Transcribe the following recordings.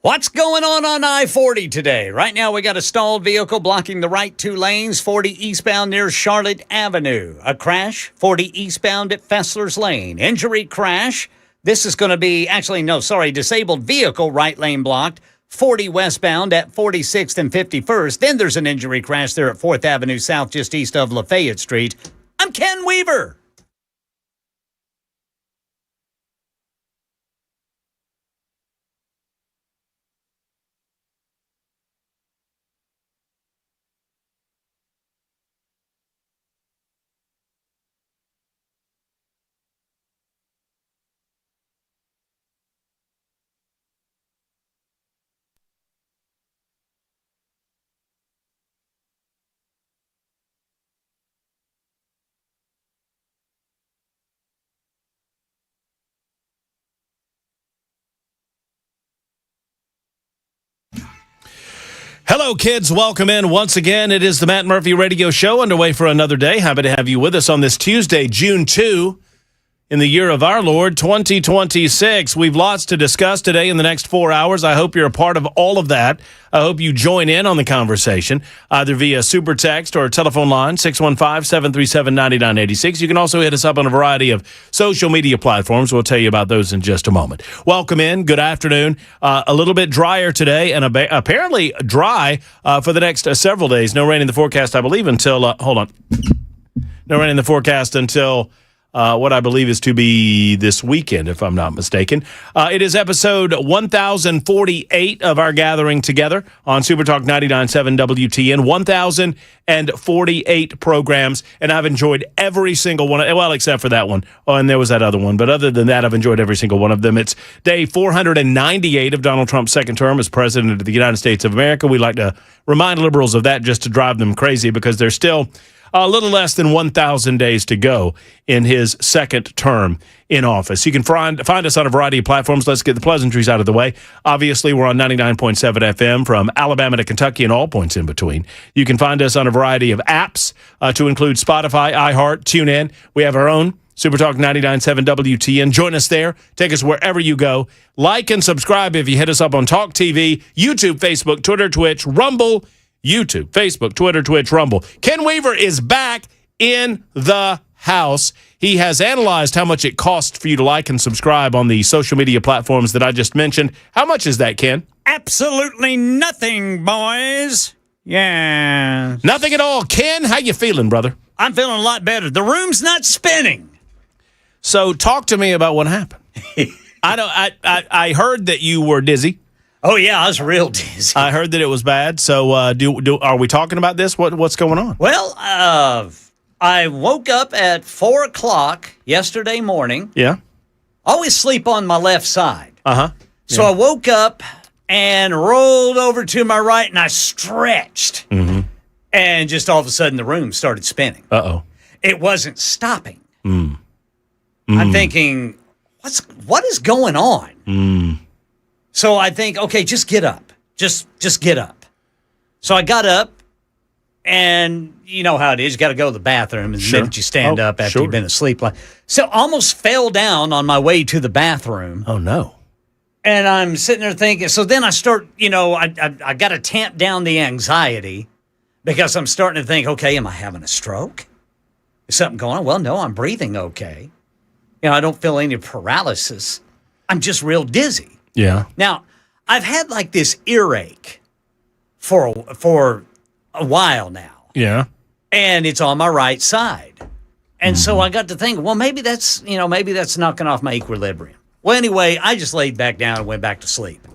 What's going on I-40 today? Right now, we got a stalled vehicle blocking the right two lanes, 40 eastbound near Charlotte Avenue. A crash, 40 eastbound at Fessler's Lane. Injury crash. This is going to be, disabled vehicle right lane blocked, 40 westbound at 46th and 51st. Then there's an injury crash there at 4th Avenue South, just east of Lafayette Street. I'm Ken Weaver. Hello, kids. Welcome in once again. It is the Matt Murphy Radio Show underway for another day. Happy to have you with us on this Tuesday, June 2, in the year of our Lord, 2026. We've lots to discuss today in the next 4 hours. I hope you're a part of all of that. I hope you join in on the conversation, either via super text or telephone line, 615-737-9986. You can also hit us up on a variety of social media platforms. We'll tell you about those in just a moment. Welcome in. Good afternoon. A little bit drier today and apparently dry for the next several days. No rain in the forecast, I believe, until, No rain in the forecast until... what I believe is to be this weekend, if I'm not mistaken. It is episode 1048 of our gathering together on Super Talk 99.7 WTN. 1048 programs, and I've enjoyed every single one. Well, except for that one. Oh, and there was that other one. But other than that, I've enjoyed every single one of them. It's day 498 of Donald Trump's second term as president of the United States of America. We like to remind liberals of that just to drive them crazy because they're still a little less than 1,000 days to go in his second term in office. You can find us on a variety of platforms. Let's get the pleasantries out of the way. Obviously, we're on 99.7 FM from Alabama to Kentucky and all points in between. You can find us on a variety of apps to include Spotify, iHeart, TuneIn. We have our own Super Talk 99.7 WTN. Join us there. Take us wherever you go. Like and subscribe if you hit us up on Talk TV, YouTube, Facebook, Twitter, Twitch, Rumble, YouTube, Facebook, Twitter, Twitch, Rumble. Ken Weaver is back in the house. He has analyzed how much it costs for you to like and subscribe on the social media platforms that I just mentioned. How much is that, Ken? Absolutely nothing, boys. Yeah. Nothing at all. Ken, how you feeling, brother? I'm feeling a lot better. The room's not spinning. So talk to me about what happened. I heard that you were dizzy. Oh, yeah, I was real dizzy. I heard that it was bad. So are we talking about this? What's going on? Well, I woke up at 4 o'clock yesterday morning. Yeah. I always sleep on my left side. Uh-huh. So I woke up and rolled over to my right, and I stretched. Mm-hmm. And just all of a sudden, the room started spinning. Uh-oh. It wasn't stopping. I'm thinking, what is going on? So I think, okay, just get up. Just get up. So I got up, and you know how it is. You got to go to the bathroom, and the minute you stand up after you've been asleep. So I almost fell down on my way to the bathroom. Oh, no. And I'm sitting there thinking, so then I start, I got to tamp down the anxiety because I'm starting to think, okay, am I having a stroke? Is something going on? Well, no, I'm breathing okay. I don't feel any paralysis. I'm just real dizzy. Yeah. Now, I've had like this earache for a while now. Yeah. And it's on my right side. And so I got to think, well, maybe that's knocking off my equilibrium. Well, anyway, I just laid back down and went back to sleep.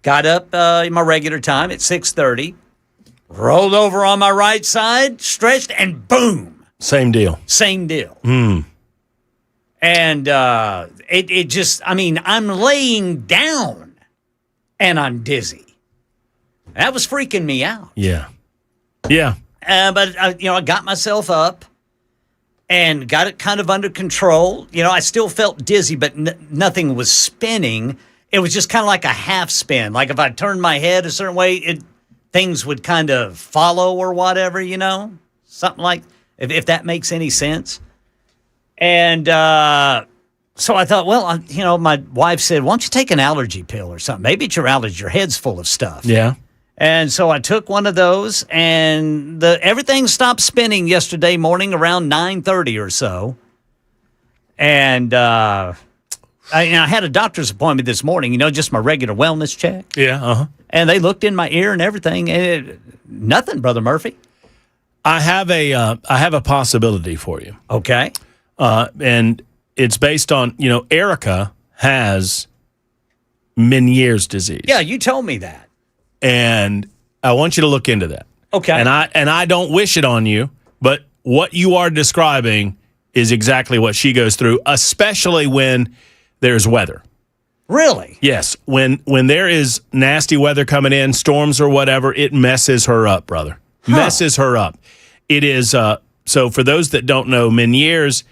Got up in my regular time at 6:30, rolled over on my right side, stretched, and boom. Same deal. And it just, I'm laying down and I'm dizzy. That was freaking me out. Yeah. Yeah. But I got myself up and got it kind of under control. I still felt dizzy, but nothing was spinning. It was just kind of like a half spin. Like if I turned my head a certain way, things would kind of follow or whatever, something like, if that makes any sense. And So I thought, well, my wife said, why don't you take an allergy pill or something? Maybe it's your allergy. Your head's full of stuff. Yeah. And so I took one of those, and everything stopped spinning yesterday morning around 9:30 or so. And I had a doctor's appointment this morning, just my regular wellness check. Yeah, uh-huh. And they looked in my ear and everything, and nothing, Brother Murphy. I have a possibility for you. Okay. And it's based on, Erica has Meniere's disease. Yeah, you told me that. And I want you to look into that. Okay. And I don't wish it on you, but what you are describing is exactly what she goes through, especially when there's weather. Really? Yes. When there is nasty weather coming in, storms or whatever, it messes her up, brother. Huh. Messes her up. It is, so for those that don't know, Meniere's,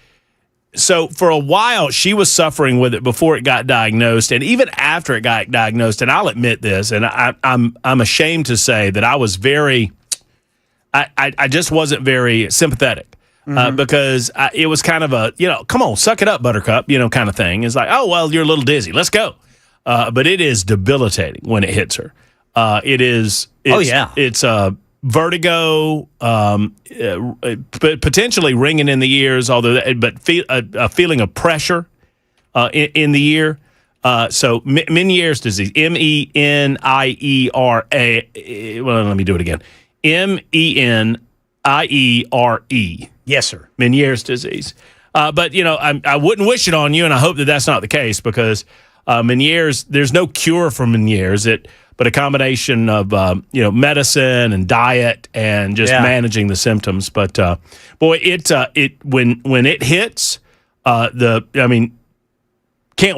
so for a while, she was suffering with it before it got diagnosed, and even after it got diagnosed. And I'll admit this, and I'm ashamed to say that I was I just wasn't very sympathetic because it was kind of a come on, suck it up, Buttercup, kind of thing. It's like, oh well, you're a little dizzy, let's go. But it is debilitating when it hits her. It's vertigo, potentially ringing in the ears, but a feeling of pressure in the ear. So Meniere's disease, MENIERA. Well, let me do it again. MENIERE. Yes, sir. Meniere's disease. But I wouldn't wish it on you, and I hope that that's not the case because Meniere's. There's no cure for Meniere's. But a combination of medicine and diet and just managing the symptoms. But boy, when it hits, can't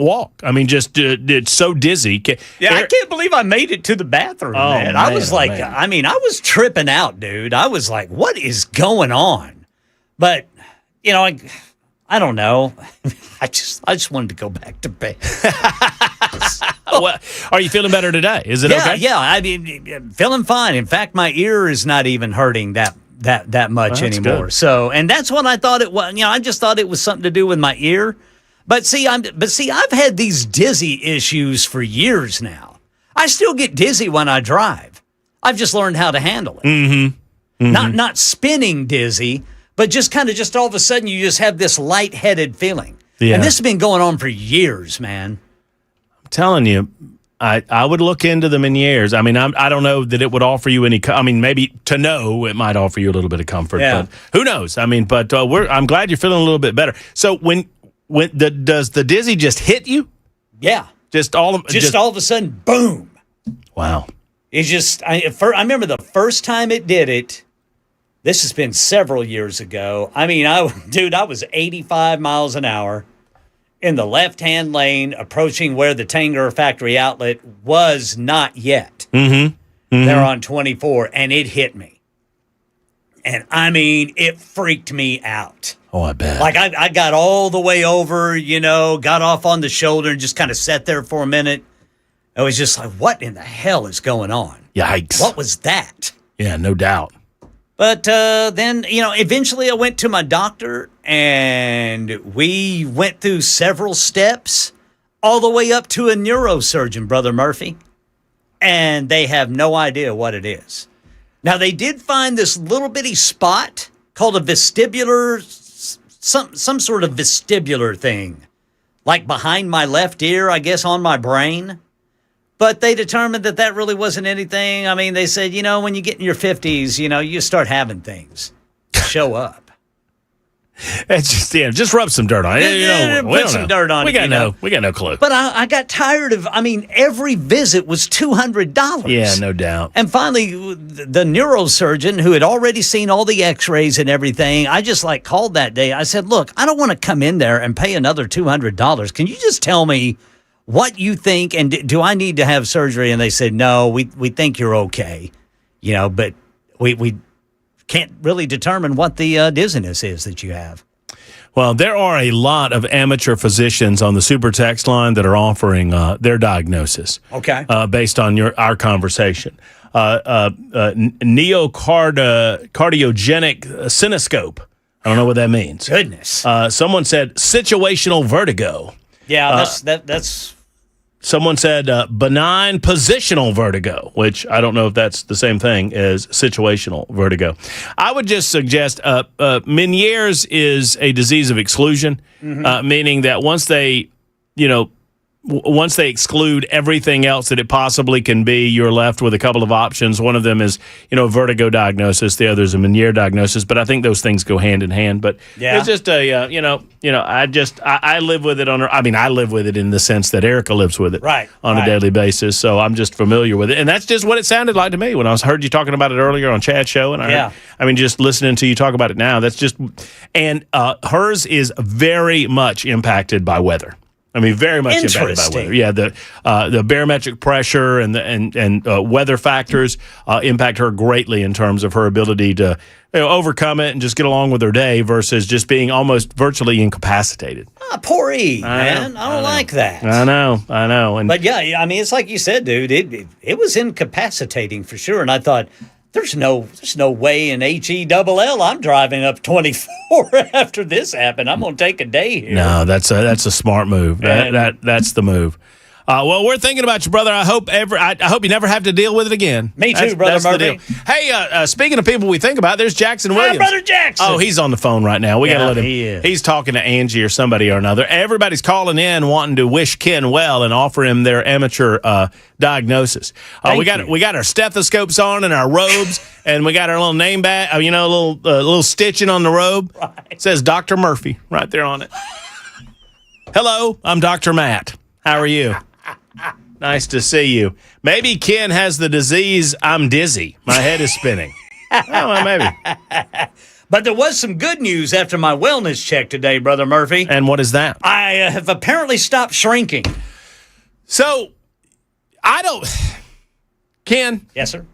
walk. I mean, just it's so dizzy. I can't believe I made it to the bathroom, man. I was like, I was tripping out, dude. I was like, what is going on? But I don't know. I just wanted to go back to bed. Well, are you feeling better today? Is it okay? Yeah. I mean, feeling fine. In fact, my ear is not even hurting that much anymore. Good. So, and that's what I thought it was. I just thought it was something to do with my ear. But see, I've had these dizzy issues for years now. I still get dizzy when I drive. I've just learned how to handle it. Mm-hmm. Not spinning dizzy, but just all of a sudden you just have this lightheaded feeling. Yeah. And this has been going on for years, man. Telling you, I would look into the Meniere's. I mean, I don't know that it would offer you any. Maybe to know it might offer you a little bit of comfort. Yeah. But who knows? I mean, but I'm glad you're feeling a little bit better. So does the dizzy just hit you? Yeah, just all of a sudden, boom! Wow. It's just I remember the first time it did it. This has been several years ago. I mean, I was 85 miles an hour. In the left-hand lane, approaching where the Tanger factory outlet was not yet. They're on 24, and it hit me. And, it freaked me out. Oh, I bet. Like, I got all the way over, got off on the shoulder and just kind of sat there for a minute. I was just like, what in the hell is going on? Yikes. What was that? Yeah, no doubt. But then, eventually I went to my doctor and we went through several steps all the way up to a neurosurgeon, Brother Murphy. And they have no idea what it is. Now, they did find this little bitty spot called a vestibular, some sort of vestibular thing, like behind my left ear, I guess, on my brain. But they determined that really wasn't anything. I mean, they said, when you get in your 50s, you start having things show up. It's just rub some dirt on it. Put some dirt on it. We got no clue. But I got tired of, every visit was $200. Yeah, no doubt. And finally, the neurosurgeon who had already seen all the x-rays and everything, I just called that day. I said, look, I don't want to come in there and pay another $200. Can you just tell me what you think, and do I need to have surgery? And they said, no, we think you're okay, but we can't really determine what the dizziness is that you have. Well, there are a lot of amateur physicians on the super text line that are offering their diagnosis. Okay. Based on our conversation. Neocardiogenic cinoscope. I don't know what that means. Goodness. Someone said situational vertigo. Yeah, that's. Someone said benign positional vertigo, which I don't know if that's the same thing as situational vertigo. I would just suggest Meniere's is a disease of exclusion, meaning that once they exclude everything else that it possibly can be, you're left with a couple of options. One of them is, vertigo diagnosis. The other is a Meniere diagnosis. But I think those things go hand in hand. But it's just I live with it I live with it in the sense that Erica lives with it on a daily basis. So I'm just familiar with it. And that's just what it sounded like to me when I heard you talking about it earlier on Chad's show. And just listening to you talk about it now, that's just, and hers is very much impacted by weather. Very much impacted by weather. Yeah, the barometric pressure and weather factors impact her greatly in terms of her ability to overcome it and just get along with her day versus just being almost virtually incapacitated. Poor E, man. I don't like that. I know. But yeah, it's like you said, dude. It was incapacitating for sure. And I thought, There's no way in HELL I'm driving up 24 after this happened. I'm going to take a day here. No, that's a smart move. That's the move. Well, we're thinking about you, brother. I hope you never have to deal with it again. Me too, Brother Murphy. Hey, speaking of people we think about, there's Jackson Williams. Brother Jackson. Oh, he's on the phone right now. We got to let him. He is. He's talking to Angie or somebody or another. Everybody's calling in wanting to wish Ken well and offer him their amateur diagnosis. We got our stethoscopes on and our robes, and we got our little name badge. A little stitching on the robe. Right. It says Dr. Murphy right there on it. Hello, I'm Dr. Matt. How are you? Nice to see you. Maybe Ken has the disease, I'm dizzy. My head is spinning. Well, maybe. But there was some good news after my wellness check today, Brother Murphy. And what is that? I have apparently stopped shrinking. So, Ken. Yes, sir.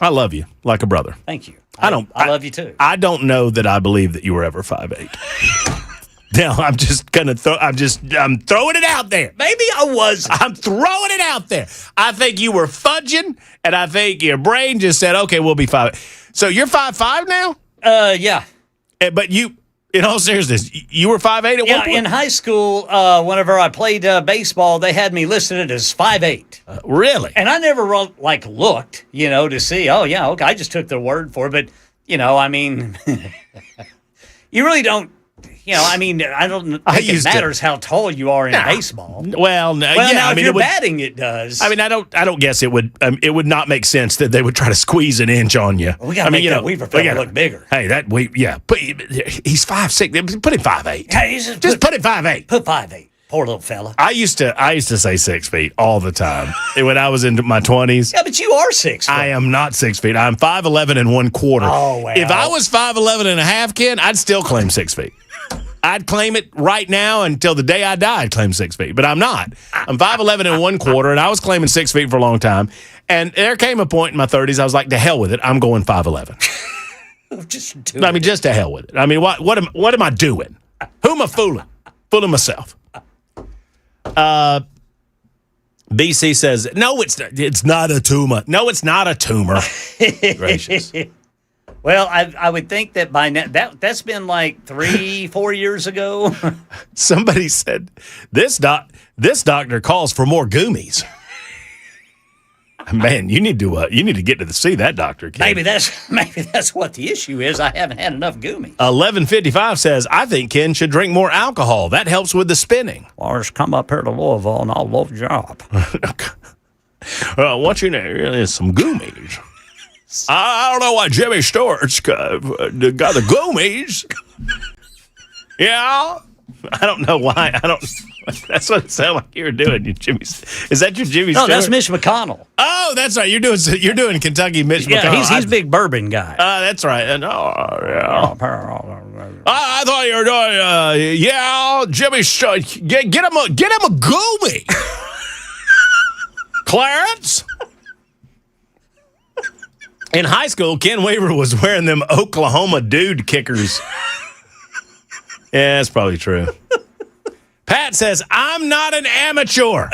I love you like a brother. Thank you. I love you too. I don't know that I believe that you were ever 5'8". Now, I'm just going to I'm throwing it out there. Maybe I was. I'm throwing it out there. I think you were fudging, and I think your brain just said, okay, we'll be 5'8". So you're 5'5" now? Yeah. But you, in all seriousness, you were 5'8" at one point? In high school, whenever I played baseball, they had me listed as 5'8". Really? And I never, looked, to see, oh, yeah, okay, I just took their word for it. But, you really don't. I don't think it matters how tall you are in baseball. Well, no. Now, if you're batting, it does. I don't guess it would. It would not make sense that they would try to squeeze an inch on you. We got to make that Weaver fella look bigger. Hey, he's 5'6". Put him 5'8". Hey, just put him 5'8". Put 5'8". Poor little fella. I used to say 6 feet all the time when I was in my 20s. Yeah, but you are 6 feet. I am not 6 feet. I'm 5'11" and 1/4. Oh, wow. If I was 5'11" and a half, Ken, I'd still claim 6 feet. I'd claim it right now until the day I die. I'd claim 6 feet, but I'm not. I'm 5'11" and 1/4, and I was claiming 6 feet for a long time. And there came a point in my 30s I was like, to hell with it. I'm going 5'11". Just do it. Just to hell with it. What am I doing? Who am I fooling? Fooling myself. BC says, no, it's not a tumor. No, it's not a tumor. Gracious. Well, I would think that by now, that's been like 3-4 years ago. Somebody said, this doctor calls for more goomies. Man, you need to get to see that doctor, Ken. Maybe that's what the issue is. I haven't had enough goomies. 1155 says, I think Ken should drink more alcohol. That helps with the spinning. Well, just come up here to Louisville and I'll love your job. What you know is some goomies. I don't know why Jimmy Stewart's got the goomies. Yeah. I don't know why. That's what it sounded like you were doing. Is that your Jimmy Stewart? No, that's Mitch McConnell. Oh, that's right. You're doing Kentucky Mitch McConnell. Yeah, he's big bourbon guy. That's right. Yeah. I thought you were doing. Jimmy Stewart. Get him a goomie. Clarence. In high school, Ken Weaver was wearing them Oklahoma dude kickers. Yeah, that's probably true. Pat says, I'm not an amateur.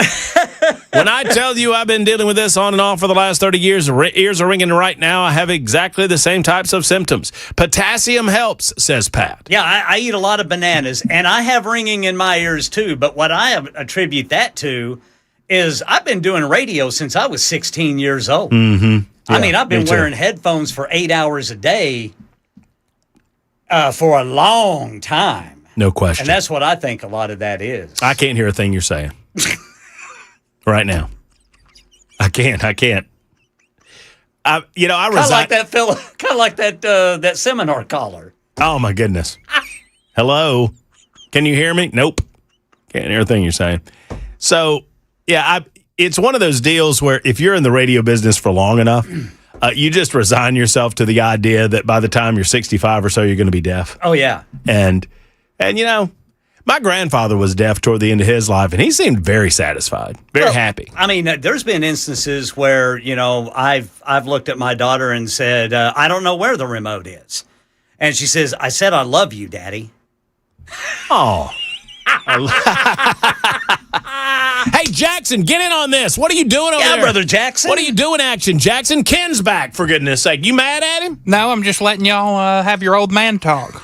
When I tell you I've been dealing with this on and off for the last 30 years, ears are ringing right now. I have exactly the same types of symptoms. Potassium helps, says Pat. Yeah, I eat a lot of bananas, and I have ringing in my ears too. But what I attribute that to is I've been doing radio since I was 16 years old. Mm-hmm. Yeah, I mean, I've been wearing headphones for 8 hours a day for a long time. No question. And that's what I think a lot of that is. I can't hear a thing you're saying right now. I can't. I resign. Kind of like that fella, kind of like that seminar caller. Oh, my goodness. Hello? Can you hear me? Nope. Can't hear a thing you're saying. So, yeah, it's one of those deals where if you're in the radio business for long enough, you just resign yourself to the idea that by the time you're 65 or so, you're going to be deaf. Oh, yeah. And my grandfather was deaf toward the end of his life, and he seemed very satisfied, very happy. I mean, there's been instances where, I've looked at my daughter and said, I don't know where the remote is. And she says, I said, I love you, Daddy. Oh. Hey, Jackson, get in on this. What are you doing over there? Yeah, Brother Jackson. What are you doing, Action Jackson? Ken's back, for goodness sake. You mad at him? No, I'm just letting y'all have your old man talk.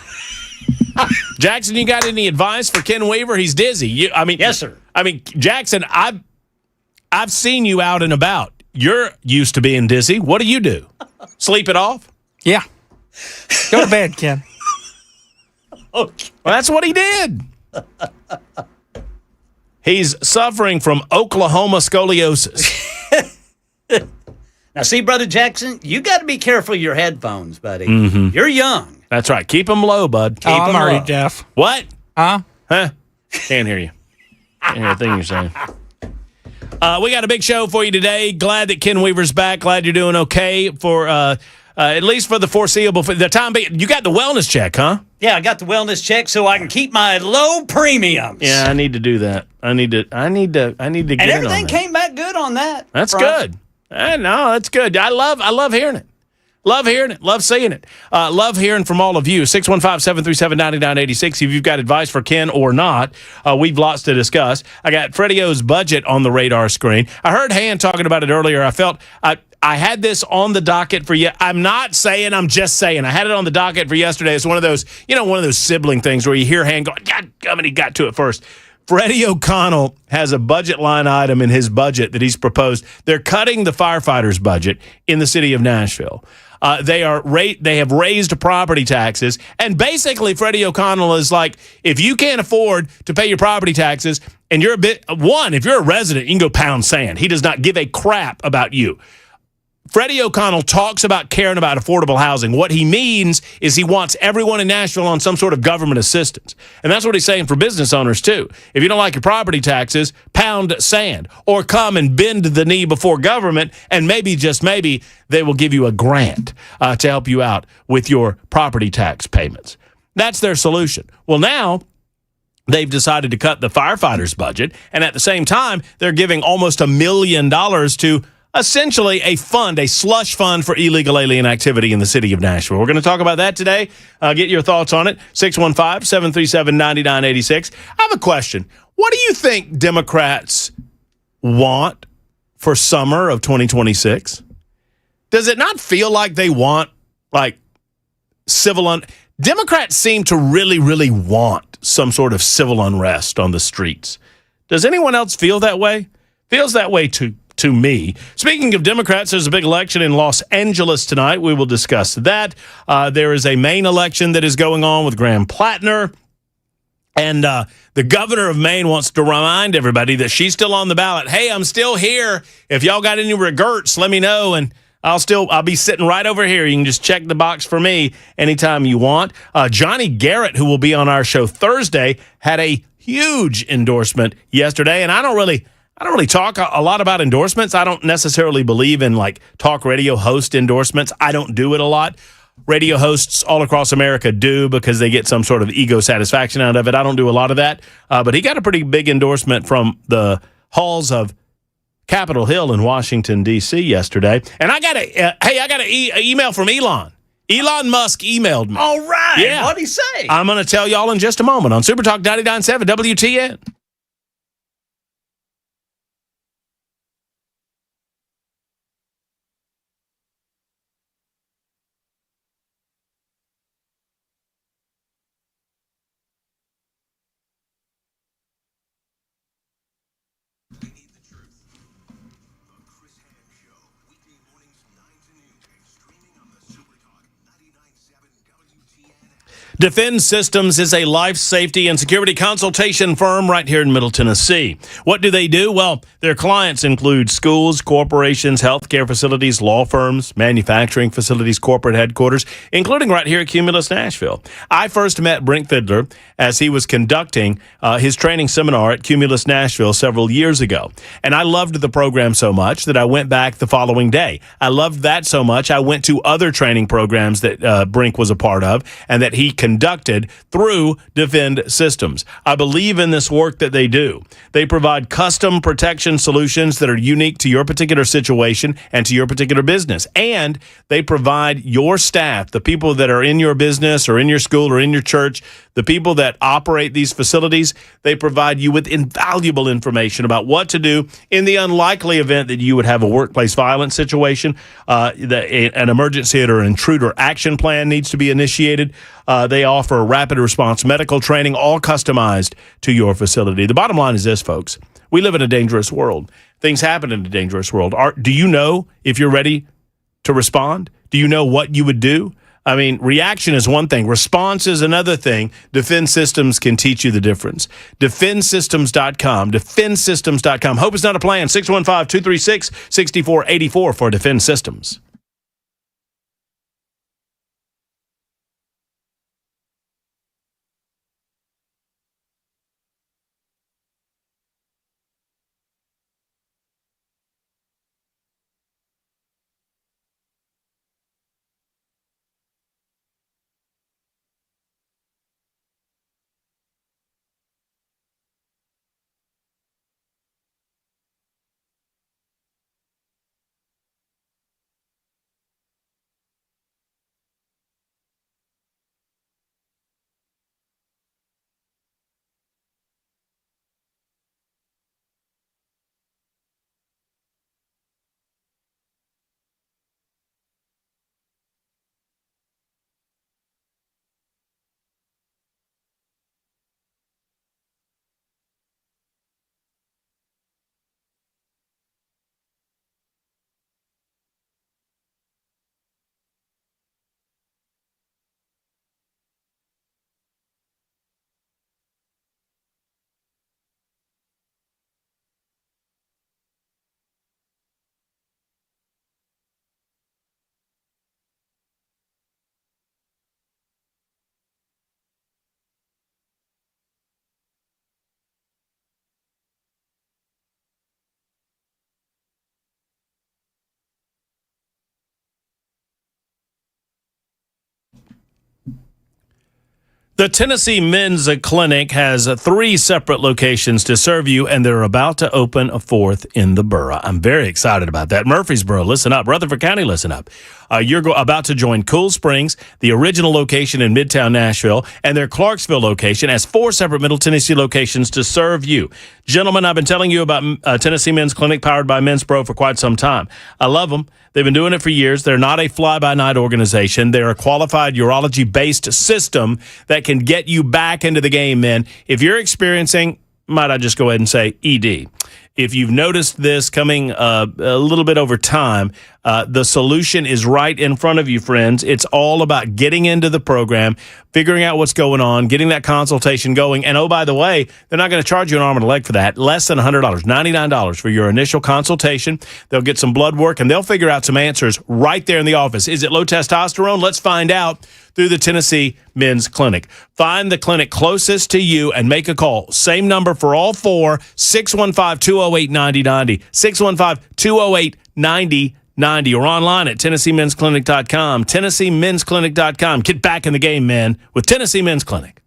Jackson, you got any advice for Ken Weaver? He's dizzy. Yes, sir. I mean, Jackson, I've seen you out and about. You're used to being dizzy. What do you do? Sleep it off? Yeah. Go to bed, Ken. Okay. Well, that's what he did. He's suffering from Oklahoma scoliosis. Now, see, Brother Jackson, you got to be careful of your headphones, buddy. Mm-hmm. You're young. That's right. Keep them low, bud. Keep I'm them already low. deaf. What? Huh? Can't hear you. Can't hear a thing you're saying. We got a big show for you today. Glad that Ken Weaver's back. Glad you're doing okay for at least for the foreseeable for the time being. You got the wellness check, huh? Yeah, I got the wellness check so I can keep my low premiums. Yeah, I need to do that. I need to get And in on everything that. came back good on that. That's front. good. No, that's good. I love hearing it. Love hearing it. Love seeing it. Love hearing from all of you. 615-737-9986. If you've got advice for Ken or not, we've lots to discuss. I got Freddie O's budget on the radar screen. I heard Han talking about it earlier. I felt I had this on the docket for you. I'm not saying, I'm just saying. I had it on the docket for yesterday. It's one of those, one of those sibling things where you hear Han go, God, he got to it first. Freddie O'Connell has a budget line item in his budget that he's proposed. They're cutting the firefighters' budget in the city of Nashville. They have raised property taxes, and basically Freddie O'Connell is like, if you can't afford to pay your property taxes, and if you're a resident, you can go pound sand. He does not give a crap about you. Freddie O'Connell talks about caring about affordable housing. What he means is he wants everyone in Nashville on some sort of government assistance. And that's what he's saying for business owners, too. If you don't like your property taxes, pound sand or come and bend the knee before government, and maybe, just maybe, they will give you a grant to help you out with your property tax payments. That's their solution. Well, now they've decided to cut the firefighters' budget, and at the same time, they're giving almost $1 million to essentially a slush fund for illegal alien activity in the city of Nashville. We're going to talk about that today. Get your thoughts on it. 615-737-9986. I have a question. What do you think Democrats want for summer of 2026? Does it not feel like they want, Democrats seem to really, really want some sort of civil unrest on the streets. Does anyone else feel that way? Feels that way to me. Speaking of Democrats, there's a big election in Los Angeles tonight. We will discuss that. There is a Maine election that is going on with Graham Plattner. And the governor of Maine wants to remind everybody that she's still on the ballot. Hey, I'm still here. If y'all got any regrets, let me know. And I'll be sitting right over here. You can just check the box for me anytime you want. Johnny Garrett, who will be on our show Thursday, had a huge endorsement yesterday. And I don't really talk a lot about endorsements. I don't necessarily believe in talk radio host endorsements. I don't do it a lot. Radio hosts all across America do because they get some sort of ego satisfaction out of it. I don't do a lot of that. But he got a pretty big endorsement from the halls of Capitol Hill in Washington, D.C. yesterday. And I got an email from Elon. Elon Musk emailed me. All right. Yeah. What'd he say? I'm going to tell y'all in just a moment on Super Talk 99.7 WTN. Defend Systems is a life safety and security consultation firm right here in Middle Tennessee. What do they do? Well, their clients include schools, corporations, healthcare facilities, law firms, manufacturing facilities, corporate headquarters, including right here at Cumulus Nashville. I first met Brent Fiddler as he was conducting his training seminar at Cumulus Nashville several years ago. And I loved the program so much that I went back the following day. I loved that so much, I went to other training programs that Brink was a part of and that he conducted through Defend Systems. I believe in this work that they do. They provide custom protection solutions that are unique to your particular situation and to your particular business. And they provide your staff, the people that are in your business or in your school or in your church, the people that operate these facilities, they provide you with invaluable information about what to do in the unlikely event that you would have a workplace violence situation, an emergency or intruder action plan needs to be initiated. They offer rapid response medical training, all customized to your facility. The bottom line is this, folks. We live in a dangerous world. Things happen in a dangerous world. Do you know if you're ready to respond? Do you know what you would do? I mean, reaction is one thing. Response is another thing. Defend Systems can teach you the difference. DefendSystems.com. DefendSystems.com. Hope is not a plan. 615-236-6484 for Defend Systems. The Tennessee Men's Clinic has 3 separate locations to serve you, and they're about to open a 4th in the borough. I'm very excited about that. Murfreesboro, listen up. Rutherford County, listen up. You're about to join Cool Springs, the original location in Midtown Nashville, and their Clarksville location as 4 separate Middle Tennessee locations to serve you. Gentlemen, I've been telling you about Tennessee Men's Clinic powered by Men's Pro for quite some time. I love them. They've been doing it for years. They're not a fly-by-night organization. They're a qualified urology-based system that can get you back into the game, men. If you're experiencing, might I just go ahead and say, ED, if you've noticed this coming a little bit over time, the solution is right in front of you, friends. It's all about getting into the program, figuring out what's going on, getting that consultation going. And, oh, by the way, they're not going to charge you an arm and a leg for that. Less than $100, $99 for your initial consultation. They'll get some blood work, and they'll figure out some answers right there in the office. Is it low testosterone? Let's find out through the Tennessee Men's Clinic. Find the clinic closest to you and make a call. Same number for all 4, 615-208-9090, 615-208-9090, or online at TennesseeMen'sClinic.com, TennesseeMen'sClinic.com. Get back in the game, man, with Tennessee Men's Clinic.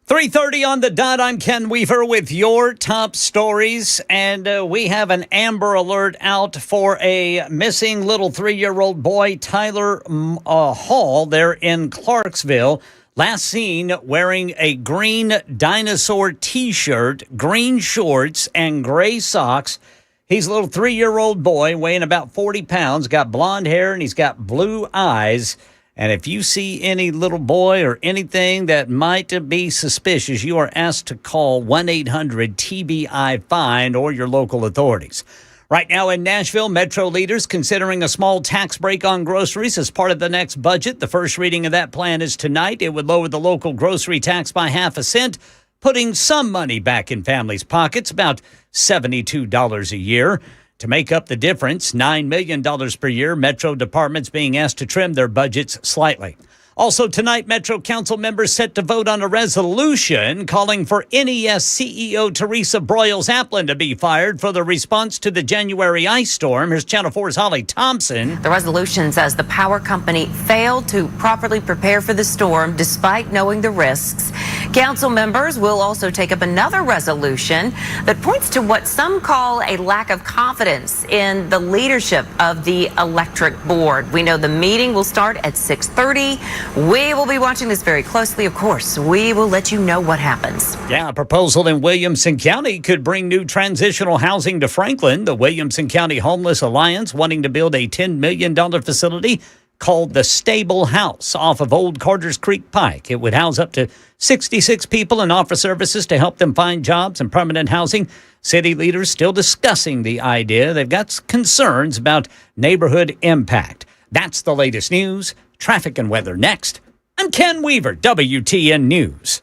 3:30 on the dot. I'm Ken Weaver with your top stories, and we have an Amber Alert out for a missing little 3-year-old boy, Tyler Hall, there in Clarksville. Last seen wearing a green dinosaur T-shirt, green shorts, and gray socks. He's a little 3-year-old boy weighing about 40 pounds, got blonde hair, and he's got blue eyes. And if you see any little boy or anything that might be suspicious, you are asked to call 1-800-TBI-FIND or your local authorities. Right now in Nashville, Metro leaders considering a small tax break on groceries as part of the next budget. The first reading of that plan is tonight. It would lower the local grocery tax by half a cent, putting some money back in families' pockets, about $72 a year. To make up the difference, $9 million per year, Metro departments being asked to trim their budgets slightly. Also tonight, Metro Council members set to vote on a resolution calling for NES CEO Teresa Broyles-Applin to be fired for the response to the January ice storm. Here's Channel 4's Holly Thompson. The resolution says the power company failed to properly prepare for the storm despite knowing the risks. Council members will also take up another resolution that points to what some call a lack of confidence in the leadership of the electric board. We know the meeting will start at 6:30. We will be watching this very closely, of course. We will let you know what happens. Yeah, a proposal in Williamson County could bring new transitional housing to Franklin. The Williamson County Homeless Alliance wanting to build a $10 million facility called the Stable House off of Old Carters Creek Pike. It would house up to 66 people and offer services to help them find jobs and permanent housing. City leaders still discussing the idea. They've got concerns about neighborhood impact. That's the latest news. Traffic and weather next. I'm Ken Weaver, WTN News.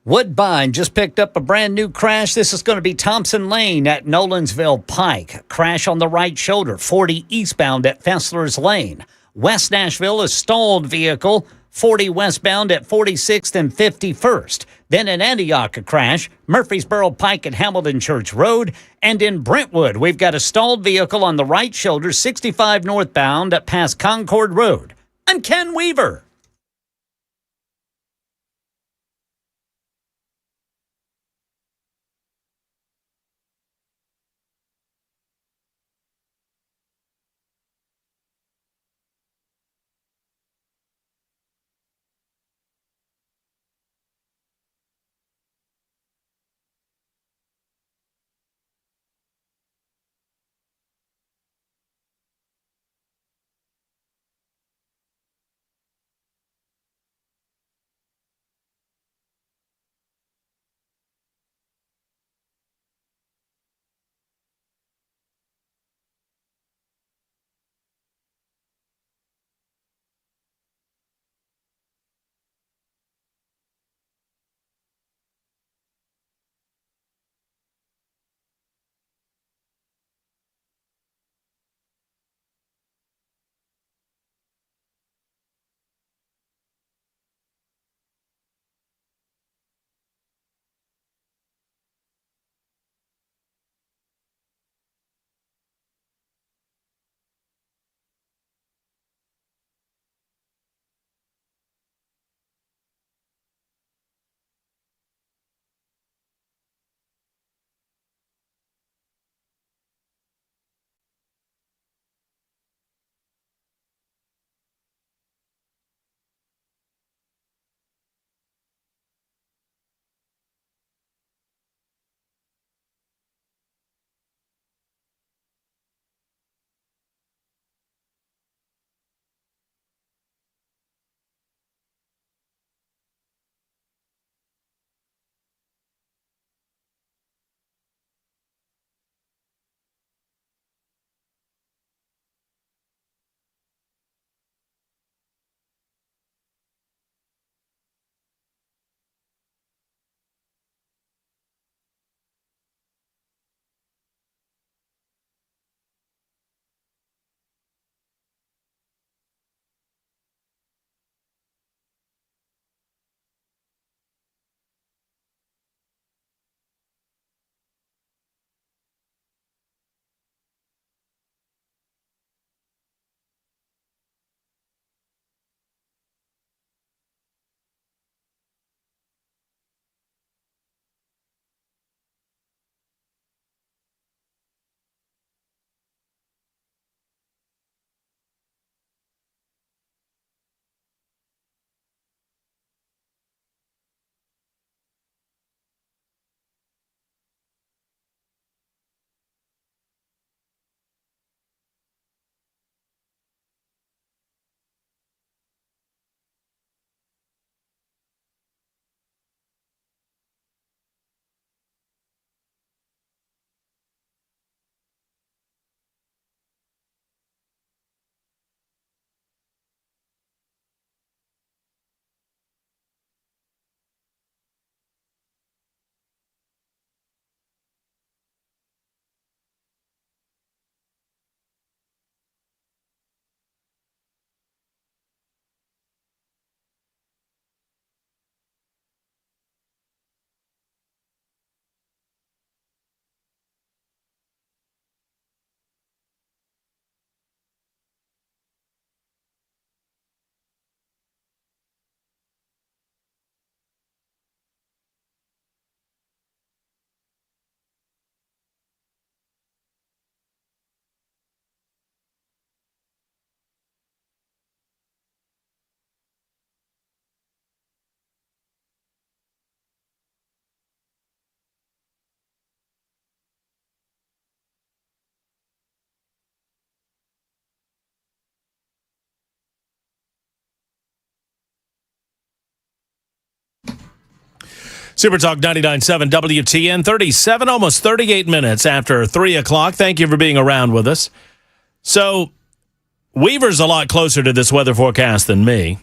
Woodbine just picked up a brand new crash. This is going to be Thompson Lane at Nolensville Pike. Crash on the right shoulder, 40 eastbound at Fessler's Lane. West Nashville, a stalled vehicle, 40 westbound at 46th and 51st. Then in Antioch, a crash, Murfreesboro Pike at Hamilton Church Road. And in Brentwood, we've got a stalled vehicle on the right shoulder, 65 northbound at past Concord Road. I'm Ken Weaver. Super Talk 99.7 WTN, 37, almost 38 minutes after 3 o'clock. Thank you for being around with us. So, Weaver's a lot closer to this weather forecast than me.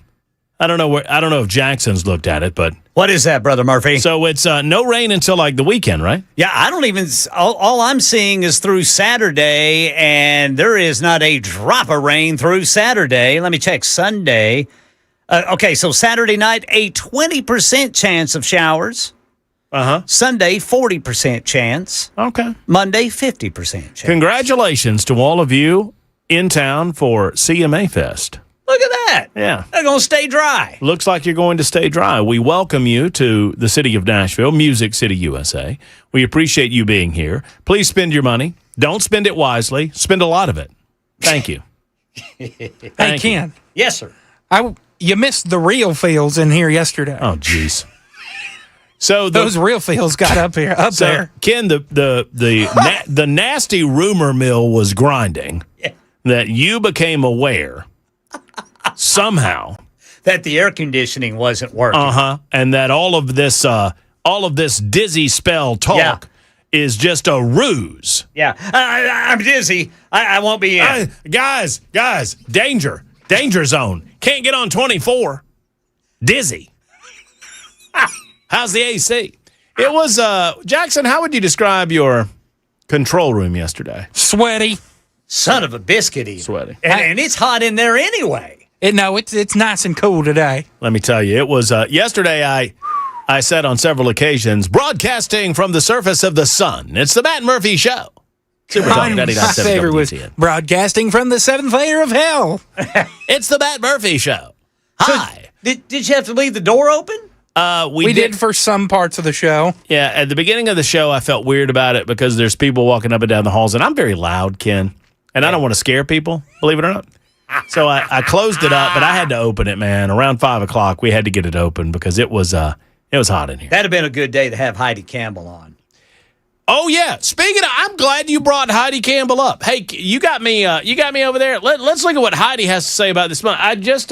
I don't know if Jackson's looked at it, but... What is that, Brother Murphy? So, it's no rain until, like, the weekend, right? Yeah, I don't even... All I'm seeing is through Saturday, and there is not a drop of rain through Saturday. Let me check Sunday. Okay, so Saturday night, a 20% chance of showers. Sunday, 40% chance. Okay. Monday, 50% chance. Congratulations to all of you in town for CMA Fest. Look at that. Yeah. They're going to stay dry. Looks like you're going to stay dry. We welcome you to the city of Nashville, Music City, USA. We appreciate you being here. Please spend your money. Don't spend it wisely. Spend a lot of it. Thank you. Hey, Ken. Yes, sir. You missed the real fields in here yesterday. Oh, jeez. So those real fields got up there. Ken, the nasty rumor mill was grinding that you became aware somehow that the air conditioning wasn't working. And that all of this dizzy spell talk is just a ruse. Yeah, I'm dizzy. I won't be in. Guys, danger zone. Can't get on 24. Dizzy. How's the AC? It was, Jackson, how would you describe your control room yesterday? Sweaty. Son of a biscuit eater. Sweaty. And it's hot in there anyway. It's nice and cool today. Let me tell you, it was, yesterday I said on several occasions, broadcasting from the surface of the sun. It's the Matt Murphy Show. Super Talk 99.7 My favorite was WTN. broadcasting from the seventh layer of hell. It's the Matt Murphy Show. Hi. So, did you have to leave the door open? We did for some parts of the show. Yeah, at the beginning of the show, I felt weird about it because there's people walking up and down the halls, and I'm very loud, Ken, and I don't want to scare people, believe it or not. So I closed it up, but I had to open it, man. Around 5 o'clock, we had to get it open because it was hot in here. That'd have been a good day to have Heidi Campbell on. Oh yeah. Speaking of, I'm glad you brought Heidi Campbell up. Hey, you got me over there. Let's look at what Heidi has to say about this month. I just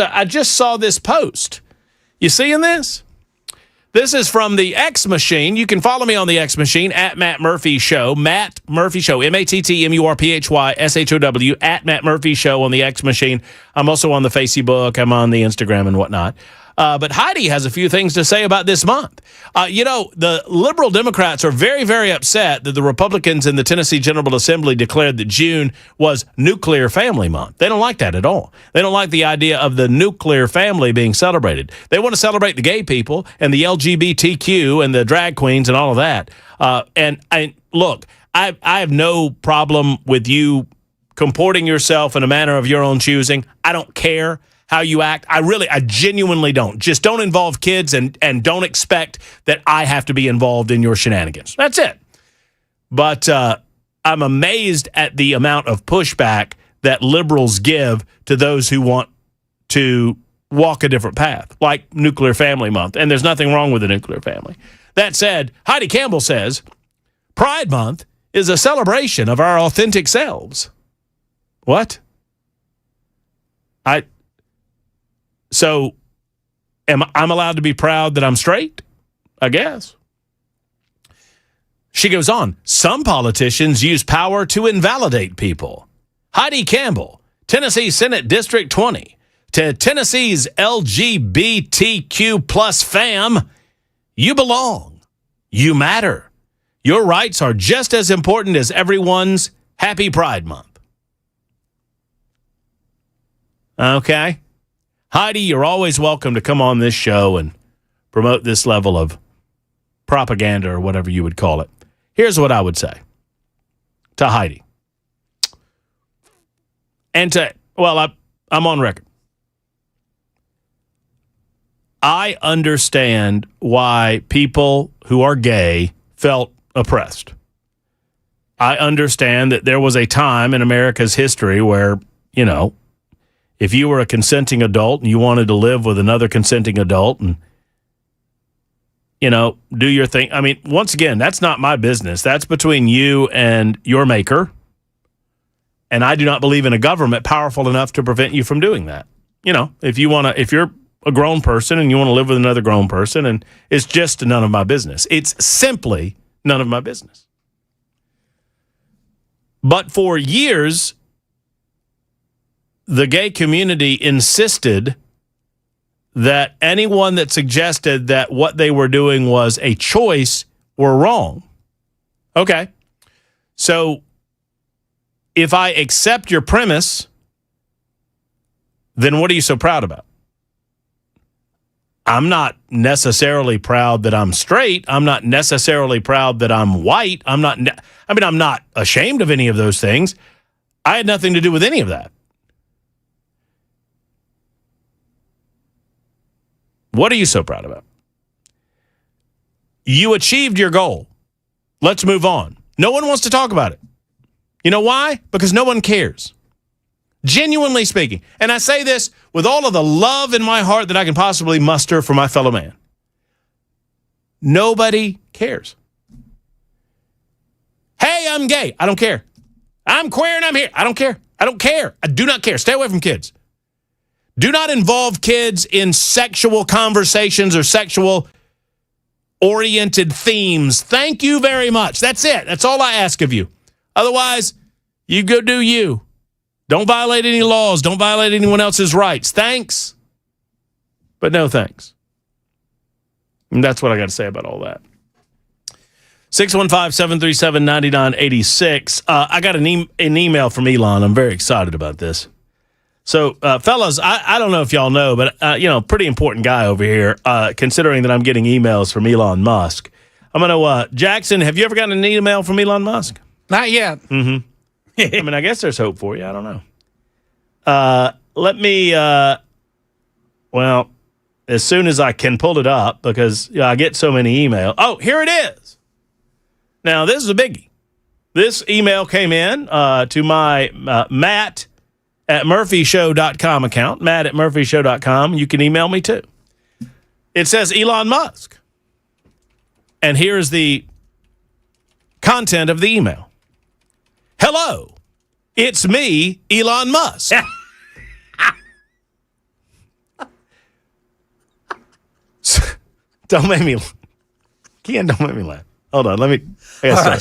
saw this post. You seeing this? This is from the X Machine. You can follow me on the X Machine at Matt Murphy Show. Matt Murphy Show. MattMurphyShow at Matt Murphy Show on the X Machine. I'm also on the Facebook. I'm on the Instagram and whatnot. But Heidi has a few things to say about this month. The liberal Democrats are very, very upset that the Republicans in the Tennessee General Assembly declared that June was Nuclear Family Month. They don't like that at all. They don't like the idea of the nuclear family being celebrated. They want to celebrate the gay people and the LGBTQ and the drag queens and all of that. Look, I have no problem with you comporting yourself in a manner of your own choosing. I don't care how you act. I genuinely don't. Just don't involve kids and don't expect that I have to be involved in your shenanigans. That's it. But I'm amazed at the amount of pushback that liberals give to those who want to walk a different path, like Nuclear Family Month. And there's nothing wrong with the nuclear family. That said, Heidi Campbell says, Pride Month is a celebration of our authentic selves. What? So, I'm allowed to be proud that I'm straight? I guess. She goes on, some politicians use power to invalidate people. Heidi Campbell, Tennessee Senate District 20. To Tennessee's LGBTQ plus fam, you belong. You matter. Your rights are just as important as everyone's. Happy Pride Month. Okay. Heidi, you're always welcome to come on this show and promote this level of propaganda or whatever you would call it. Here's what I would say to Heidi. I'm on record. I understand why people who are gay felt oppressed. I understand that there was a time in America's history where, if you were a consenting adult and you wanted to live with another consenting adult and, do your thing. I mean, once again, that's not my business. That's between you and your maker. And I do not believe in a government powerful enough to prevent you from doing that. If you're a grown person and you want to live with another grown person, and it's just none of my business. It's simply none of my business. But for years, the gay community insisted that anyone that suggested that what they were doing was a choice were wrong. Okay. So if I accept your premise, then what are you so proud about? I'm not necessarily proud that I'm straight. I'm not necessarily proud that I'm white. I'm not ashamed of any of those things. I had nothing to do with any of that. What are you so proud about? You achieved your goal. Let's move on. No one wants to talk about it. You know why? Because no one cares. Genuinely speaking. And I say this with all of the love in my heart that I can possibly muster for my fellow man. Nobody cares. Hey, I'm gay. I don't care. I'm queer and I'm here. I don't care. I don't care. I do not care. Stay away from kids. Do not involve kids in sexual conversations or sexual-oriented themes. Thank you very much. That's it. That's all I ask of you. Otherwise, you go do you. Don't violate any laws. Don't violate anyone else's rights. Thanks, but no thanks. And that's what I got to say about all that. 615-737-9986. I got an email from Elon. I'm very excited about this. So, fellas, I don't know if y'all know, but, pretty important guy over here, considering that I'm getting emails from Elon Musk. I'm going to, Jackson, have you ever gotten an email from Elon Musk? Not yet. Mm-hmm. I mean, I guess there's hope for you. I don't know. Let me, as soon as I can pull it up, because I get so many emails. Oh, here it is. Now, this is a biggie. This email came in to my Matt at murphyshow.com account, Matt at murphyshow.com. You can email me too. It says Elon Musk. And here's the content of the email. Hello, it's me, Elon Musk. Don't make me laugh. Hold on, I got to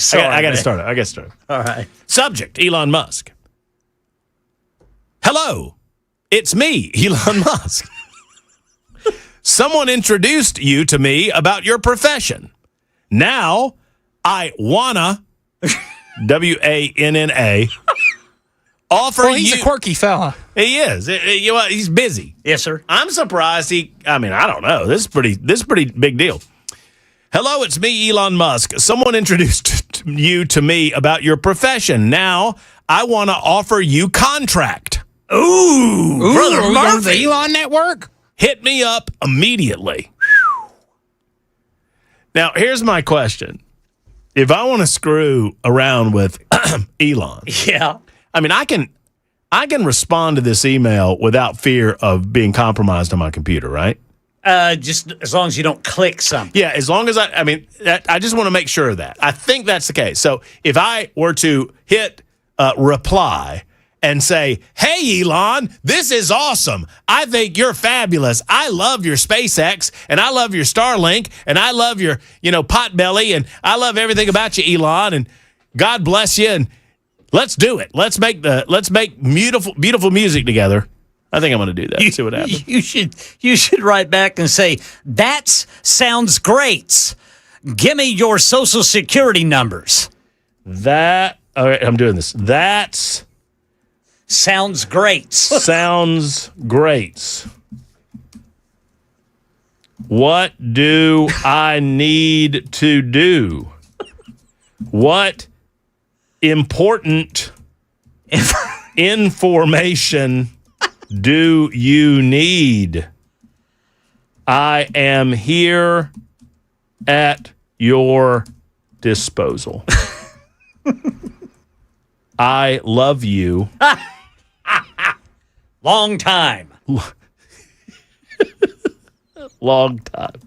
start. All right. Subject, Elon Musk. Hello, it's me, Elon Musk. Someone introduced you to me about your profession. Now, I wanna, WANNA, offer Well, he's you. a quirky fella. He is. You know what? He's busy. Yes, sir. I'm surprised I don't know. This is pretty big deal. Hello, it's me, Elon Musk. Someone introduced you to me about your profession. Now, I want to offer you contract. Ooh, Brother are we going to Murphy. the Elon network? Hit me up immediately. Now, here's my question. If I want to screw around with Elon, Yeah. I mean, I can respond to this email without fear of being compromised on my computer, right? Just as long as you don't click something. Yeah, as long as I just want to make sure of that. I think that's the case. So if I were to hit reply and say, hey, Elon, this is awesome. I think you're fabulous. I love your SpaceX, and I love your Starlink, and I love your, Potbelly, and I love everything about you, Elon, and God bless you, and let's do it. Let's make beautiful, beautiful music together. I think I'm going to do that. See what happens. You should write back and say, that sounds great. Give me your social security numbers. All right, I'm doing this. That's sounds great. Sounds great. What do I need to do? What important information do you need? I am here at your disposal. I love you. Long time. Long time.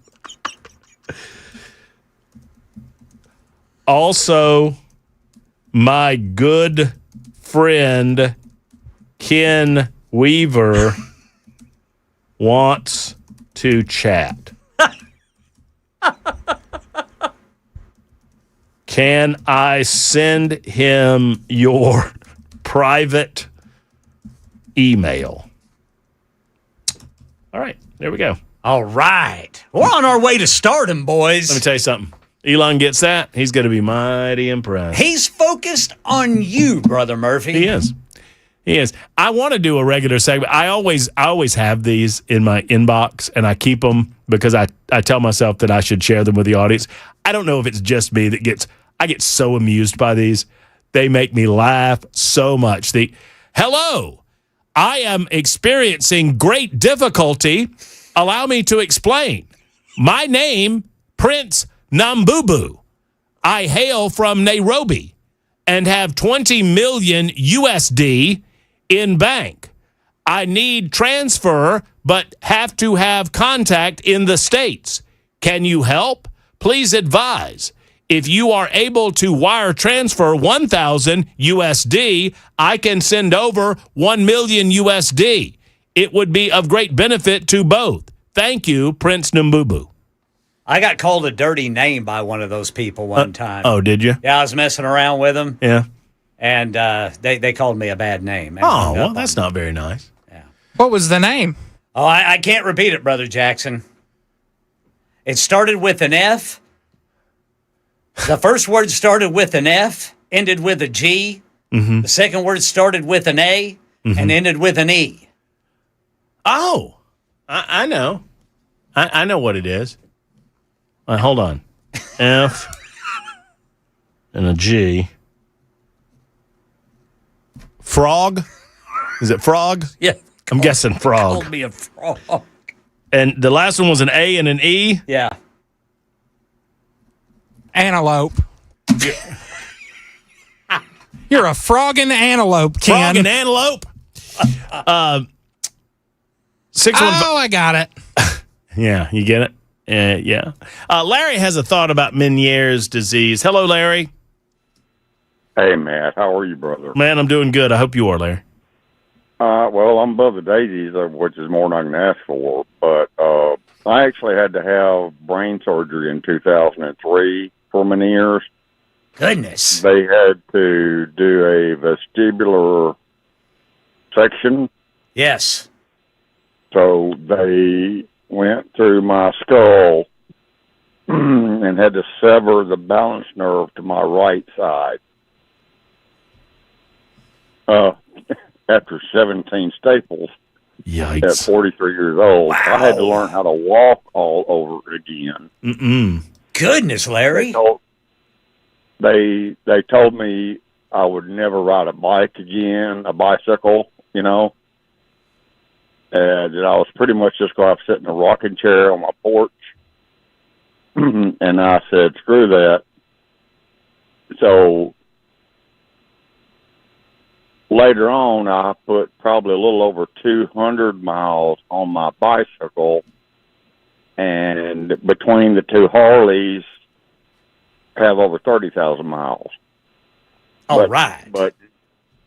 Also, my good friend Ken Weaver wants to chat. Can I send him your private email? All right, there we go. All right. We're on our way to stardom, boys. Let me tell you something. Elon gets that, he's going to be mighty impressed. He's focused on you, Brother Murphy. He is. He is. I want to do a regular segment. I always have these in my inbox, and I keep them because I tell myself that I should share them with the audience. I don't know if it's just me that I get so amused by these. They make me laugh so much. Hello, I am experiencing great difficulty. Allow me to explain. My name, Prince Nambubu. I hail from Nairobi and have 20 million USD in bank. I need transfer, but have to have contact in the States. Can you help? Please advise. If you are able to wire transfer 1,000 USD, I can send over 1 million USD. It would be of great benefit to both. Thank you, Prince Nambubu. I got called a dirty name by one of those people one time. Oh, did you? Yeah, I was messing around with them. Yeah. And they called me a bad name. Oh, well, that's not very nice. Yeah. What was the name? Oh, I can't repeat it, Brother Jackson. It started with an F. The first word started with an F, ended with a G. Mm-hmm. The second word started with an A and ended with an E. Oh, I know. I know what it is. Hold on. F and a G. Frog? Is it frog? Yeah. I'm guessing frog. Called me a frog. And the last one was an A and an E? Yeah. Antelope. You're a frogging antelope, Ken. Frog and antelope? 615. Oh, I got it. Yeah, you get it? Yeah. Larry has a thought about Meniere's disease. Hello, Larry. Hey, Matt. How are you, brother? Man, I'm doing good. I hope you are, Larry. Well, I'm above the daisies, which is more than I can ask for. But I actually had to have brain surgery in 2003 for Meniere's. Goodness. They had to do a vestibular section. Yes. So they went through my skull and had to sever the balance nerve to my right side. After 17 staples Yikes. at 43 years old, Wow. I had to learn how to walk all over again. Mm-mm. Goodness, Larry. They told me I would never ride a bike again, a bicycle, you know. That I was pretty much just going to have to sit in a rocking chair on my porch. And I said, screw that. So later on, I put probably a little over 200 miles on my bicycle. And between the two Harleys, have over 30,000 miles. All right.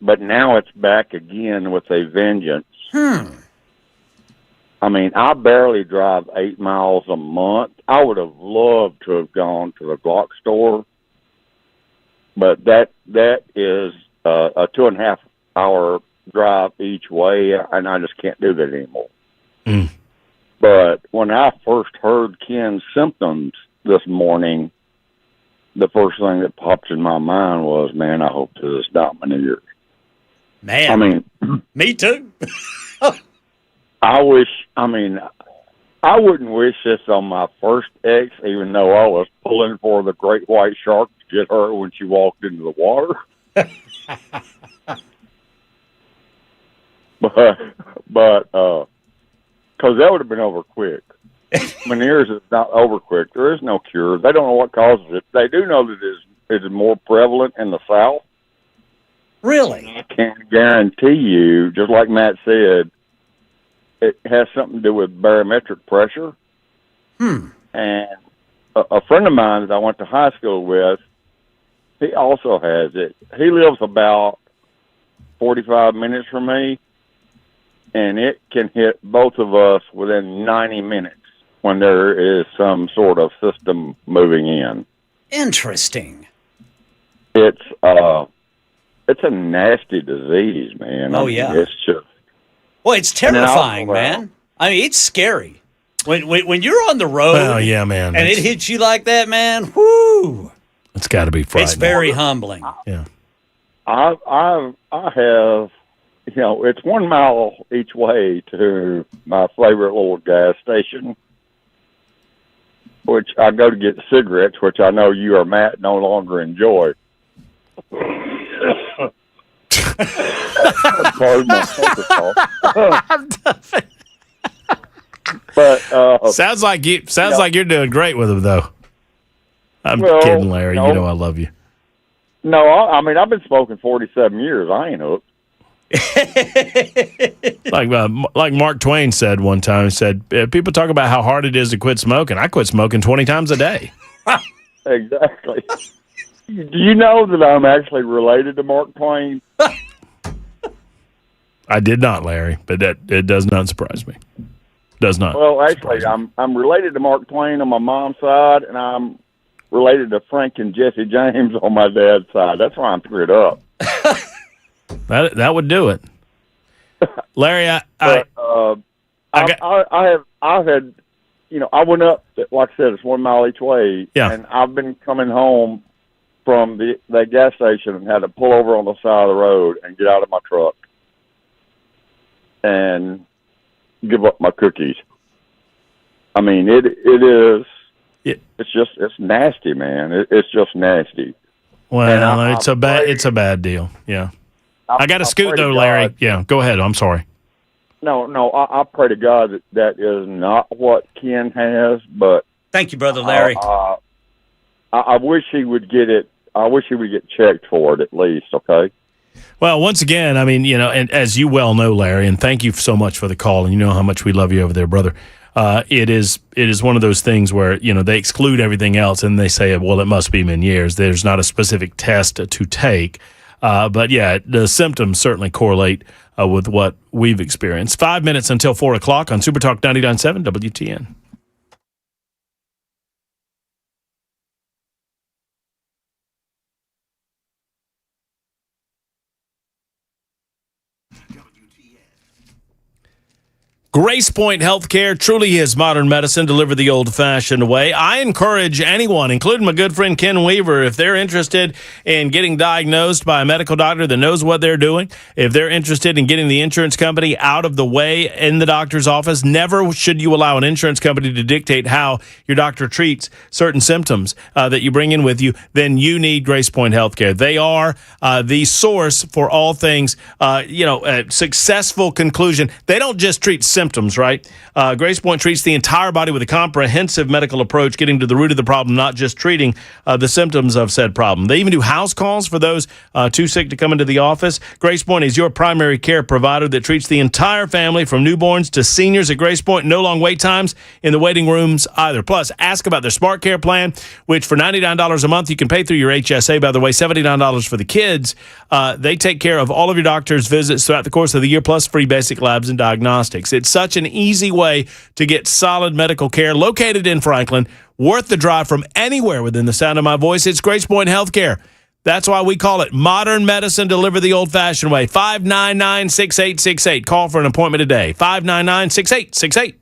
But now it's back again with a vengeance. I mean, I barely drive 8 miles a month. I would have loved to have gone to the Glock store, but that is a 2.5 hour drive each way, and I just can't do that anymore. But when I first heard Ken's symptoms this morning, the first thing that popped in my mind was, man, I hope this is not Meniere's. Man. I mean, me too. I wouldn't wish this on my first ex, even though I was pulling for the great white shark to get her when she walked into the water. but because that would have been over quick. Meniere's is not over quick. There is no cure. They don't know what causes it. They do know that it is more prevalent in the South. Really? I can guarantee you, just like Matt said, it has something to do with barometric pressure. And a friend of mine that I went to high school with, he also has it. He lives about 45 minutes from me. and it can hit both of us within 90 minutes when there is some sort of system moving in. Interesting. It's a nasty disease, man. Oh, I mean, yeah. it's just. Well, it's And then terrifying, also, man. I mean, it's scary. When you're on the road Well, yeah, man. and it hits you like that, man, whoo. It's got to be frightening. It's very humbling. Yeah. I have, it's 1 mile each way to my favorite little gas station, which I go to get cigarettes, which I know you or Matt no longer enjoy. Pardon my talk. But Sounds like you're doing great with them, though. I'm Well, kidding, Larry. no. You know I love you. no, I mean I've been smoking 47 years. I ain't hooked. Like Mark Twain said one time. He said, "People talk about how hard it is to quit smoking. I quit smoking 20 times a day." Exactly. Do you know that I'm actually related to Mark Twain? I did not, Larry, but it does not surprise me. Does not. Well, actually, I'm related to Mark Twain on my mom's side, and I'm related to Frank and Jesse James on my dad's side. That's why I'm screwed up. That would do it, Larry. I've had, I went up. Like I said, it's 1 mile each way. Yeah. And I've been coming home from the gas station and had to pull over on the side of the road and get out of my truck and give up my cookies. I mean, it is. It's nasty, man. It's just nasty. Well, And it's a bad deal. Yeah. I got to scoot though, Larry. Yeah, go ahead. I'm sorry. No. I pray to God that is not what Ken has, but Thank you, Brother Larry. I wish he would get it. I wish he would get checked for it at least. Okay. Well, once again, I mean, and as you well know, Larry, and thank you so much for the call, and you know how much we love you over there, brother. It is one of those things where, they exclude everything else and they say, well, it must be Meniere's. There's not a specific test to take. But yeah, the symptoms certainly correlate with what we've experienced. 5 minutes until 4 o'clock on Super Talk 99.7 WTN. Grace Point Healthcare truly is modern medicine delivered the old-fashioned way. I encourage anyone, including my good friend Ken Weaver, if they're interested in getting diagnosed by a medical doctor that knows what they're doing, if they're interested in getting the insurance company out of the way in the doctor's office, never should you allow an insurance company to dictate how your doctor treats certain symptoms that you bring in with you. Then you need Grace Point Healthcare. They are the source for all things, successful conclusion. They don't just treat symptoms, right? Grace Point treats the entire body with a comprehensive medical approach, getting to the root of the problem, not just treating the symptoms of said problem. They even do house calls for those too sick to come into the office. Grace Point is your primary care provider that treats the entire family from newborns to seniors at Grace Point. No long wait times in the waiting rooms either. Plus, ask about their Smart Care plan, which for $99 a month, you can pay through your HSA. By the way, $79 for the kids. They take care of all of your doctor's visits throughout the course of the year, plus free basic labs and diagnostics. It's such an easy way to get solid medical care located in Franklin, worth the drive from anywhere within the sound of my voice. It's Grace Point Healthcare. That's why we call it modern medicine delivered the old-fashioned way. 599-6868. Call for an appointment today. 599-6868.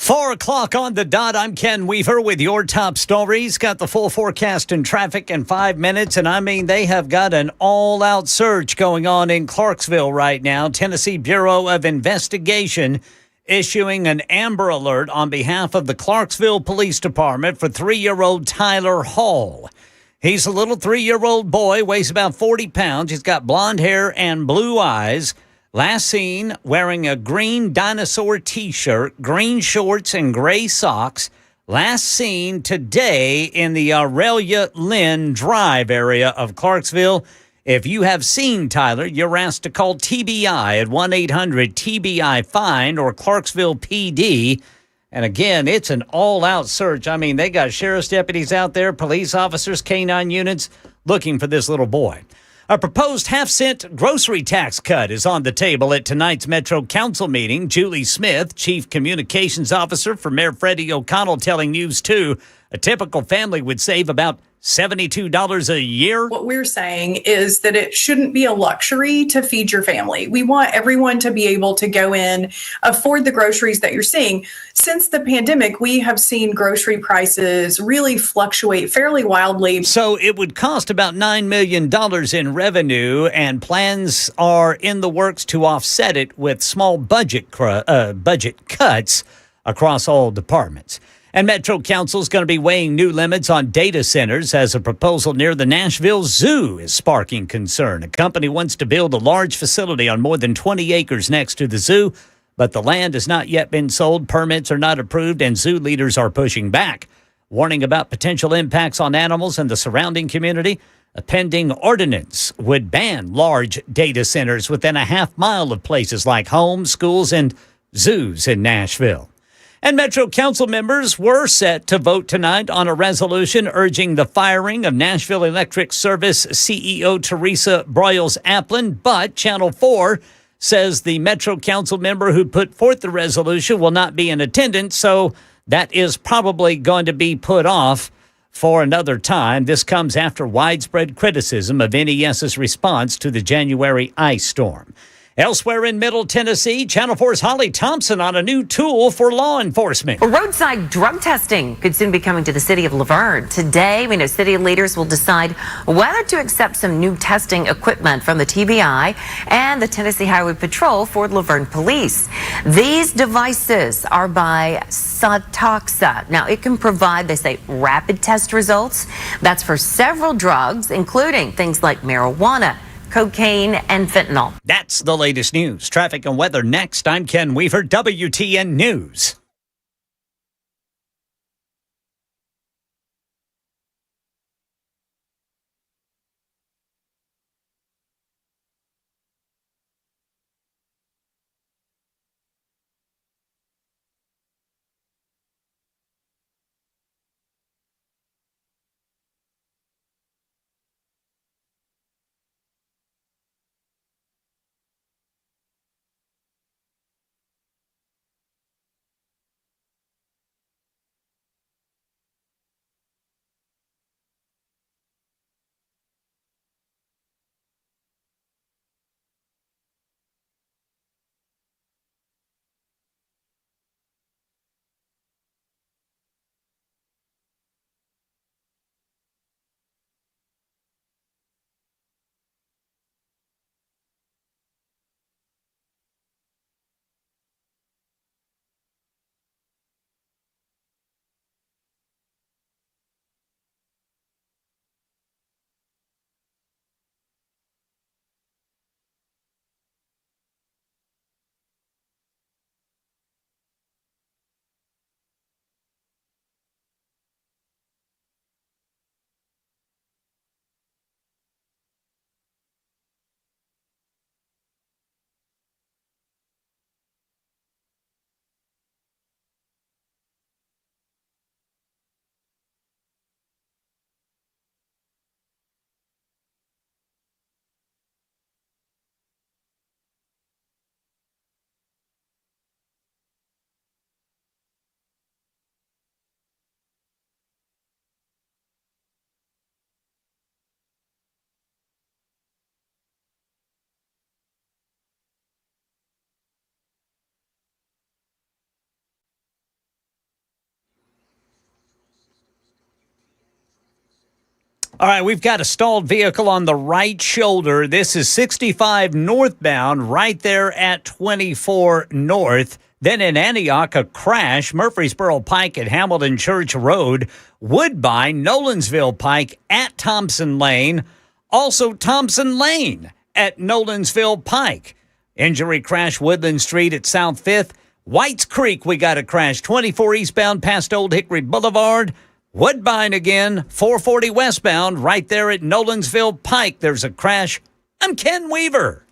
4 o'clock on the dot. I'm Ken Weaver with your top stories. Got the full forecast and traffic in 5 minutes. And I mean, they have got an all out search going on in Clarksville right now. Tennessee Bureau of Investigation issuing an Amber Alert on behalf of the Clarksville Police Department for 3-year-old Tyler Hall. He's a little 3-year-old boy, weighs about 40 pounds. He's got blonde hair and blue eyes. Last seen wearing a green dinosaur T-shirt, green shorts, and gray socks. Last seen today in the Aurelia Lynn Drive area of Clarksville. If you have seen Tyler, you're asked to call TBI at 1-800-TBI-FIND or Clarksville PD. And again, it's an all-out search. I mean, they got sheriff's deputies out there, police officers, K-9 units looking for this little boy. A proposed half-cent grocery tax cut is on the table at tonight's Metro Council meeting. Julie Smith, Chief Communications Officer for Mayor Freddie O'Connell, telling News 2 a typical family would save about $72 a year. What we're saying is that it shouldn't be a luxury to feed your family. We want everyone to be able to go in, afford the groceries that you're seeing. Since the pandemic, we have seen grocery prices really fluctuate fairly wildly. So it would cost about $9 million in revenue, and plans are in the works to offset it with small budget cuts across all departments. And Metro Council is going to be weighing new limits on data centers as a proposal near the Nashville Zoo is sparking concern. A company wants to build a large facility on more than 20 acres next to the zoo, but the land has not yet been sold, permits are not approved, and zoo leaders are pushing back, warning about potential impacts on animals and the surrounding community. A pending ordinance would ban large data centers within a half mile of places like homes, schools, and zoos in Nashville. And Metro Council members were set to vote tonight on a resolution urging the firing of Nashville Electric Service CEO Teresa Broyles-Applin, but Channel 4 says the Metro Council member who put forth the resolution will not be in attendance, so that is probably going to be put off for another time. This comes after widespread criticism of NES's response to the January ice storm. Elsewhere in Middle Tennessee, Channel 4's Holly Thompson on a new tool for law enforcement. Roadside drug testing could soon be coming to the city of Laverne. Today, we know city leaders will decide whether to accept some new testing equipment from the TBI and the Tennessee Highway Patrol for Laverne Police. These devices are by Satoxa. Now, it can provide, they say, rapid test results. That's for several drugs, including things like marijuana, cocaine, and fentanyl. That's the latest news. Traffic and weather next. I'm Ken Weaver, WTN News. All right, we've got a stalled vehicle on the right shoulder. This is 65 northbound, right there at 24 north. Then in Antioch, a crash, Murfreesboro Pike at Hamilton Church Road, Woodbine, Nolensville Pike at Thompson Lane, also Thompson Lane at Nolensville Pike. Injury crash, Woodland Street at South 5th. Whites Creek, we got a crash, 24 eastbound past Old Hickory Boulevard. Woodbine again, 440 westbound, right there at Nolensville Pike. There's a crash. I'm Ken Weaver.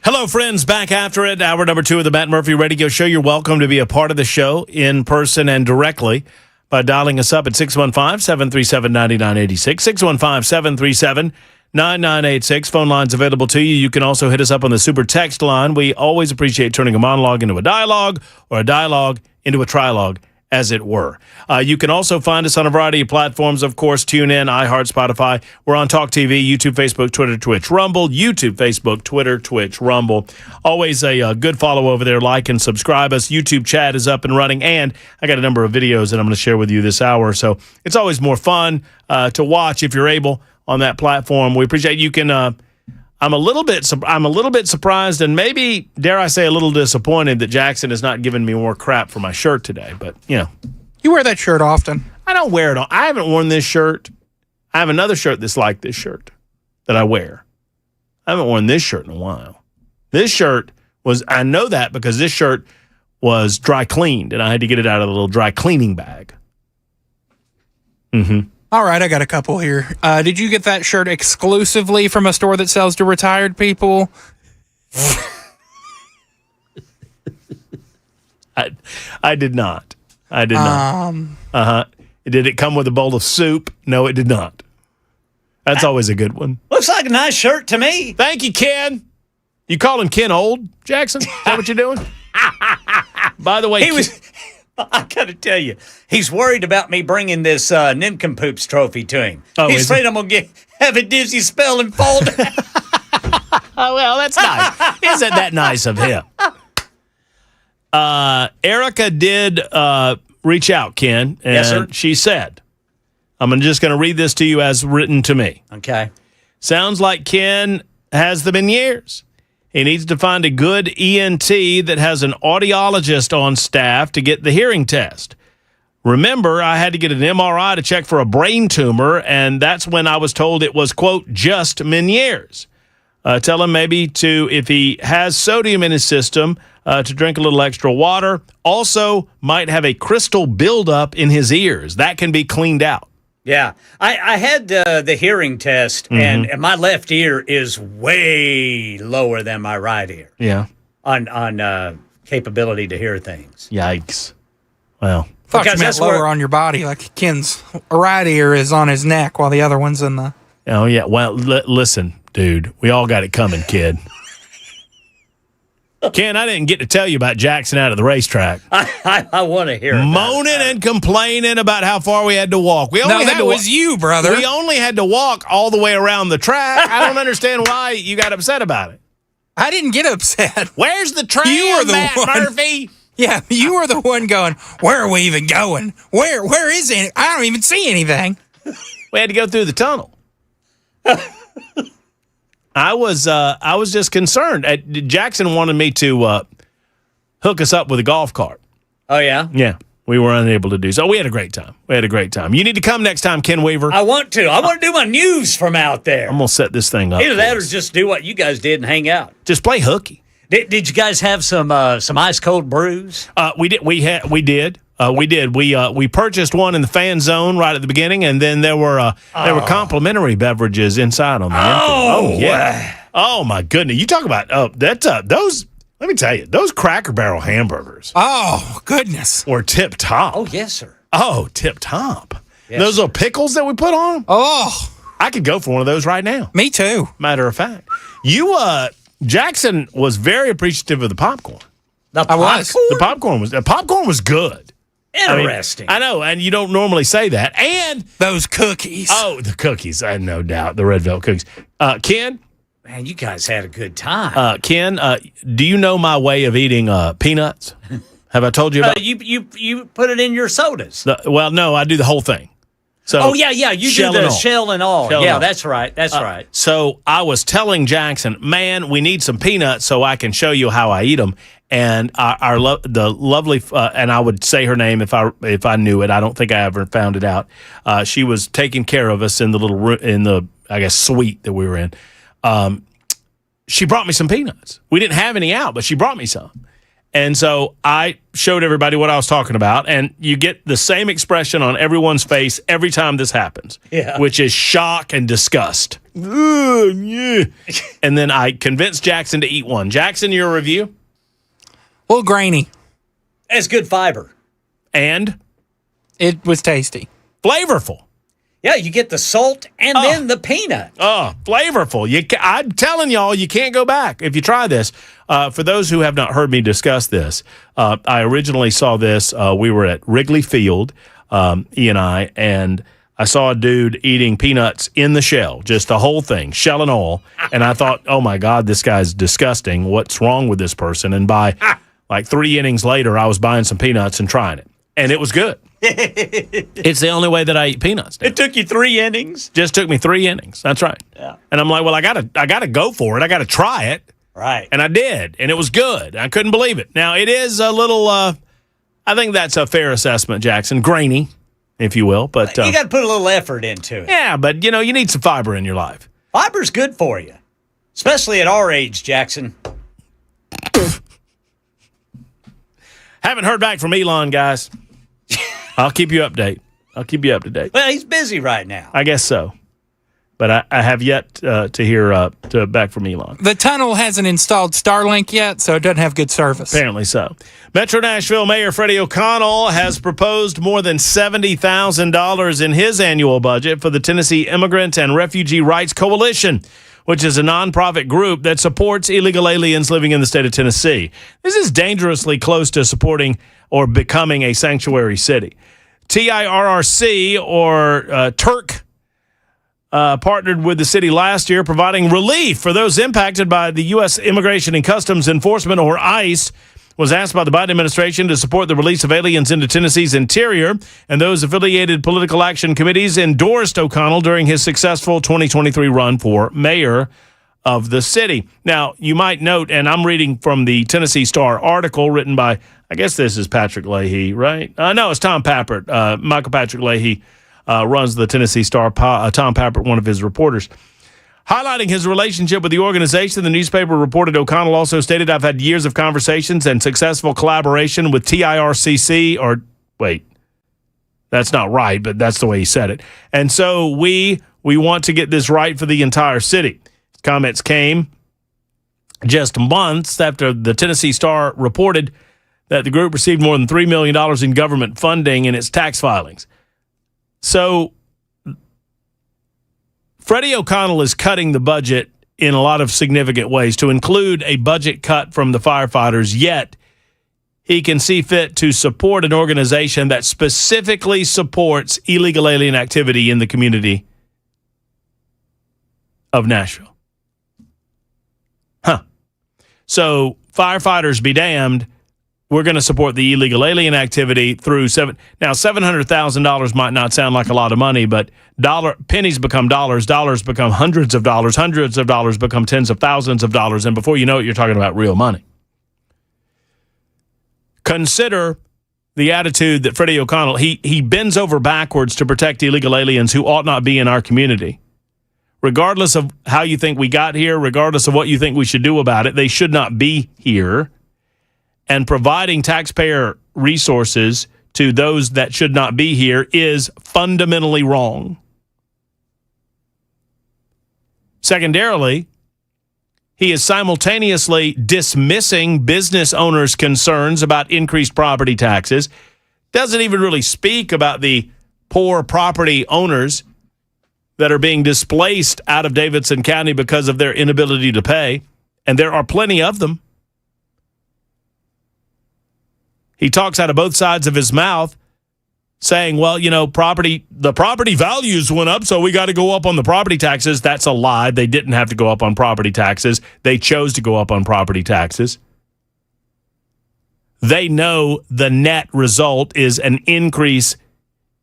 Hello, friends. Back after it. Hour number 2 of the Matt Murphy Radio Show. You're welcome to be a part of the show in person and directly by dialing us up at 615-737-9986, 615-737-9986. Phone lines available to you. You can also hit us up on the super text line. We always appreciate turning a monologue into a dialogue or a dialogue into a trilogue, as it were. You can also find us on a variety of platforms, of course, TuneIn, iHeart, Spotify. We're on Talk TV, YouTube, Facebook, Twitter, Twitch, Rumble, YouTube, Facebook, Twitter, Twitch, Rumble. Always a good follow over there. Like and subscribe us. YouTube chat is up and running, and I got a number of videos that I'm going to share with you this hour. So it's always more fun to watch if you're able on that platform. We appreciate you can. I'm a little bit surprised and maybe, dare I say, a little disappointed that Jackson has not given me more crap for my shirt today. But, you know. You wear that shirt often. I don't wear it all. I haven't worn this shirt. I have another shirt that's like this shirt that I wear. I haven't worn this shirt in a while. This shirt I know that because this shirt was dry cleaned, and I had to get it out of the little dry cleaning bag. Mm-hmm. All right, I got a couple here. Did you get that shirt exclusively from a store that sells to retired people? I did not. I did not. Did it come with a bowl of soup? No, it did not. That's always a good one. Looks like a nice shirt to me. Thank you, Ken. You calling Ken old, Jackson? Is that what you're doing? By the way, I got to tell you, he's worried about me bringing this nincompoops trophy to him. Oh, he's afraid I'm going to have a dizzy spell and fall down. Oh, well, that's nice. Isn't that nice of him? Erica did reach out, Ken, and yes, sir. She said, I'm just going to read this to you as written to me. Okay. Sounds like Ken has them in years. He needs to find a good ENT that has an audiologist on staff to get the hearing test. Remember, I had to get an MRI to check for a brain tumor, and that's when I was told it was, quote, just Meniere's. Tell him maybe if he has sodium in his system, to drink a little extra water. Also, might have a crystal buildup in his ears. That can be cleaned out. Yeah, I had the hearing test, and my left ear is way lower than my right ear. Yeah. On capability to hear things. Yikes. Well. Thought you meant lower on your body, like Ken's right ear is on his neck while the other one's in the... Oh, yeah. Well, listen, dude. We all got it coming, kid. Ken, I didn't get to tell you about Jackson out at the racetrack. I want to hear moaning and complaining about how far we had to walk. That was you, brother. We only had to walk all the way around the track. I don't understand why you got upset about it. I didn't get upset. Where's the train, You were the Matt one. Murphy? Yeah, you were the one going, where are we even going? Where is it? I don't even see anything. We had to go through the tunnel. I was just concerned. Jackson wanted me to hook us up with a golf cart. Oh, yeah? Yeah. We were unable to do so. We had a great time. You need to come next time, Ken Weaver. I want to. I want to do my news from out there. I'm going to set this thing up. Either that or just do what you guys did and hang out. Just play hooky. Did you guys have some ice cold brews? We did. We did. We purchased one in the fan zone right at the beginning, and then there were complimentary beverages inside on the entry. Oh yeah. Oh my goodness! You talk about those. Let me tell you, those Cracker Barrel hamburgers. Oh goodness! Were tip top. Oh yes, sir. Oh, tip top. Yes, those little pickles that we put on them. Oh, I could go for one of those right now. me too. Matter of fact, Jackson was very appreciative of the popcorn. The popcorn? The popcorn was good. Interesting. I know, and you don't normally say that. And those cookies. Oh, the cookies. I have no doubt. The red velvet cookies. Ken? Man, you guys had a good time. Ken, do you know my way of eating peanuts? Have I told you about you put it in your sodas. Well, no, I do the whole thing. So you do the shell and all. That's right. That's right. So I was telling Jackson, man, we need some peanuts so I can show you how I eat them. And the lovely, and I would say her name if I knew it. I don't think I ever found it out. She was taking care of us in the little I guess suite that we were in. She brought me some peanuts. We didn't have any out, but she brought me some. And so I showed everybody what I was talking about, and you get the same expression on everyone's face every time this happens, which is shock and disgust. Yeah. And then I convinced Jackson to eat one. Jackson, your review? A little grainy. It's good fiber. And? It was tasty. Flavorful. Yeah, you get the salt and then the peanut. Oh, flavorful. I'm telling y'all, you can't go back if you try this. For those who have not heard me discuss this, I originally saw this. We were at Wrigley Field, E and I saw a dude eating peanuts in the shell, just the whole thing, shell and all. And I thought, oh, my God, this guy's disgusting. What's wrong with this person? And by like 3 innings later, I was buying some peanuts and trying it. And it was good. It's the only way that I eat peanuts now. It took you 3 innings? Just took me 3 innings. That's right. Yeah. And I'm like, well, I gotta go for it. I gotta try it. Right. And I did, and it was good. I couldn't believe it. Now it is a little. I think that's a fair assessment, Jackson. Grainy, if you will, but you got to put a little effort into it. Yeah, but you need some fiber in your life. Fiber's good for you, especially at our age, Jackson. Haven't heard back from Elon, guys. I'll keep you updated. I'll keep you up to date. Well, he's busy right now. I guess so. But I have yet to hear back from Elon. The tunnel hasn't installed Starlink yet, so it doesn't have good service. Apparently so. Metro Nashville Mayor Freddie O'Connell has proposed more than $70,000 in his annual budget for the Tennessee Immigrant and Refugee Rights Coalition, which is a nonprofit group that supports illegal aliens living in the state of Tennessee. This is dangerously close to supporting or becoming a sanctuary city. TIRRC, or Turk, partnered with the city last year, providing relief for those impacted by the U.S. Immigration and Customs Enforcement, or ICE, was asked by the Biden administration to support the release of aliens into Tennessee's interior, and those affiliated political action committees endorsed O'Connell during his successful 2023 run for mayor of the city. Now, you might note, and I'm reading from the Tennessee Star article written by, I guess this is Patrick Leahy, right? No, it's Tom Pappert. Michael Patrick Leahy runs the Tennessee Star. Tom Pappert, one of his reporters. Highlighting his relationship with the organization, the newspaper reported O'Connell also stated, "I've had years of conversations and successful collaboration with TIRCC," or wait, that's not right, but that's the way he said it. "And so we want to get this right for the entire city." Comments came just months after the Tennessee Star reported that the group received more than $3 million in government funding in its tax filings. So Freddie O'Connell is cutting the budget in a lot of significant ways to include a budget cut from the firefighters, yet he can see fit to support an organization that specifically supports illegal alien activity in the community of Nashville. So firefighters be damned. We're going to support the illegal alien activity through Now, $700,000 might not sound like a lot of money, but pennies become dollars become hundreds of dollars become tens of thousands of dollars, and before you know it, you're talking about real money. Consider the attitude that Freddie O'Connell, he bends over backwards to protect illegal aliens who ought not be in our community. Regardless of how you think we got here, regardless of what you think we should do about it, they should not be here. And providing taxpayer resources to those that should not be here is fundamentally wrong. Secondarily, he is simultaneously dismissing business owners' concerns about increased property taxes, doesn't even really speak about the poor property owners that are being displaced out of Davidson County because of their inability to pay, and there are plenty of them. He talks out of both sides of his mouth, saying, well, the property values went up, so we got to go up on the property taxes. That's a lie. They didn't have to go up on property taxes. They chose to go up on property taxes. They know the net result is an increase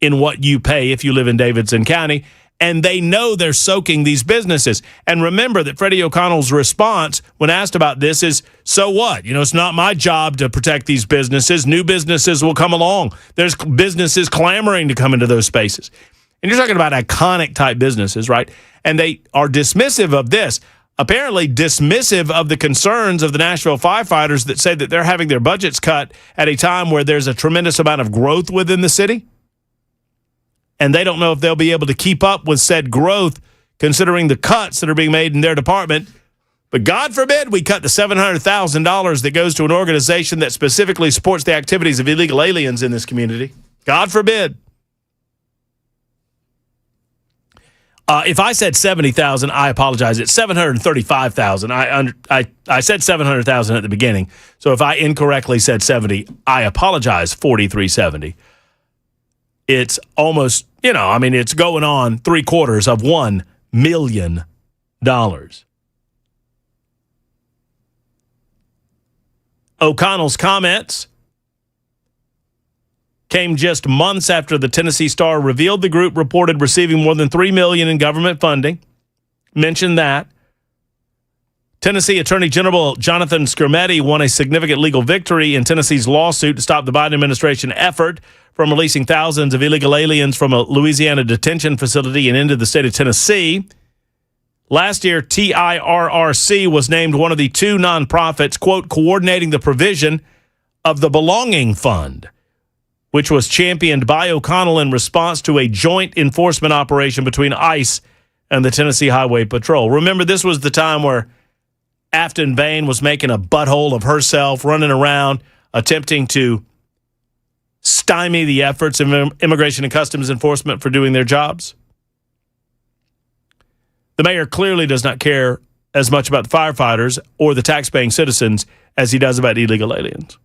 in what you pay if you live in Davidson County, and they know they're soaking these businesses. And remember that Freddie O'Connell's response when asked about this is, so what? It's not my job to protect these businesses. New businesses will come along. There's businesses clamoring to come into those spaces. And you're talking about iconic type businesses, right? And they are dismissive of this, apparently dismissive of the concerns of the Nashville firefighters that say that they're having their budgets cut at a time where there's a tremendous amount of growth within the city. And they don't know if they'll be able to keep up with said growth considering the cuts that are being made in their department. But God forbid we cut the $700,000 that goes to an organization that specifically supports the activities of illegal aliens in this community. God forbid. If I said 70,000, I apologize. It's 735,000. I said 700,000 at the beginning. So if I incorrectly said 70, I apologize. 4370. It's almost, it's going on $750,000 $1 million. O'Connell's comments came just months after the Tennessee Star revealed the group reported receiving more than $3 million in government funding. Mentioned that. Tennessee Attorney General Jonathan Skrmetti won a significant legal victory in Tennessee's lawsuit to stop the Biden administration effort from releasing thousands of illegal aliens from a Louisiana detention facility and into the state of Tennessee. Last year, TIRRC was named one of the two nonprofits, quote, coordinating the provision of the Belonging Fund, which was championed by O'Connell in response to a joint enforcement operation between ICE and the Tennessee Highway Patrol. Remember, this was the time where Afton Bain was making a butthole of herself, running around, attempting to stymie the efforts of Immigration and Customs Enforcement for doing their jobs. The mayor clearly does not care as much about the firefighters or the tax-paying citizens as he does about illegal aliens.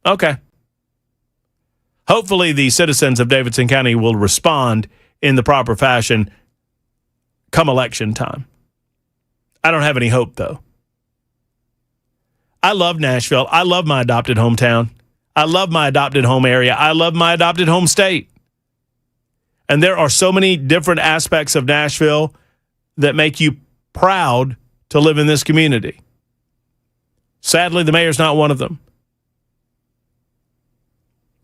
Okay. Hopefully the citizens of Davidson County will respond in the proper fashion come election time. I don't have any hope, though. I love Nashville. I love my adopted hometown. I love my adopted home area. I love my adopted home state. And there are so many different aspects of Nashville that make you proud to live in this community. Sadly, the mayor's not one of them.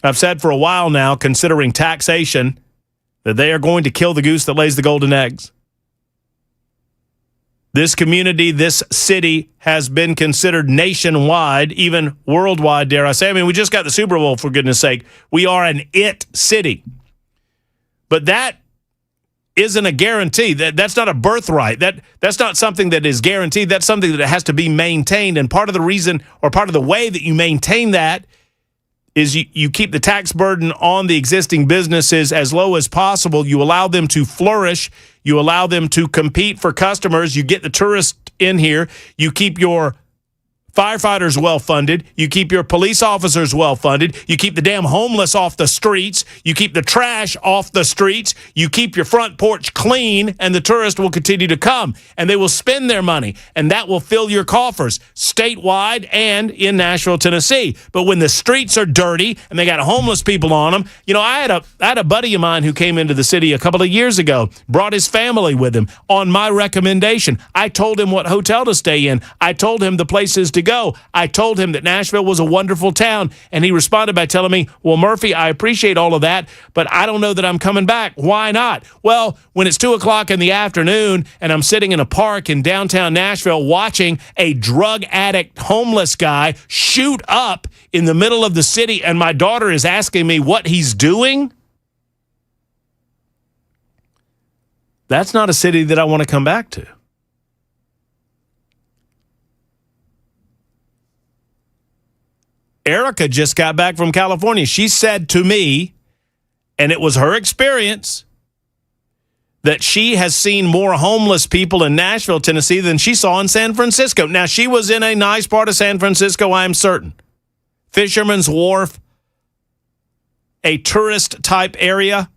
I've said for a while now, considering taxation, that they are going to kill the goose that lays the golden eggs. This community, this city has been considered nationwide, even worldwide, dare I say. I mean, we just got the Super Bowl, for goodness sake. We are an it city. But that isn't a guarantee. That's not a birthright. That's not something that is guaranteed. That's something that has to be maintained. And part of the reason or part of the way that you maintain that is you keep the tax burden on the existing businesses as low as possible. You allow them to flourish. You allow them to compete for customers. You get the tourists in here. You keep your firefighters well-funded. You keep your police officers well-funded. You keep the damn homeless off the streets. You keep the trash off the streets. You keep your front porch clean, and the tourists will continue to come, and they will spend their money, and that will fill your coffers statewide and in Nashville, Tennessee. But when the streets are dirty and they got homeless people on them, I had a buddy of mine who came into the city a couple of years ago, brought his family with him on my recommendation. I told him what hotel to stay in. I told him the places to go. I told him that Nashville was a wonderful town, and he responded by telling me, well, Murphy, I appreciate all of that, but I don't know that I'm coming back. Why not? Well, when it's 2 o'clock in the afternoon and I'm sitting in a park in downtown Nashville watching a drug addict homeless guy shoot up in the middle of the city, and my daughter is asking me what he's doing, that's not a city that I want to come back to. Erica just got back from California. She said to me, and it was her experience, that she has seen more homeless people in Nashville, Tennessee than she saw in San Francisco. Now, she was in a nice part of San Francisco, I'm certain. Fisherman's Wharf, a tourist-type area.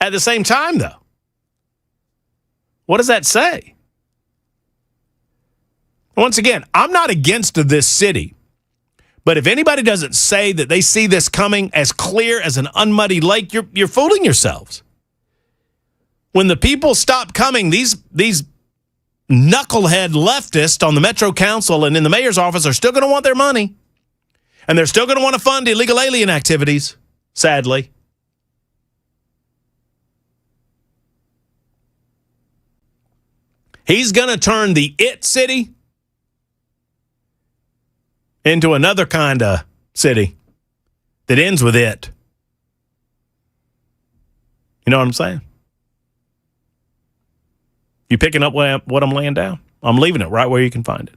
At the same time, though, what does that say? Once again, I'm not against this city, but if anybody doesn't say that they see this coming as clear as an unmuddied lake, you're fooling yourselves. When the people stop coming, these knucklehead leftists on the Metro Council and in the mayor's office are still going to want their money, and they're still going to want to fund illegal alien activities, sadly. He's going to turn the it city into another kind of city that ends with it. You know what I'm saying? You picking up what I'm laying down? I'm leaving it right where you can find it.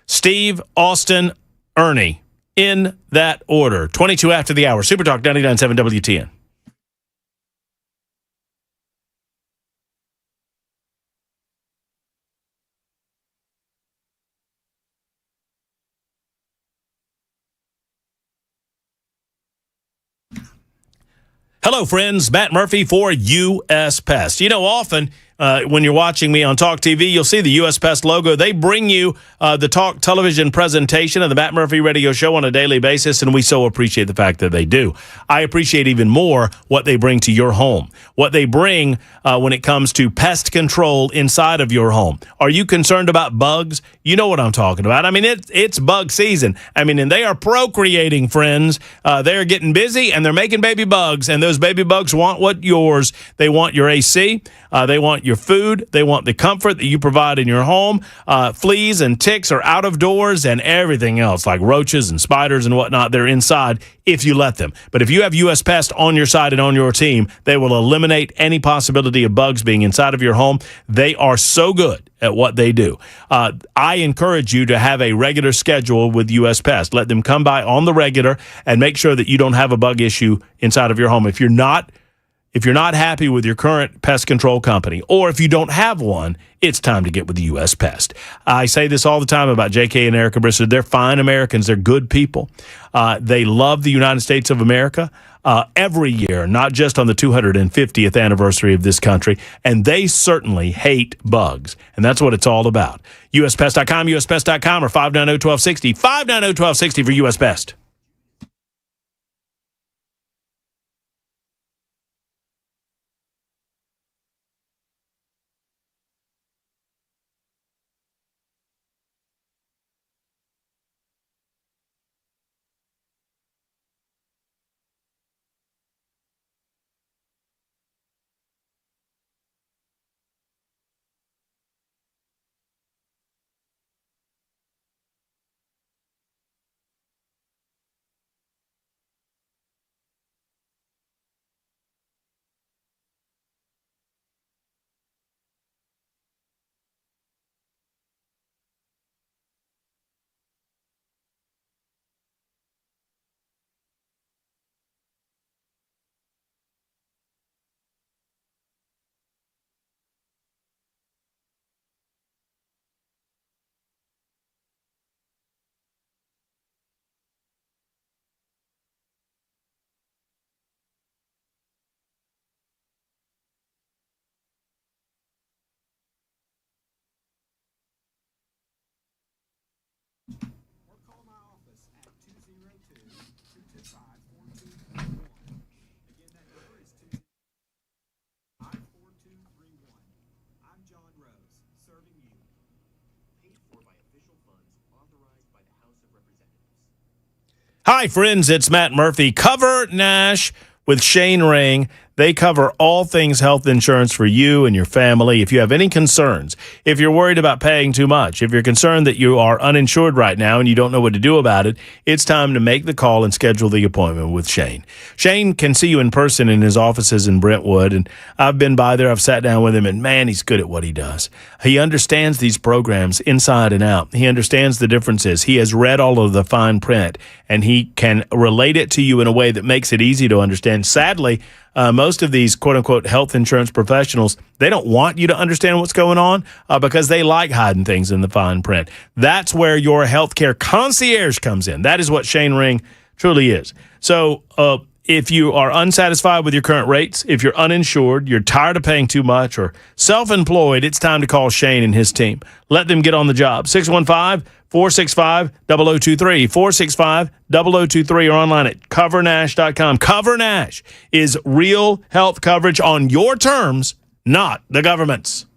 Steve, Austin, Ernie, in that order. 22 after the hour. Super Talk 99.7 WTN. Hello, friends. Matt Murphy for U.S. Pest. You know, often when you're watching me on Talk TV, you'll see the U.S. Pest logo. They bring you the Talk television presentation of the Matt Murphy radio show on a daily basis, and we so appreciate the fact that they do. I appreciate even more what they bring to your home, what they bring when it comes to pest control inside of your home. Are you concerned about bugs? You know what I'm talking about. I mean, it's bug season. I mean, and they are procreating, friends. They're getting busy, and they're making baby bugs, and those baby bugs want what yours. They want your AC. They want your food. They want the comfort that you provide in your home. Fleas and ticks are out of doors, and everything else, like roaches and spiders and whatnot, they're inside if you let them. But if you have U.S. Pest on your side and on your team, they will eliminate any possibility of bugs being inside of your home. They are so good at what they do. I encourage you to have a regular schedule with U.S. Pest. Let them come by on the regular and make sure that you don't have a bug issue inside of your home. If you're not happy with your current pest control company, or if you don't have one, it's time to get with the U.S. Pest. I say this all the time about J.K. and Erica Brister. They're fine Americans. They're good people. They love the United States of America every year, not just on the 250th anniversary of this country. And they certainly hate bugs. And that's what it's all about. USPest.com, USPest.com, or 590-1260. 590-1260 for U.S. Pest. Hi, friends. It's Matt Murphy. Cover Nash with Shane Ring. They cover all things health insurance for you and your family. If you have any concerns, if you're worried about paying too much, if you're concerned that you are uninsured right now and you don't know what to do about it, it's time to make the call and schedule the appointment with Shane. Shane can see you in person in his offices in Brentwood, and I've been by there. I've sat down with him, and man, he's good at what he does. He understands these programs inside and out. He understands the differences. He has read all of the fine print, and he can relate it to you in a way that makes it easy to understand. Sadly, most of these quote-unquote health insurance professionals, they don't want you to understand what's going on because they like hiding things in the fine print. That's where your healthcare concierge comes in. That is what Shane Ring truly is. So if you are unsatisfied with your current rates, if you're uninsured, you're tired of paying too much, or self-employed, it's time to call Shane and his team. Let them get on the job. 615-465-0023, 465-0023, or online at covernash.com. Cover Nash is real health coverage on your terms, not the government's.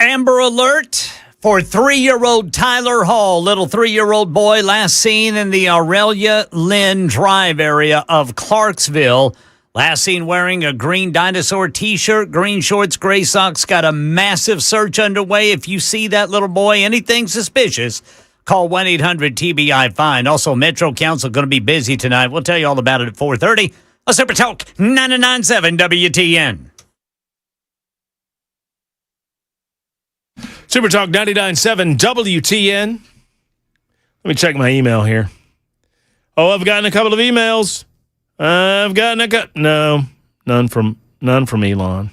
Amber alert for 3-year-old Tyler Hall, little 3-year-old boy last seen in the Aurelia Lynn Drive area of Clarksville. Last seen wearing a green dinosaur T-shirt, green shorts, gray socks. Got a massive search underway. If you see that little boy, anything suspicious, call 1-800-TBI-FIND. Also, Metro Council going to be busy tonight. We'll tell you all about it at 4:30. A Super Talk 99.7 WTN. Super Talk 99.7 WTN. Let me check my email here. Oh, I've gotten a couple of emails. No, none from Elon.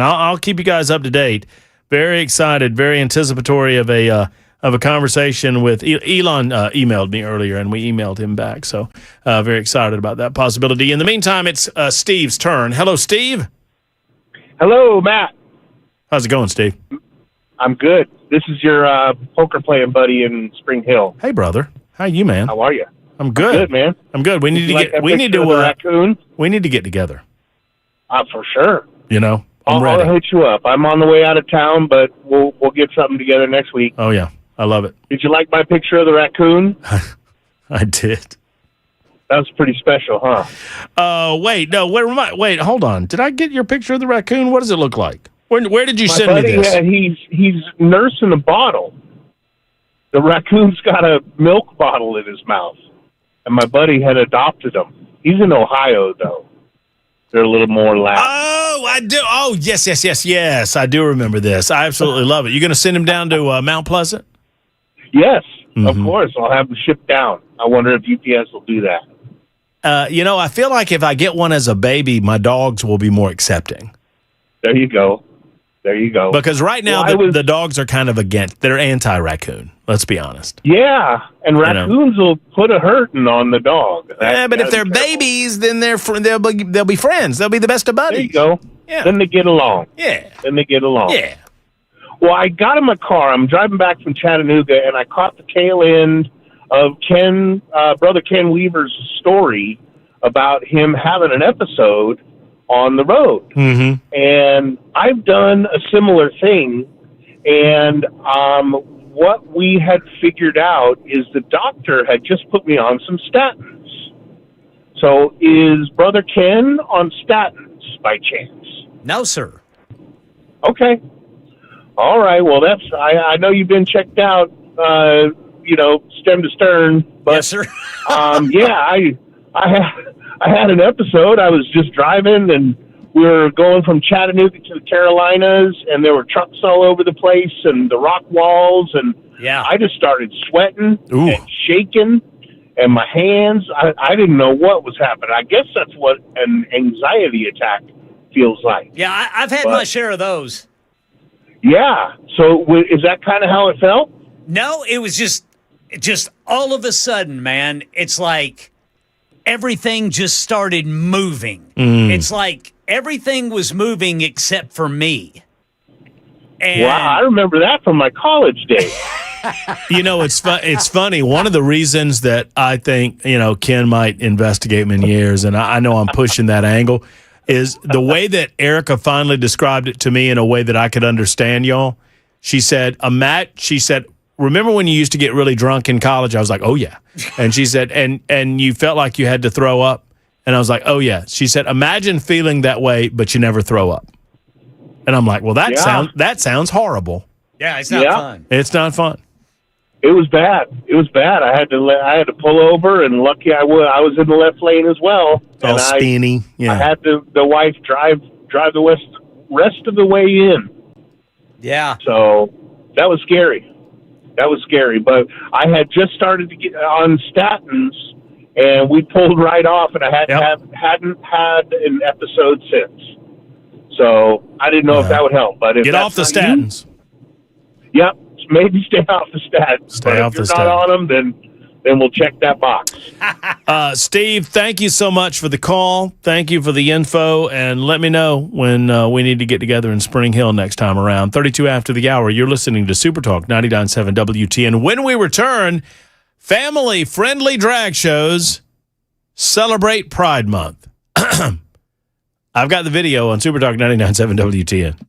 I'll keep you guys up to date. Very excited, very anticipatory of a conversation with Elon. Emailed me earlier, and we emailed him back. So very excited about that possibility. In the meantime, it's Steve's turn. Hello, Steve. Hello, Matt. How's it going, Steve? I'm good. This is your poker playing buddy in Spring Hill. Hey, brother. How you, man? How are you? I'm good. Good, man. I'm good. We need to get. We need to. Raccoon. We need to get together. For sure. You know, I'm ready. I'll hit you up. I'm on the way out of town, but we'll get something together next week. Oh yeah, I love it. Did you like my picture of the raccoon? I did. That was pretty special, huh? Wait, no. Wait, hold on. Did I get your picture of the raccoon? What does it look like? Where did you send me this? Yeah, he's nursing a bottle. The raccoon's got a milk bottle in his mouth, and my buddy had adopted him. He's in Ohio, though. They're a little more loud. Oh, I do. Oh, yes. I do remember this. I absolutely love it. You're going to send him down to Mount Pleasant? Yes, of course. I'll have him shipped down. I wonder if UPS will do that. I feel like if I get one as a baby, my dogs will be more accepting. There you go. Because right now, the dogs are kind of they're anti-raccoon. Let's be honest. Yeah, and raccoons will put a hurting on the dog. But if they're babies, then they'll be friends. They'll be the best of buddies. There you go. Yeah. Then they get along. Yeah. Yeah. Well, I got in my car. I'm driving back from Chattanooga, and I caught the tail end of Brother Ken Weaver's story about him having an episode on the road. Mm-hmm. And I've done a similar thing. And what we had figured out is the doctor had just put me on some statins. So is Brother Ken on statins by chance? No, sir. Okay. All right. Well, I know you've been checked out, stem to stern. But, yes, sir. I had an episode. I was just driving, and we were going from Chattanooga to the Carolinas, and there were trucks all over the place and the rock walls, and I just started sweating and shaking, and my hands, I didn't know what was happening. I guess that's what an anxiety attack feels like. Yeah, I've had my share of those. Yeah. So is that kind of how it felt? No, it was just all of a sudden, man. It's like everything just started moving. It's like everything was moving except for me. And Wow, I remember that from my college days. It's funny. One of the reasons that I think, Ken might investigate me in years, and I know I'm pushing that angle, is the way that Erica finally described it to me in a way that I could understand, y'all. She said, remember when you used to get really drunk in college? I was like, oh, yeah. And she said, and you felt like you had to throw up? And I was like, oh, yeah. She said, imagine feeling that way, but you never throw up. And I'm like, well, that sounds horrible. yeah, it's not fun. It's not fun. It was bad. I had to pull over, and lucky I was in the left lane as well. It's all spinny. Yeah. I had the wife drive the rest of the way in. Yeah. So that was scary. But I had just started to get on statins, and we pulled right off, and I hadn't had an episode since. So I didn't know if that would help. But if get off the statins. Yep. Maybe stay off the statins. Stay off the statins. If you're not on them, then we'll check that box. Steve, thank you so much for the call. Thank you for the info, and let me know when we need to get together in Spring Hill next time around. 32 after the hour, you're listening to Super Talk 99.7 WTN. When we return, family-friendly drag shows celebrate Pride Month. I've got the video on Super Talk 99.7 WTN.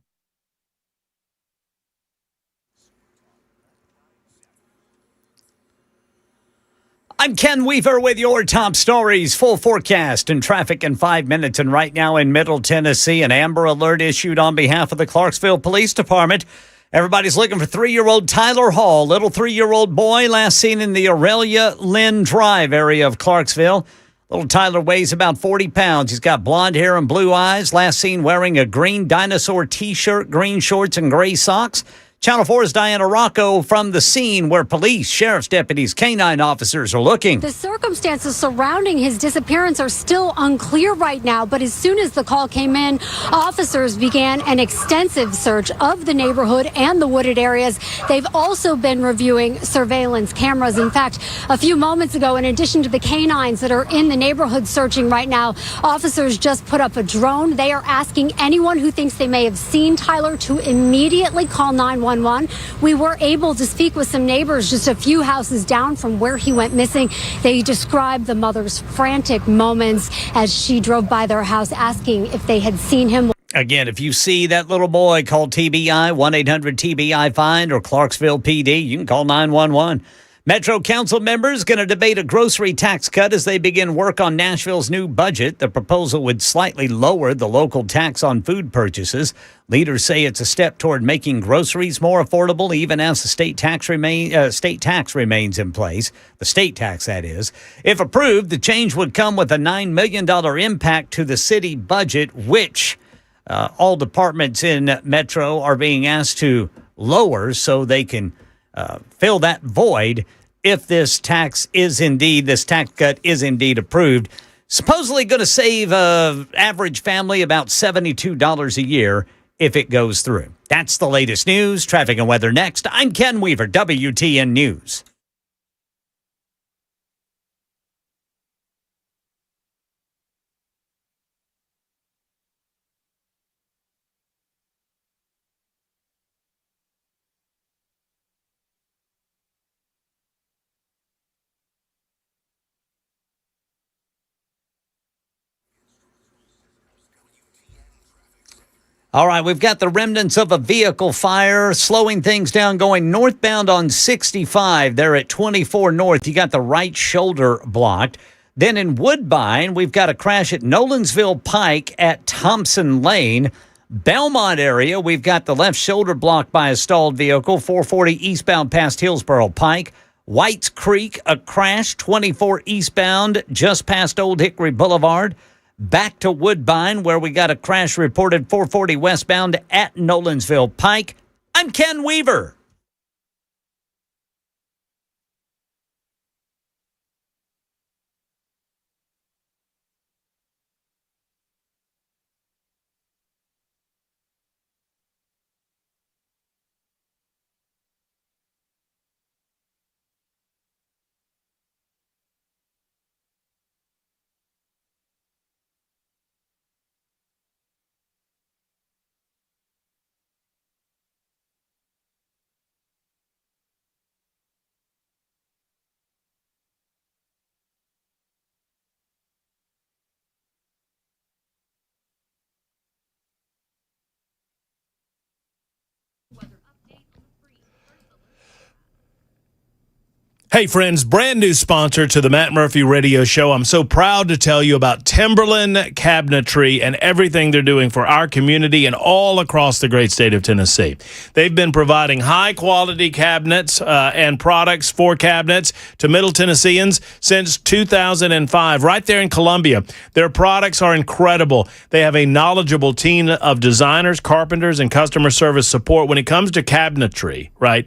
I'm Ken Weaver with your top stories, full forecast and traffic in 5 minutes. And right now in Middle Tennessee, an Amber Alert issued on behalf of the Clarksville Police Department. Everybody's looking for 3-year-old Tyler Hall, little 3-year-old boy last seen in the Aurelia Lynn Drive area of Clarksville. Little Tyler weighs about 40 pounds. He's got blonde hair and blue eyes. Last seen wearing a green dinosaur T-shirt, green shorts, and gray socks. Channel 4's Diana Rocco from the scene where police, sheriff's deputies, canine officers are looking. The circumstances surrounding his disappearance are still unclear right now, but as soon as the call came in, officers began an extensive search of the neighborhood and the wooded areas. They've also been reviewing surveillance cameras. In fact, a few moments ago, in addition to the canines that are in the neighborhood searching right now, officers just put up a drone. They are asking anyone who thinks they may have seen Tyler to immediately call 911. We were able to speak with some neighbors just a few houses down from where he went missing. They described the mother's frantic moments as she drove by their house asking if they had seen him. Again, if you see that little boy, call TBI, 1-800-TBI-FIND, or Clarksville PD. You can call 911. Metro Council members going to debate a grocery tax cut as they begin work on Nashville's new budget. The proposal would slightly lower the local tax on food purchases. Leaders say it's a step toward making groceries more affordable, even as the state tax remains in place. The state tax, that is. If approved, the change would come with a $9 million impact to the city budget, which all departments in Metro are being asked to lower so they can fill that void if this tax cut is indeed approved. Supposedly going to save an average family about $72 a year if it goes through. That's the latest news, traffic and weather next. I'm Ken Weaver, WTN News. All right, we've got the remnants of a vehicle fire slowing things down going northbound on 65. They're at 24 North. You got the right shoulder blocked. Then in Woodbine, we've got a crash at Nolensville Pike at Thompson Lane. Belmont area, we've got the left shoulder blocked by a stalled vehicle, 440 eastbound past Hillsborough Pike. Whites Creek, a crash, 24 eastbound just past Old Hickory Boulevard. Back to Woodbine, where we got a crash reported 440 westbound at Nolensville Pike. I'm Ken Weaver. Hey, friends, brand new sponsor to the Matt Murphy Radio Show. I'm so proud to tell you about Timberland Cabinetry and everything they're doing for our community and all across the great state of Tennessee. They've been providing high-quality cabinets and products for cabinets to Middle Tennesseans since 2005, right there in Columbia. Their products are incredible. They have a knowledgeable team of designers, carpenters, and customer service support. When it comes to cabinetry, right,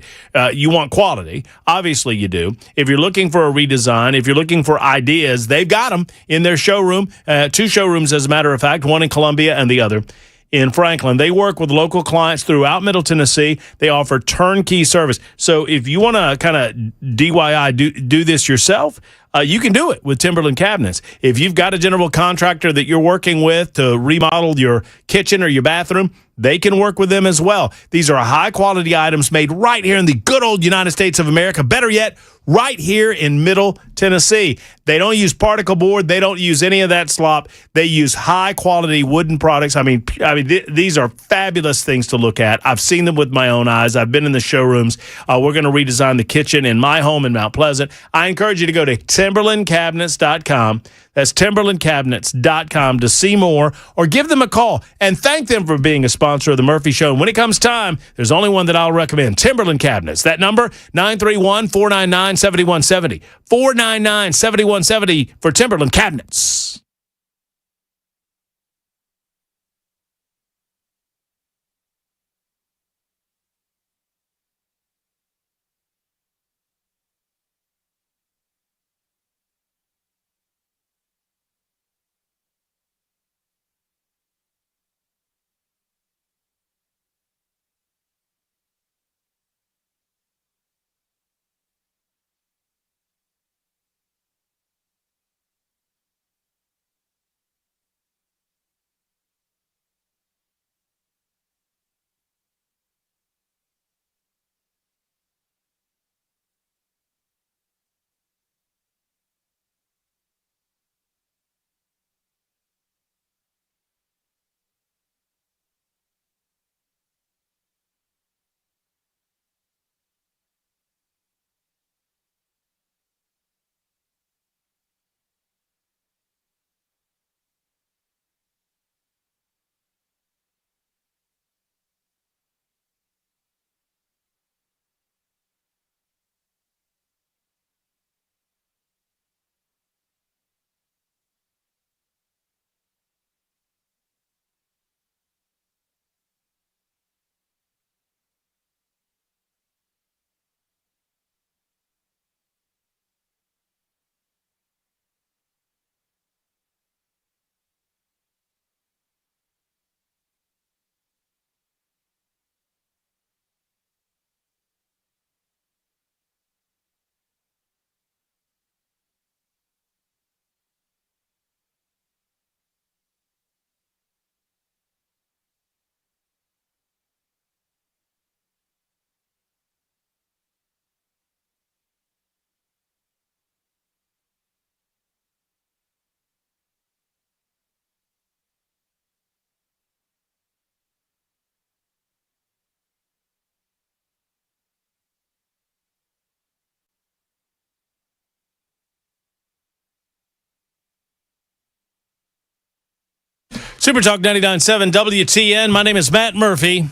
you want quality. Obviously, you do. If you're looking for a redesign, if you're looking for ideas, they've got them in their showroom. 2 showrooms, as a matter of fact, one in Columbia and the other in Franklin. They work with local clients throughout Middle Tennessee. They offer turnkey service. So if you want to kind of DIY, do this yourself, you can do it with Timberland Cabinets. If you've got a general contractor that you're working with to remodel your kitchen or your bathroom, they can work with them as well. These are high-quality items made right here in the good old United States of America. Better yet, right here in Middle Tennessee. They don't use particle board. They don't use any of that slop. They use high-quality wooden products. I mean, these are fabulous things to look at. I've seen them with my own eyes. I've been in the showrooms. We're going to redesign the kitchen in my home in Mount Pleasant. I encourage you to go to TimberlandCabinets.com. That's TimberlandCabinets.com to see more or give them a call and thank them for being a sponsor of the Murphy Show. And when it comes time, there's only one that I'll recommend, Timberland Cabinets. That number, 931-499-7170. 499-7170 for Timberland Cabinets. Super Talk 99.7 WTN. My name is Matt Murphy.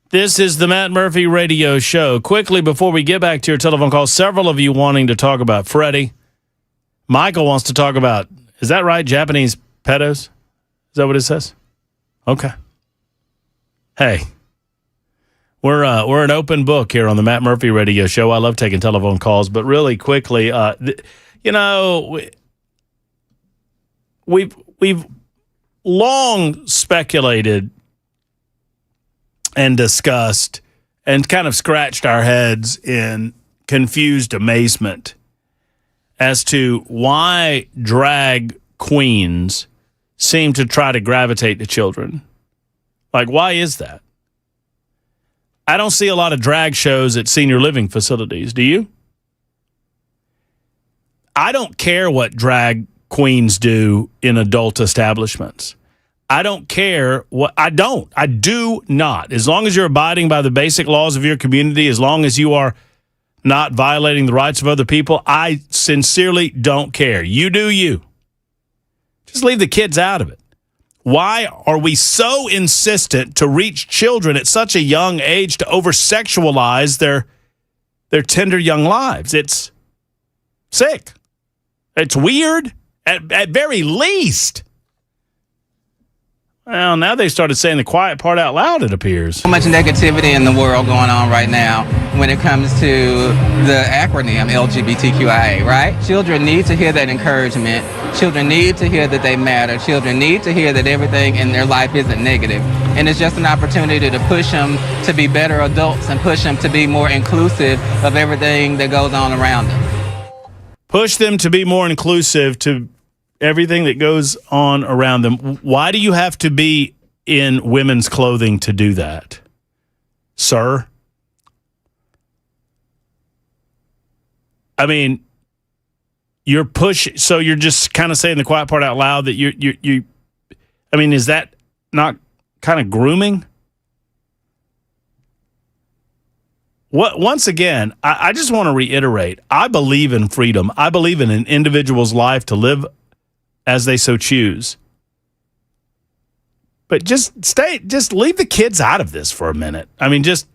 This is the Matt Murphy Radio Show. Quickly, before we get back to your telephone call, several of you wanting to talk about Freddie. Michael wants to talk about, is that right, Japanese pedos? Is that what it says? Okay. Hey, we're an open book here on the Matt Murphy Radio Show. I love taking telephone calls, but really quickly, we've long speculated and discussed and kind of scratched our heads in confused amazement as to why drag queens seem to try to gravitate to children. Like, why is that? I don't see a lot of drag shows at senior living facilities. Do you? I don't care what drag queens do in adult establishments. I don't care what I do not. As long as you're abiding by the basic laws of your community, as long as you are not violating the rights of other people, I sincerely don't care. You do you. Just leave the kids out of it. Why are we so insistent to reach children at such a young age to over-sexualize their tender young lives? It's sick. It's weird, at very least. Well, now they started saying the quiet part out loud, it appears. So much negativity in the world going on right now when it comes to the acronym LGBTQIA, right? Children need to hear that encouragement. Children need to hear that they matter. Children need to hear that everything in their life isn't negative. And it's just an opportunity to push them to be better adults and push them to be more inclusive of everything that goes on around them. Push them to be more inclusive to everything that goes on around them. Why do you have to be in women's clothing to do that, sir? I mean, so you're just kind of saying the quiet part out loud that you I mean, is that not kind of grooming? Once again, I just want to reiterate, I believe in freedom. I believe in an individual's life to live as they so choose. But just leave the kids out of this for a minute. I mean, just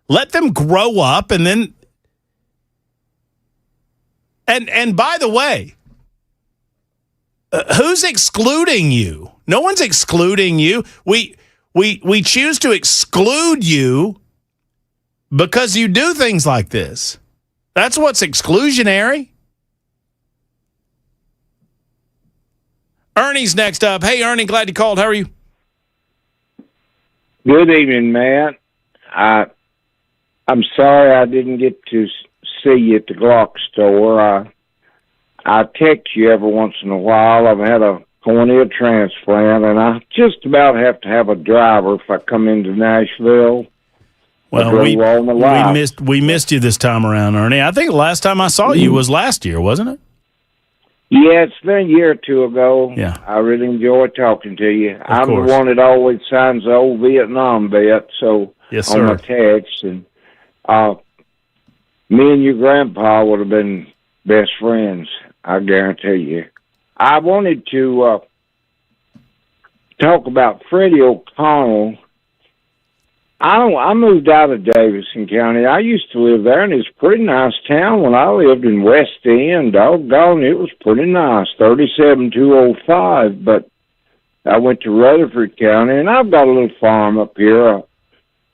let them grow up and then. And by the way, who's excluding you? No one's excluding you. We choose to exclude you because you do things like this. That's what's exclusionary. Ernie's next up. Hey, Ernie, glad you called. How are you? Good evening, Matt. I'm sorry I didn't get to see you at the Glock store. I text you every once in a while. I've had a cornea transplant, and I just about have to have a driver if I come into Nashville. Well, we missed you this time around, Ernie. I think the last time I saw you was last year, wasn't it? Yeah, it's been a year or two ago. Yeah. I really enjoyed talking to you. I'm course. the one that always signs the old Vietnam vet, so yes, on my sir. text. And me and your grandpa would have been best friends, I guarantee you. I wanted to talk about Freddie O'Connell. I moved out of Davidson County. I used to live there, and it's a pretty nice town. When I lived in West End, doggone, it was pretty nice, 37205. But I went to Rutherford County, and I've got a little farm up here,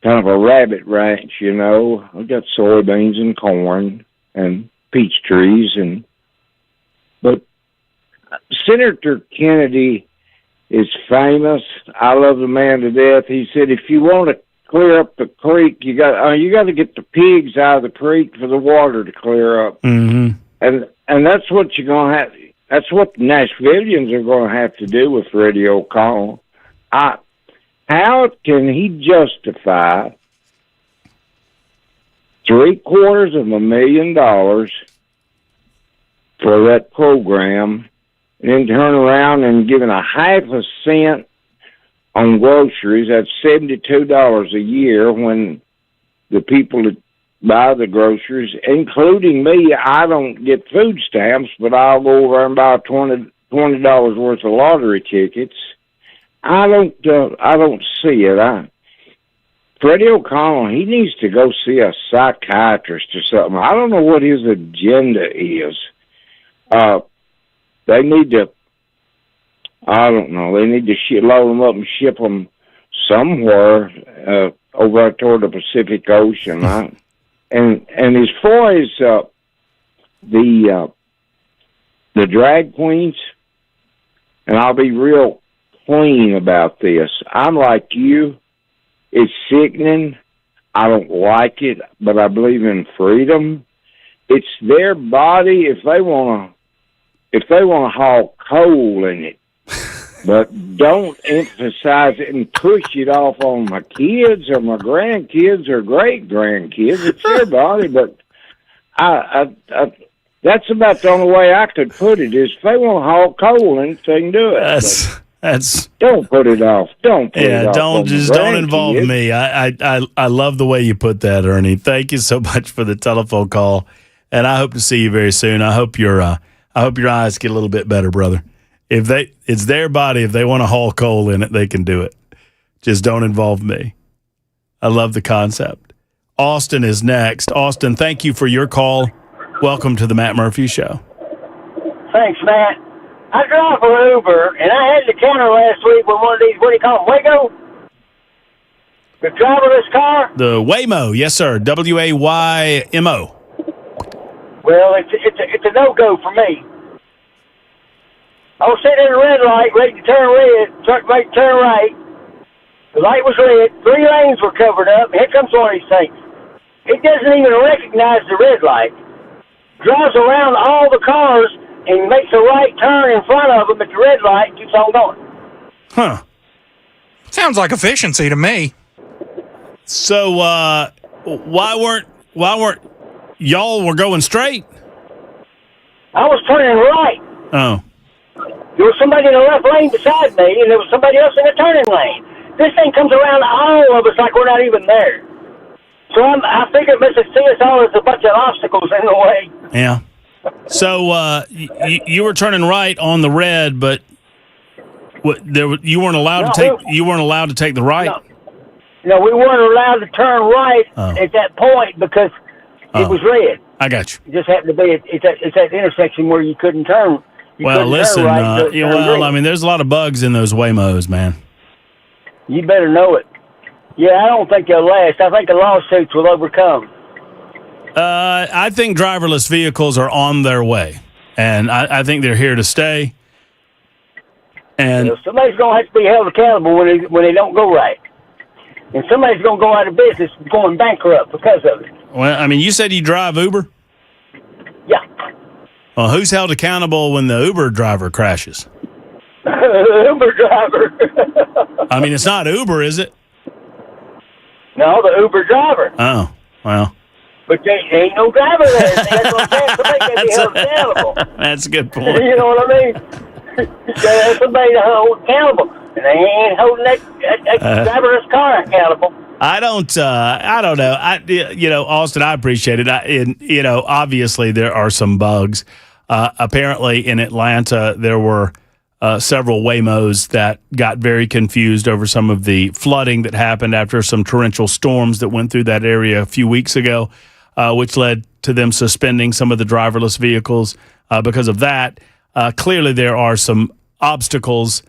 kind of a rabbit ranch, you know. I've got soybeans and corn and peach trees. But Senator Kennedy is famous. I love the man to death. He said, if you want to clear up the creek, you got to get the pigs out of the creek for the water to clear up. Mm-hmm. And that's what you're going to have. That's what the Nashvillians are going to have to do with Freddie O'Connell. How can he justify $750,000 for that program and then turn around and give a half a cent on groceries? That's $72 a year, when the people that buy the groceries, including me, I don't get food stamps, but I'll go over and buy $20 worth of lottery tickets. I don't see it. Freddie O'Connell, he needs to go see a psychiatrist or something. I don't know what his agenda is. They need to, I don't know, they need to load them up and ship them somewhere over toward the Pacific Ocean. And as far as the drag queens, and I'll be real clean about this, I'm like you. It's sickening. I don't like it, but I believe in freedom. It's their body. If they want to haul coal in it, but don't emphasize it and push it off on my kids or my grandkids or great grandkids. It's their body, but I that's about the only way I could put it, is if they want to haul coal in it, they can do it. Don't put it off. Don't put it off. Don't involve me. I love the way you put that, Ernie. Thank you so much for the telephone call, and I hope to see you very soon. I hope your eyes get a little bit better, brother. It's their body. If they want to haul coal in it, they can do it. Just don't involve me. I love the concept. Austin is next. Austin, thank you for your call. Welcome to the Matt Murphy Show. Thanks, Matt. I drive for Uber, and I had the counter last week with one of these, what do you call them, Wago? The driverless car? The Waymo, yes, sir. W-A-Y-M-O. Well, it's a no-go for me. I was sitting at a red light, ready to turn red, ready to turn right. The light was red, 3 lanes were covered up, and here comes one of these things. It doesn't even recognize the red light. Drives around all the cars and makes a right turn in front of them at the red light and keeps on going. Huh. Sounds like efficiency to me. So why weren't y'all were going straight? I was turning right. Oh. There was somebody in the left lane beside me, and there was somebody else in the turning lane. This thing comes around all of us like we're not even there. So I figured Mrs. CSO is a bunch of obstacles in the way. Yeah. So you were turning right on the red, but you weren't allowed to take the right. No, we weren't allowed to turn right at that point because it was red. I got you. It just happened to be it's that intersection where you couldn't turn. Listen. I mean, there's a lot of bugs in those Waymos, man. You better know it. Yeah, I don't think they'll last. I think the lawsuits will overcome. I think driverless vehicles are on their way, and I think they're here to stay. And somebody's going to have to be held accountable when they don't go right. And somebody's going to go out of business, going bankrupt because of it. Well, I mean, you said you drive Uber? Yeah. Well, who's held accountable when the Uber driver crashes? Uber driver. I mean, it's not Uber, is it? No, the Uber driver. Oh, well. But there ain't no driver there. That's what I'm saying. Somebody can be held accountable. That's a good point. You know what I mean? You gotta have somebody to hold accountable. And they ain't holding that driverless car accountable. I don't know. Austin, I appreciate it. Obviously there are some bugs. Apparently in Atlanta, there were several Waymos that got very confused over some of the flooding that happened after some torrential storms that went through that area a few weeks ago, which led to them suspending some of the driverless vehicles because of that. Clearly, there are some obstacles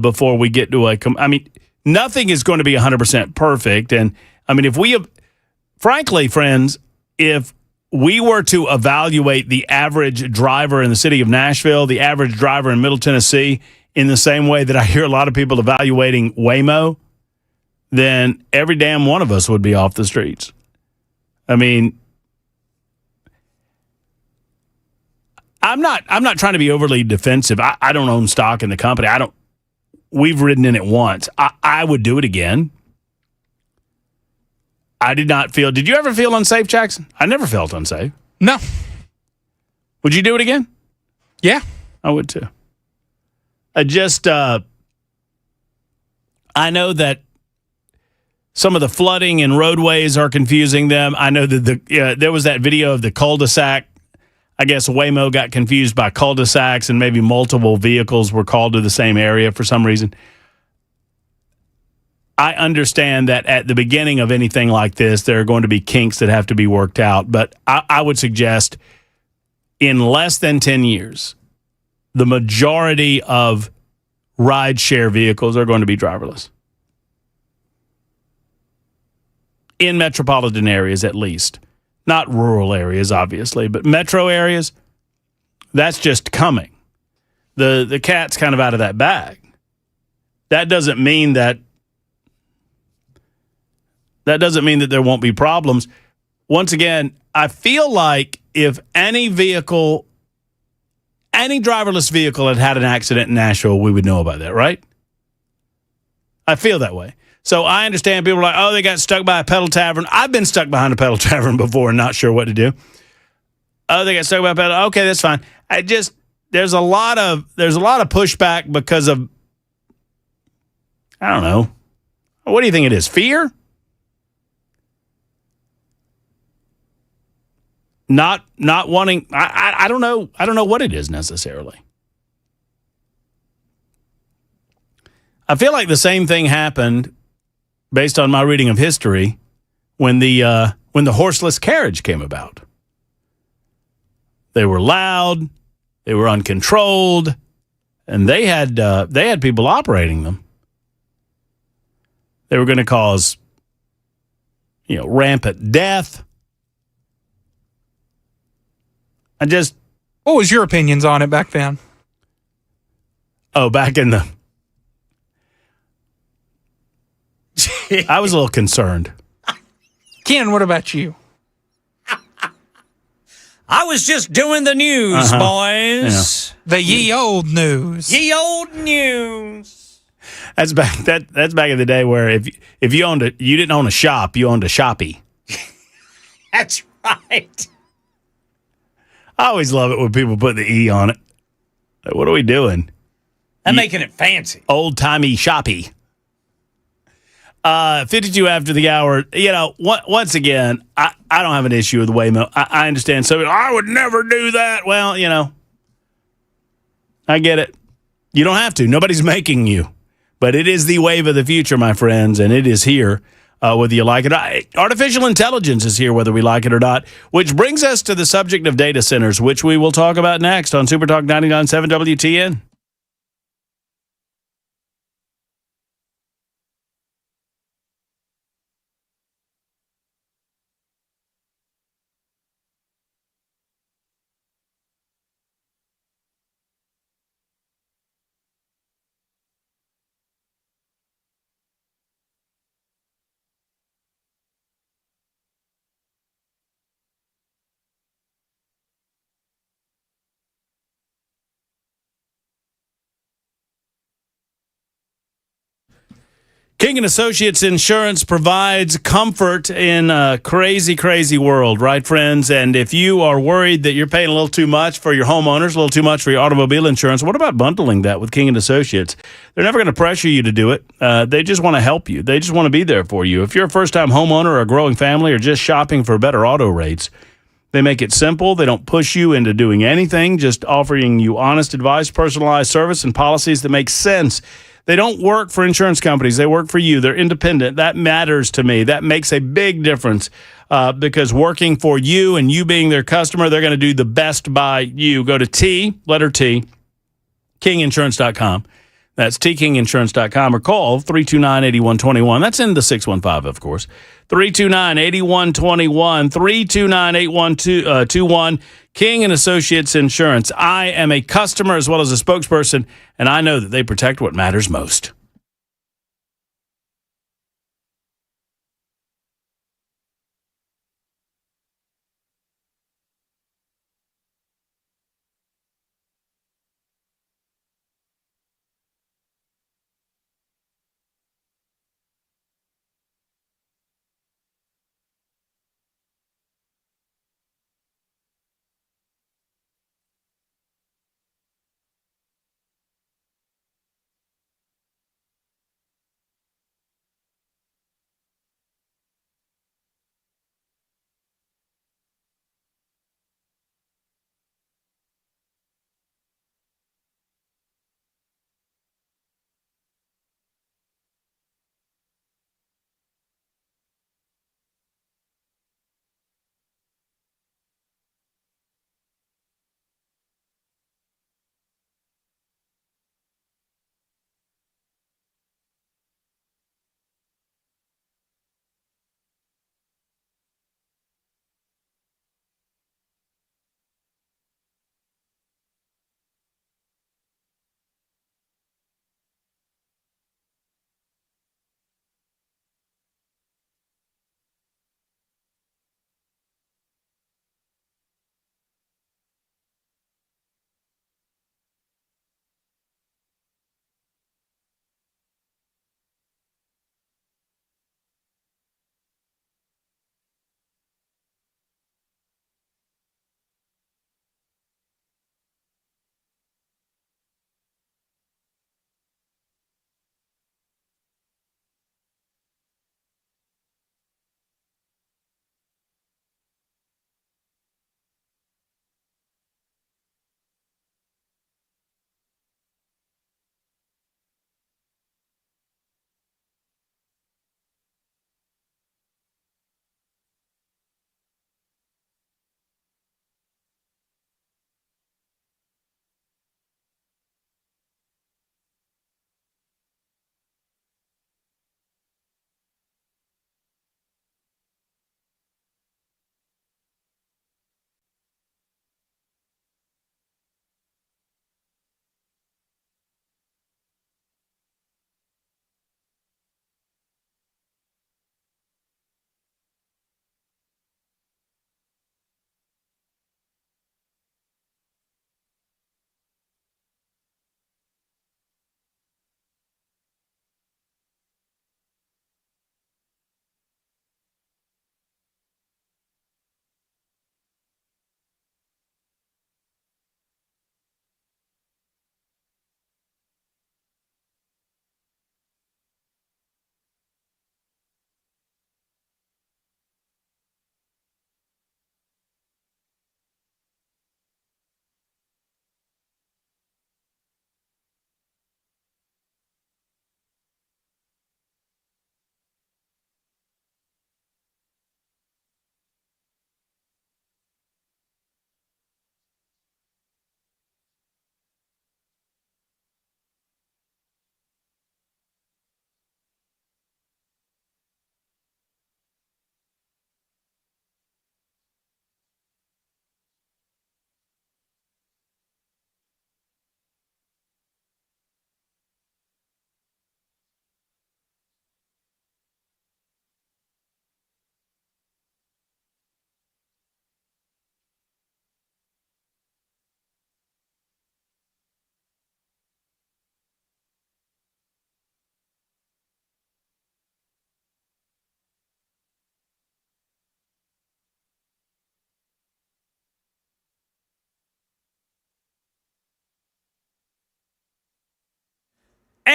before we get to nothing is going to be 100% perfect. And, I mean, frankly, friends, if we were to evaluate the average driver in the city of Nashville, the average driver in Middle Tennessee, in the same way that I hear a lot of people evaluating Waymo, then every damn one of us would be off the streets. I mean, I'm not trying to be overly defensive. I don't own stock in the company. We've ridden in it once. I would do it again. I did not feel. Did you ever feel unsafe, Jackson? I never felt unsafe. No. Would you do it again? Yeah. I would too. I know that some of the flooding and roadways are confusing them. I know that there was that video of the cul-de-sac. I guess Waymo got confused by cul-de-sacs and maybe multiple vehicles were called to the same area for some reason. I understand that at the beginning of anything like this, there are going to be kinks that have to be worked out. But I would suggest in less than 10 years, the majority of ride-share vehicles are going to be driverless. In metropolitan areas, at least. Not rural areas, obviously, but metro areas, that's just coming. The cat's kind of out of that bag. That doesn't mean that there won't be problems. Once again, I feel like if any driverless vehicle had an accident in Nashville, we would know about that, right? I feel that way. So I understand people are like, oh, they got stuck by a pedal tavern. I've been stuck behind a pedal tavern before and not sure what to do. Oh, they got stuck by a pedal. Okay, that's fine. There's a lot of pushback because of I don't know. What do you think it is? Fear? Not wanting. I don't know. I don't know what it is necessarily. I feel like the same thing happened, based on my reading of history, when the horseless carriage came about. They were loud, they were uncontrolled, and they had people operating them. They were going to cause, rampant death. What was your opinions on it back then? Oh, back in the... I was a little concerned. Ken, what about you? I was just doing the news, boys. Yeah. The ye old news. Ye old news. That's back in the day where if you owned you didn't own a shop, you owned a shoppy. That's right. I always love it when people put the E on it. Like, what are we doing? I'm making it fancy. Old-timey shoppy. 52 after the hour. Once again, I don't have an issue with the way I understand. So I would never do that. Well, I get it. You don't have to. Nobody's making you. But it is the wave of the future, my friends, and it is here. Whether you like it or not. Artificial intelligence is here, whether we like it or not, which brings us to the subject of data centers, which we will talk about next on Super Talk 99.7 WTN. King & Associates Insurance provides comfort in a crazy, crazy world, right, friends? And if you are worried that you're paying a little too much for your homeowners, a little too much for your automobile insurance, what about bundling that with King & Associates? They're never going to pressure you to do it. They just want to help you. They just want to be there for you. If you're a first-time homeowner or a growing family or just shopping for better auto rates, they make it simple. They don't push you into doing anything, just offering you honest advice, personalized service, and policies that make sense. They don't work for insurance companies. They work for you. They're independent. That matters to me. That makes a big difference because working for you and you being their customer, they're going to do the best by you. Go to letter T, kinginsurance.com. That's tkinginsurance.com or call 329-8121. That's in the 615, of course. 329-8121, 329-8121. King & Associates Insurance. I am a customer as well as a spokesperson, and I know that they protect what matters most.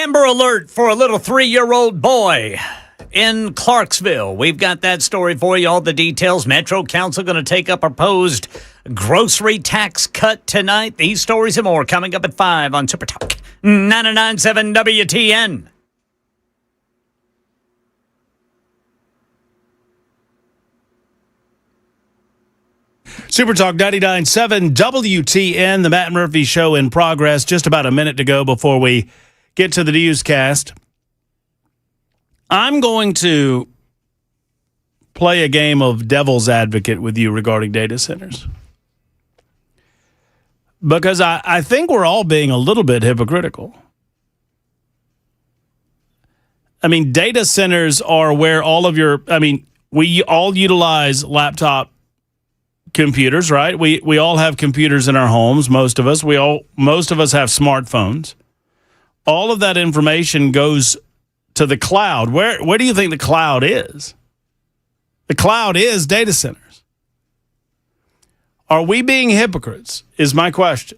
Amber alert for a little 3-year-old boy in Clarksville. We've got that story for you, all the details. Metro Council going to take up proposed grocery tax cut tonight. These stories and more coming up at 5 on Super Talk 99.7 WTN. Super Talk 99.7 WTN, the Matt Murphy Show in progress. Just about a minute to go before we get to the newscast. I'm going to play a game of devil's advocate with you regarding data centers. Because I think we're all being a little bit hypocritical. I mean, data centers are where all of we all utilize laptop computers, right? We all have computers in our homes, most of us. Most of us have smartphones. All of that information goes to the cloud. Where do you think the cloud is? The cloud is data centers. Are we being hypocrites, is my question,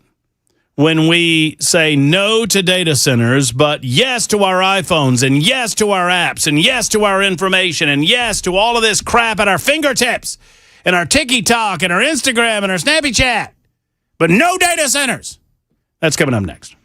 when we say no to data centers, but yes to our iPhones, and yes to our apps, and yes to our information, and yes to all of this crap at our fingertips, and our TikTok, and our Instagram, and our Snappy Chat, but no data centers? That's coming up next.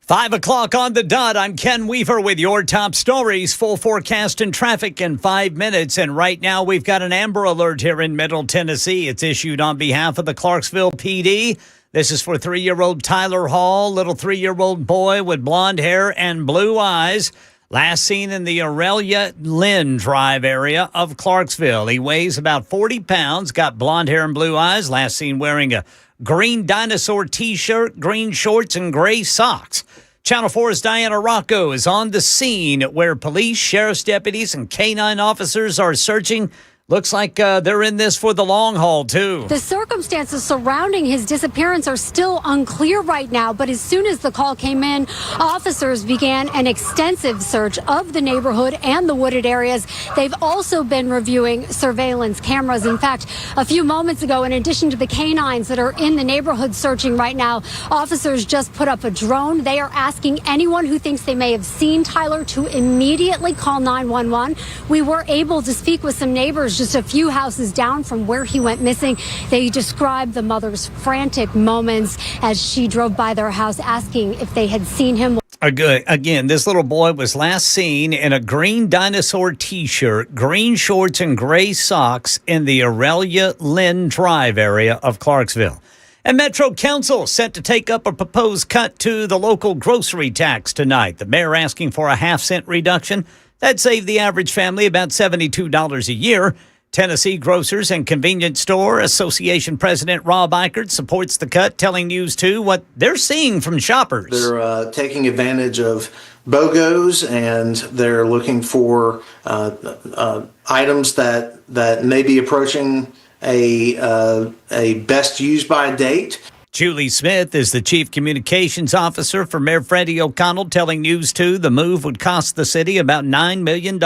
Five o'clock on the dot. I'm Ken Weaver with your top stories. Full forecast and traffic in 5 minutes. And right now we've got an Amber Alert here in Middle Tennessee. It's issued on behalf of the Clarksville PD. This is for 3-year-old Tyler Hall, little 3-year-old boy with blonde hair and blue eyes. Last seen in the Aurelia Lynn Drive area of Clarksville. He weighs about 40 pounds, got blonde hair and blue eyes. Last seen wearing a green dinosaur T-shirt, green shorts, and gray socks. Channel 4's Diana Rocco is on the scene where police, sheriff's deputies, and canine officers are searching. Looks like they're in this for the long haul, too. The circumstances surrounding his disappearance are still unclear right now, but as soon as the call came in, officers began an extensive search of the neighborhood and the wooded areas. They've also been reviewing surveillance cameras. In fact, a few moments ago, in addition to the canines that are in the neighborhood searching right now, officers just put up a drone. They are asking anyone who thinks they may have seen Tyler to immediately call 911. We were able to speak with some neighbors just a few houses down from where he went missing. They described the mother's frantic moments as she drove by their house asking if they had seen him. Again, this little boy was last seen in a green dinosaur T-shirt, green shorts, and gray socks in the Aurelia Lynn Drive area of Clarksville. And Metro Council set to take up a proposed cut to the local grocery tax tonight. The mayor asking for a 0.5-cent reduction. That'd save the average family about $72 a year. Tennessee Grocers and Convenience Store Association President Rob Eichert supports the cut, telling News 2 what they're seeing from shoppers. They're taking advantage of BOGOs, and they're looking for items that may be approaching a best used by date. Julie Smith is the Chief Communications Officer for Mayor Freddie O'Connell, telling News 2 the move would cost the city about $9 million.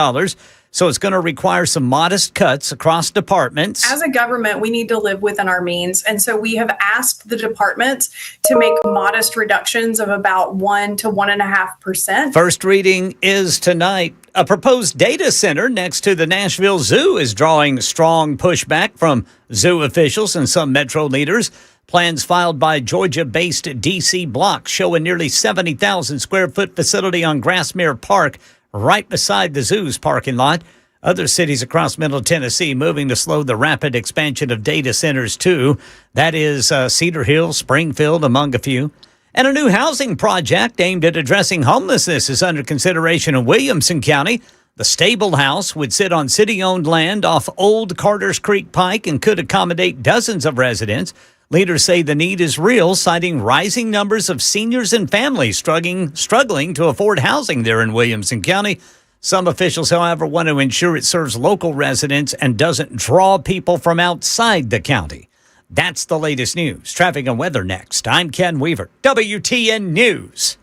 So it's going to require some modest cuts across departments. As a government, we need to live within our means. And so we have asked the departments to make modest reductions of about 1 to 1.5%. First reading is tonight. A proposed data center next to the Nashville Zoo is drawing strong pushback from zoo officials and some Metro leaders. Plans filed by Georgia-based DC Block show a nearly 70,000 square foot facility on Grassmere Park, right beside the zoo's parking lot. Other cities across Middle Tennessee moving to slow the rapid expansion of data centers, too. That is Cedar Hill, Springfield, among a few. And a new housing project aimed at addressing homelessness is under consideration in Williamson County. The Stable House would sit on city-owned land off Old Carters Creek Pike and could accommodate dozens of residents. Leaders say the need is real, citing rising numbers of seniors and families struggling to afford housing there in Williamson County. Some officials, however, want to ensure it serves local residents and doesn't draw people from outside the county. That's the latest news. Traffic and weather next. I'm Ken Weaver, WTN News.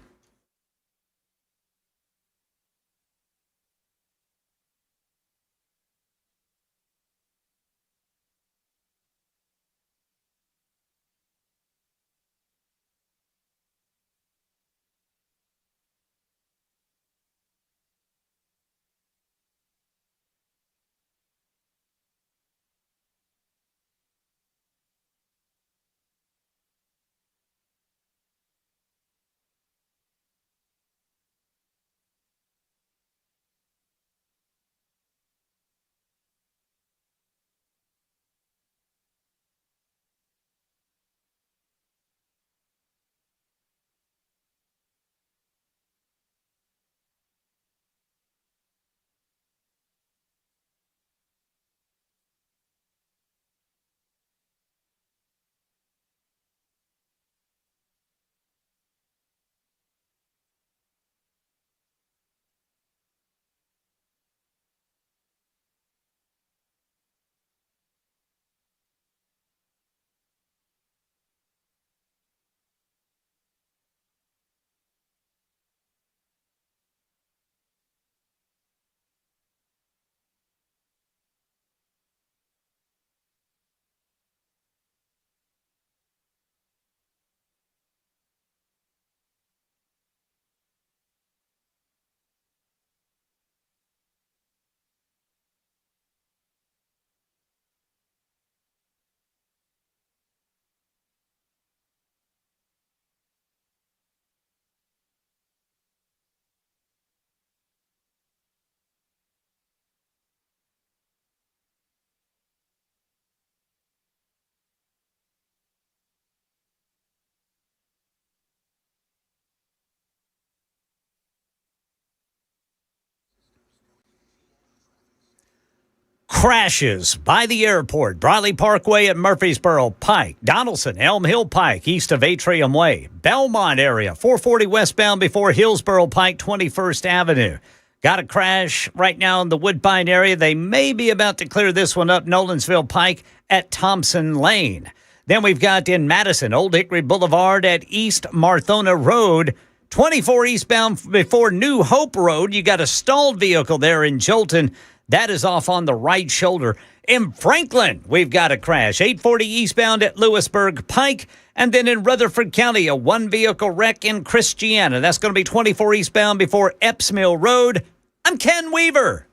Crashes by the airport, Briley Parkway at Murfreesboro Pike, Donaldson, Elm Hill Pike, east of Atrium Way, Belmont area, 440 westbound before Hillsboro Pike, 21st Avenue. Got a crash right now in the Woodbine area. They may be about to clear this one up, Nolensville Pike at Thompson Lane. Then we've got in Madison, Old Hickory Boulevard at East Marthona Road, 24 eastbound before New Hope Road. You got a stalled vehicle there in Jolton. That is off on the right shoulder. In Franklin, we've got a crash. 840 eastbound at Lewisburg Pike. And then in Rutherford County, a one-vehicle wreck in Christiana. That's going to be 24 eastbound before Epps Mill Road. I'm Ken Weaver.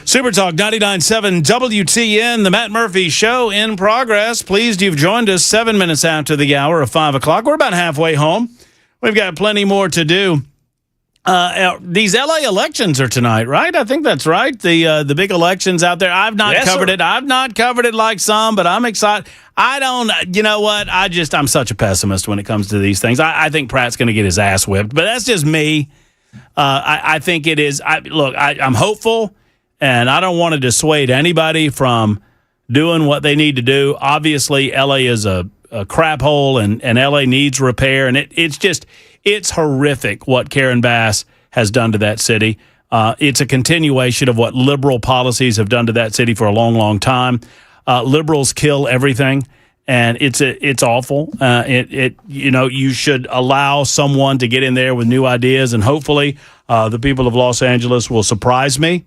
Super Talk 99.7 WTN, the Matt Murphy Show in progress. Pleased you've joined us 7 minutes after the hour of 5 o'clock. We're about halfway home. We've got plenty more to do. These LA elections are tonight, right? I think that's right. The big elections out there. I've not covered it. I've not covered it like some, but I'm excited. You know what? I'm such a pessimist when it comes to these things. I think Pratt's going to get his ass whipped, but that's just me. I think it is. I'm hopeful. And I don't want to dissuade anybody from doing what they need to do. Obviously, LA is a crap hole, and LA needs repair. And it's horrific what Karen Bass has done to that city. It's a continuation of what liberal policies have done to that city for a long, long time. Liberals kill everything, and it's awful. You should allow someone to get in there with new ideas, and hopefully the people of Los Angeles will surprise me.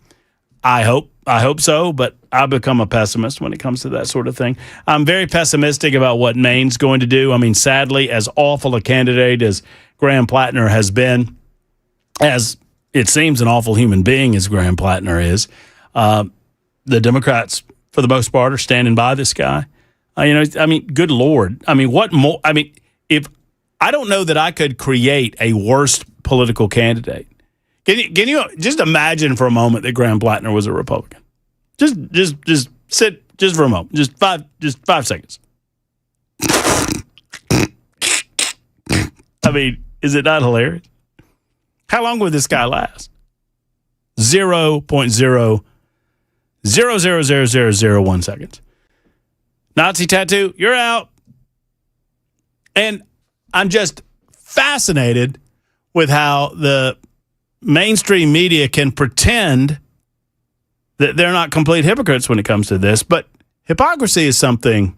I hope so, but I've become a pessimist when it comes to that sort of thing. I'm very pessimistic about what Maine's going to do. I mean, sadly, as awful a candidate as Graham Plattner has been, as it seems an awful human being as Graham Plattner is, the Democrats, for the most part, are standing by this guy. Good Lord. What more? If I don't know that I could create a worse political candidate. Can you just imagine for a moment that Graham Plattner was a Republican? Just sit just for a moment. Just 5 seconds. I mean, is it not hilarious? How long would this guy last? 0.0000001 seconds. Nazi tattoo, you're out. And I'm just fascinated with how the mainstream media can pretend that they're not complete hypocrites when it comes to this. But hypocrisy is something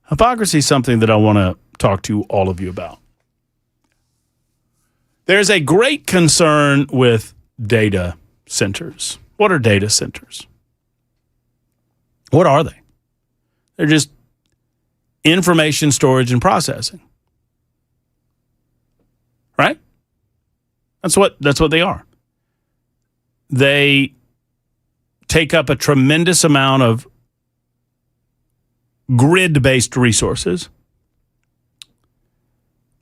that I want to talk to all of you about. There's a great concern with data centers. What are data centers? What are they? They're just information storage and processing. Right? That's what they are. They take up a tremendous amount of grid-based resources,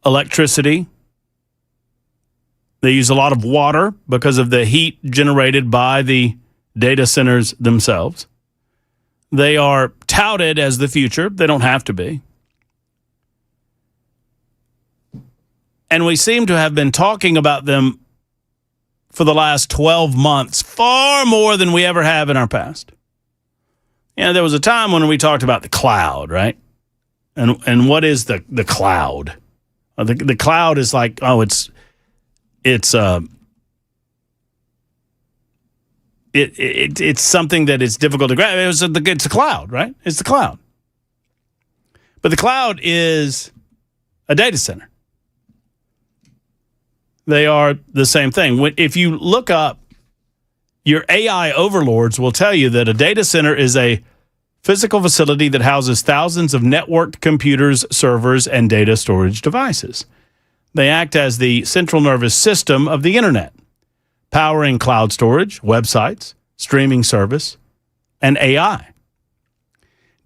electricity. They use a lot of water because of the heat generated by the data centers themselves. They are touted as the future. They don't have to be. And we seem to have been talking about them for the last 12 months, far more than we ever have in our past. There was a time when we talked about the cloud, right? And what is the cloud? The cloud is like, it's something that is difficult to grab. It's a cloud, right? It's the cloud. But the cloud is a data center. They are the same thing. If you look up, your AI overlords will tell you that a data center is a physical facility that houses thousands of networked computers, servers, and data storage devices. They act as the central nervous system of the internet, powering cloud storage, websites, streaming service, and AI.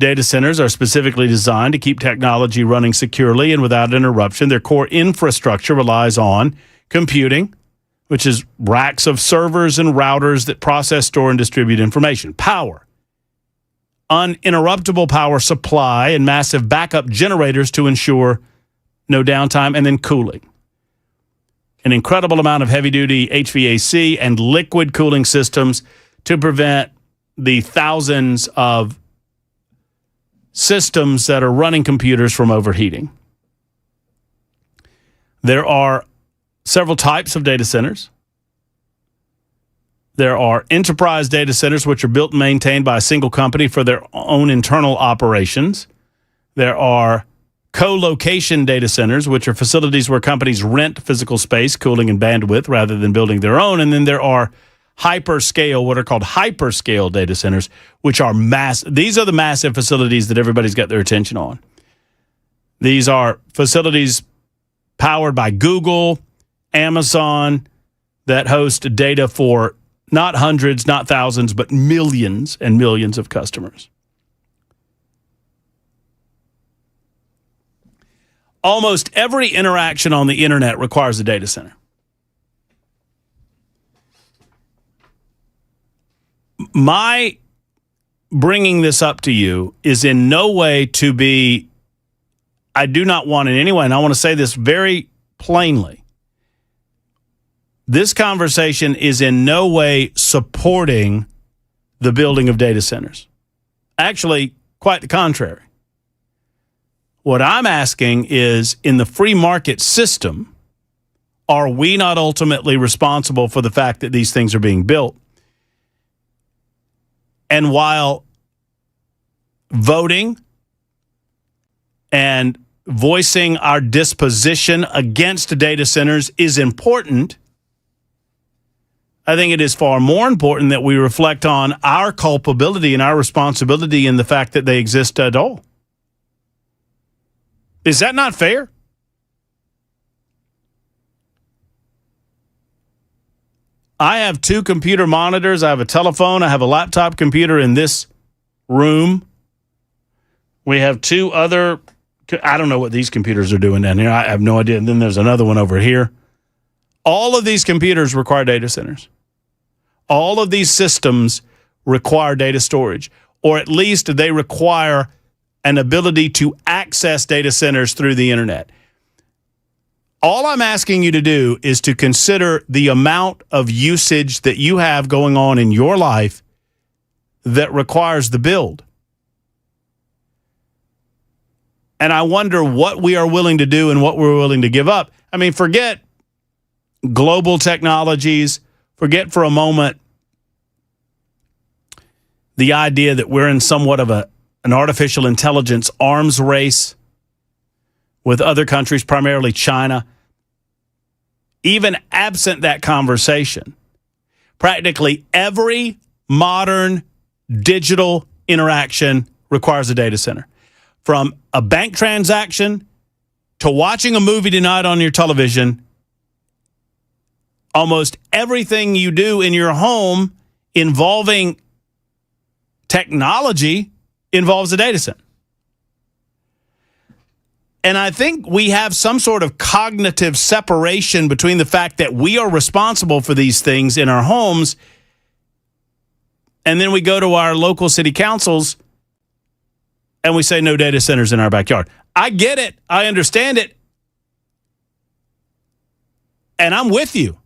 Data centers are specifically designed to keep technology running securely and without interruption. Their core infrastructure relies on computing, which is racks of servers and routers that process, store, and distribute information. Power, uninterruptible power supply, and massive backup generators to ensure no downtime, and then cooling. An incredible amount of heavy-duty HVAC and liquid cooling systems to prevent the thousands of systems that are running computers from overheating. There are several types of data centers. There are enterprise data centers, which are built and maintained by a single company for their own internal operations. There are co-location data centers, which are facilities where companies rent physical space, cooling, and bandwidth rather than building their own. And then there are hyperscale, what are called hyperscale data centers, which are these are the massive facilities that everybody's got their attention on. These are facilities powered by Google, Amazon, that host data for not hundreds, not thousands, but millions and millions of customers. Almost every interaction on the internet requires a data center. My bringing this up to you is in no way to be, I do not want in any way, and I want to say this very plainly, this conversation is in no way supporting the building of data centers. Actually, quite the contrary. What I'm asking is, in the free market system, are we not ultimately responsible for the fact that these things are being built? And while voting and voicing our disposition against data centers is important, I think it is far more important that we reflect on our culpability and our responsibility in the fact that they exist at all. Is that not fair? I have 2 computer monitors. I have a telephone. I have a laptop computer in this room. We have 2 other, I don't know what these computers are doing down here. I have no idea. And then there's another one over here. All of these computers require data centers. All of these systems require data storage, or at least they require an ability to access data centers through the internet. All I'm asking you to do is to consider the amount of usage that you have going on in your life that requires the build. And I wonder what we are willing to do and what we're willing to give up. I mean, forget global technologies. Forget for a moment the idea that we're in somewhat of an artificial intelligence arms race with other countries, primarily China. Even absent that conversation, practically every modern digital interaction requires a data center. From a bank transaction to watching a movie tonight on your television, almost everything you do in your home involving technology involves a data center. And I think we have some sort of cognitive separation between the fact that we are responsible for these things in our homes, and then we go to our local city councils and we say no data centers in our backyard. I get it. I understand it. And I'm with you.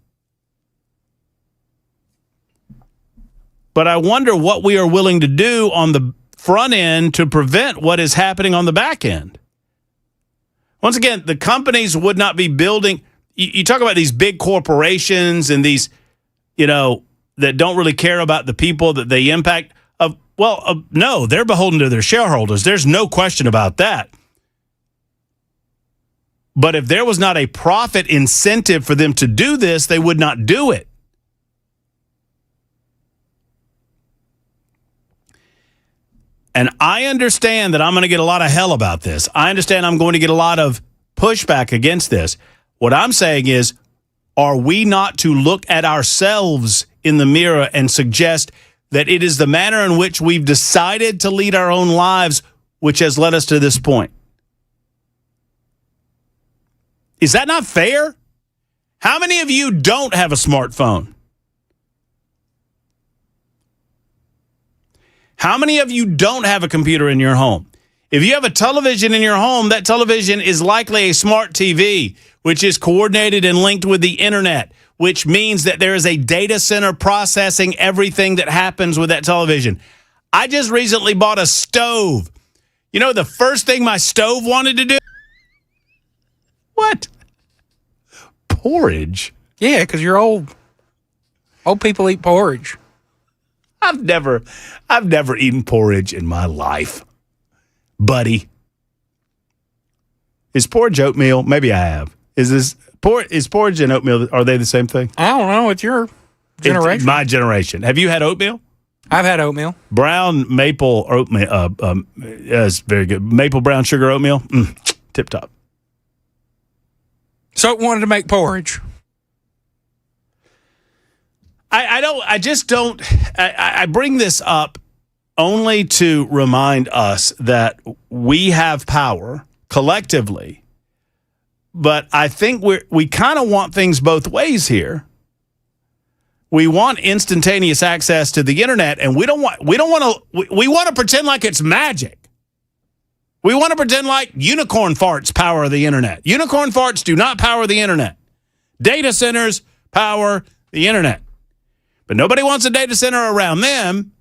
But I wonder what we are willing to do on the front end to prevent what is happening on the back end. Once again, the companies would not be building. You talk about these big corporations and these, that don't really care about the people that they impact. No, they're beholden to their shareholders. There's no question about that. But if there was not a profit incentive for them to do this, they would not do it. And I understand that I'm going to get a lot of hell about this. I understand I'm going to get a lot of pushback against this. What I'm saying is, are we not to look at ourselves in the mirror and suggest that it is the manner in which we've decided to lead our own lives which has led us to this point? Is that not fair? How many of you don't have a smartphone? How many of you don't have a computer in your home? If you have a television in your home, that television is likely a smart TV, which is coordinated and linked with the internet, which means that there is a data center processing everything that happens with that television. I just recently bought a stove. You know the first thing my stove wanted to do? What? Porridge? Yeah, because you're old. Old people eat porridge. I've never eaten porridge in my life, buddy. Is porridge oatmeal? Maybe I have. Is porridge and oatmeal, are they the same thing? I don't know. It's your generation. It's my generation. Have you had oatmeal? I've had oatmeal. Brown maple oatmeal. It's very good. Maple brown sugar oatmeal. Tip top. So it wanted to make porridge. I bring this up only to remind us that we have power collectively, but I think we kind of want things both ways here. We want instantaneous access to the internet, and we want to pretend like it's magic. We want to pretend like unicorn farts power the internet. Unicorn farts do not power the internet. Data centers power the internet. But nobody wants a data center around them.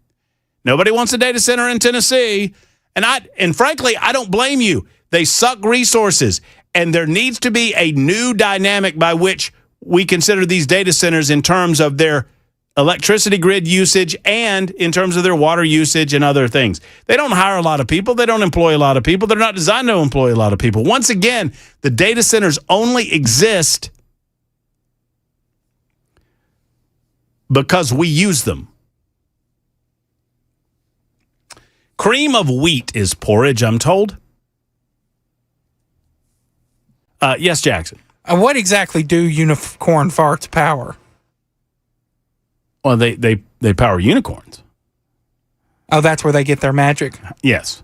Nobody wants a data center in Tennessee. And frankly, I don't blame you. They suck resources. And there needs to be a new dynamic by which we consider these data centers in terms of their electricity grid usage and in terms of their water usage and other things. They don't hire a lot of people. They don't employ a lot of people. They're not designed to employ a lot of people. Once again, the data centers only exist because we use them. Cream of wheat is porridge, I'm told. Yes, Jackson. What exactly do unicorn farts power? Well, they power unicorns. Oh, that's where they get their magic? Yes.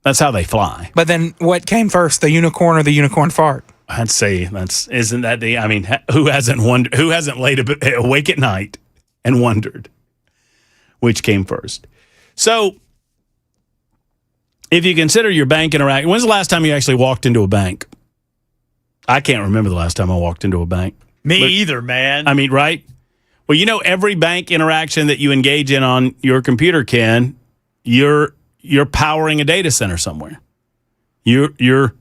That's how they fly. But then what came first, the unicorn or the unicorn fart? I'd say isn't that the? I mean, who hasn't laid awake at night and wondered which came first? So, if you consider your bank interaction, when's the last time you actually walked into a bank? I can't remember the last time I walked into a bank. Me either, man. I mean, right? Well, every bank interaction that you engage in on your computer, Ken, you're powering a data center somewhere. We're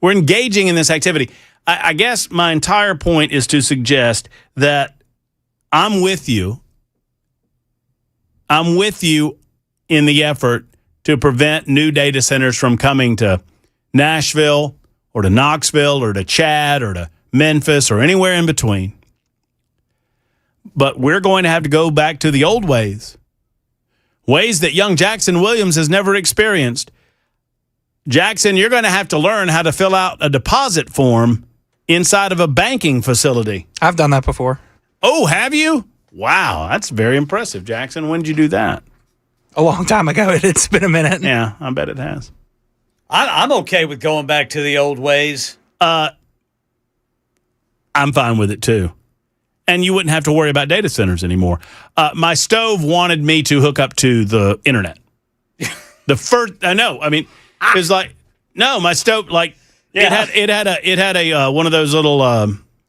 engaging in this activity. I guess my entire point is to suggest that I'm with you. I'm with you in the effort to prevent new data centers from coming to Nashville or to Knoxville or to Chad or to Memphis or anywhere in between. But we're going to have to go back to the old ways that young Jackson Williams has never experienced. Jackson, you're going to have to learn how to fill out a deposit form inside of a banking facility. I've done that before. Oh, have you? Wow, that's very impressive, Jackson. When did you do that? A long time ago. It's been a minute. Yeah, I bet it has. I'm okay with going back to the old ways. I'm fine with it, too. And you wouldn't have to worry about data centers anymore. My stove wanted me to hook up to the internet. The first, I know. I mean, it was like, no, my stove, like, Yeah. it had a one of those little,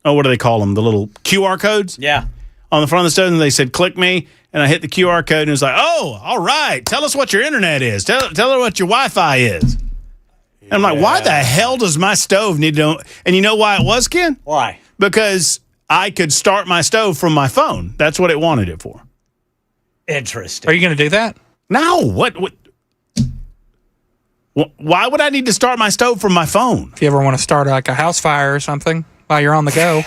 what do they call them? The little QR codes. Yeah. On the front of the stove, and they said, click me. And I hit the QR code, and it was like, oh, all right. Tell us what your internet is. Tell her what your Wi-Fi is. And I'm like, why the hell does my stove need to know? And you know why it was, Ken? Why? Because I could start my stove from my phone. That's what it wanted it for. Interesting. Are you going to do that? No. What? Why would I need to start my stove from my phone? If you ever want to start like a house fire or something while you're on the go.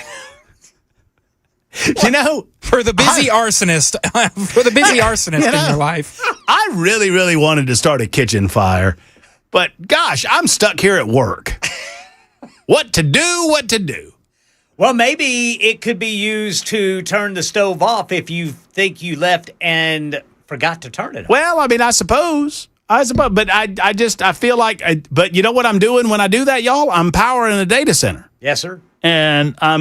For the busy arsonist, in your life. I really, really wanted to start a kitchen fire, but gosh, I'm stuck here at work. What to do? Well, maybe it could be used to turn the stove off if you think you left and forgot to turn it off. Well, I mean, I suppose, but I feel like, but you know what I'm doing when I do that, y'all? I'm powering a data center. Yes, sir. And I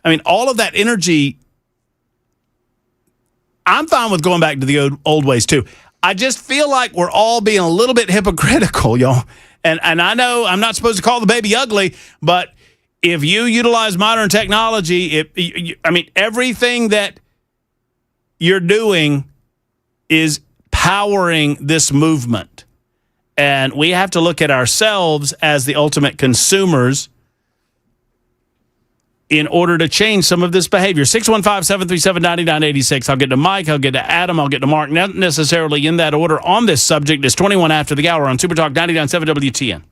mean, all of that energy, I'm fine with going back to the old ways, too. I just feel like we're all being a little bit hypocritical, y'all. And I know I'm not supposed to call the baby ugly, but if you utilize modern technology, everything that you're doing is powering this movement. And we have to look at ourselves as the ultimate consumers in order to change some of this behavior. 615-737-9986. I'll get to Mike. I'll get to Adam. I'll get to Mark. Not necessarily in that order on this subject. It's 21 after the hour on Super Talk 99.7 WTN.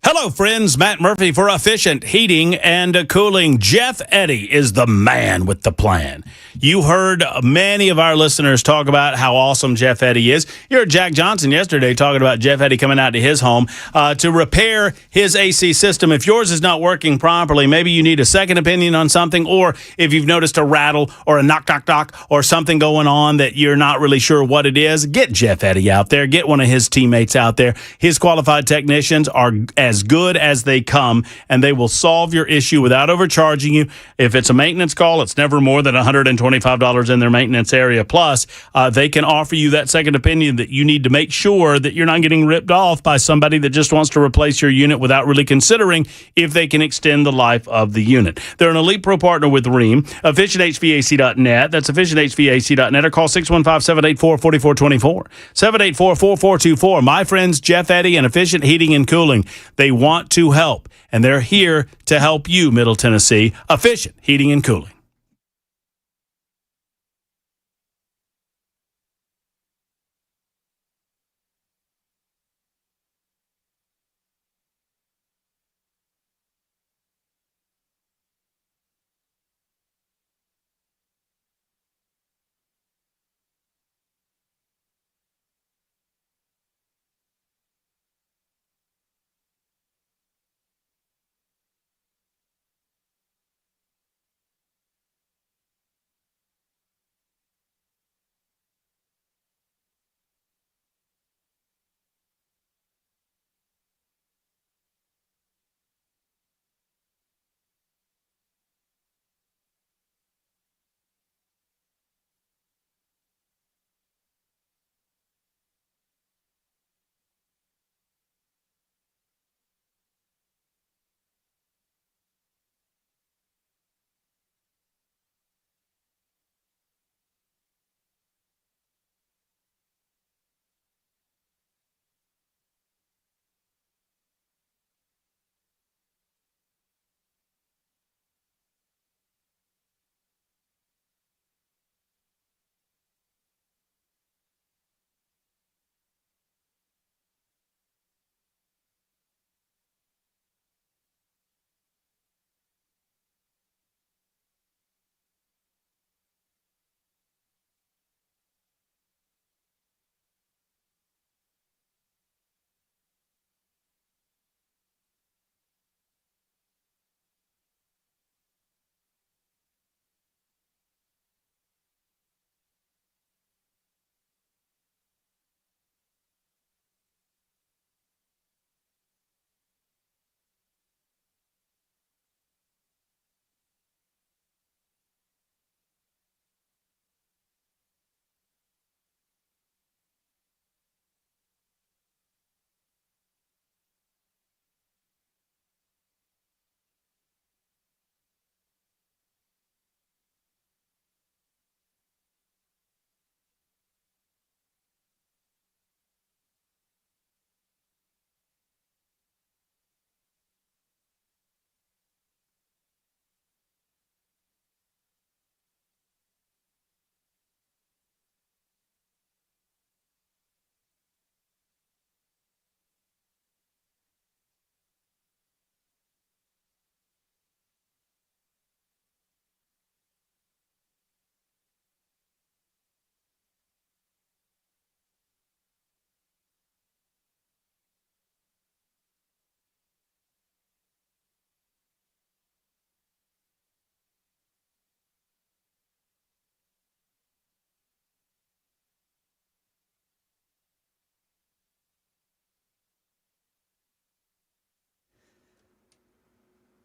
Hello, friends. Matt Murphy for Efficient Heating and Cooling. Jeff Eddy is the man with the plan. You heard many of our listeners talk about how awesome Jeff Eddy is. You heard Jack Johnson yesterday talking about Jeff Eddy coming out to his home to repair his AC system. If yours is not working properly, maybe you need a second opinion on something, or if you've noticed a rattle or a knock, knock, knock, or something going on that you're not really sure what it is, get Jeff Eddy out there. Get one of his teammates out there. His qualified technicians are as good as they come, and they will solve your issue without overcharging you. If it's a maintenance call, it's never more than $125 in their maintenance area. Plus, they can offer you that second opinion that you need to make sure that you're not getting ripped off by somebody that just wants to replace your unit without really considering if they can extend the life of the unit. They're an Elite Pro partner with Rheem, efficienthvac.net. That's efficienthvac.net, or call 615-784-4424. 784-4424. My friends Jeff Eddy and Efficient Heating and Cooling. They want to help, and they're here to help you, Middle Tennessee. Efficient Heating and Cooling.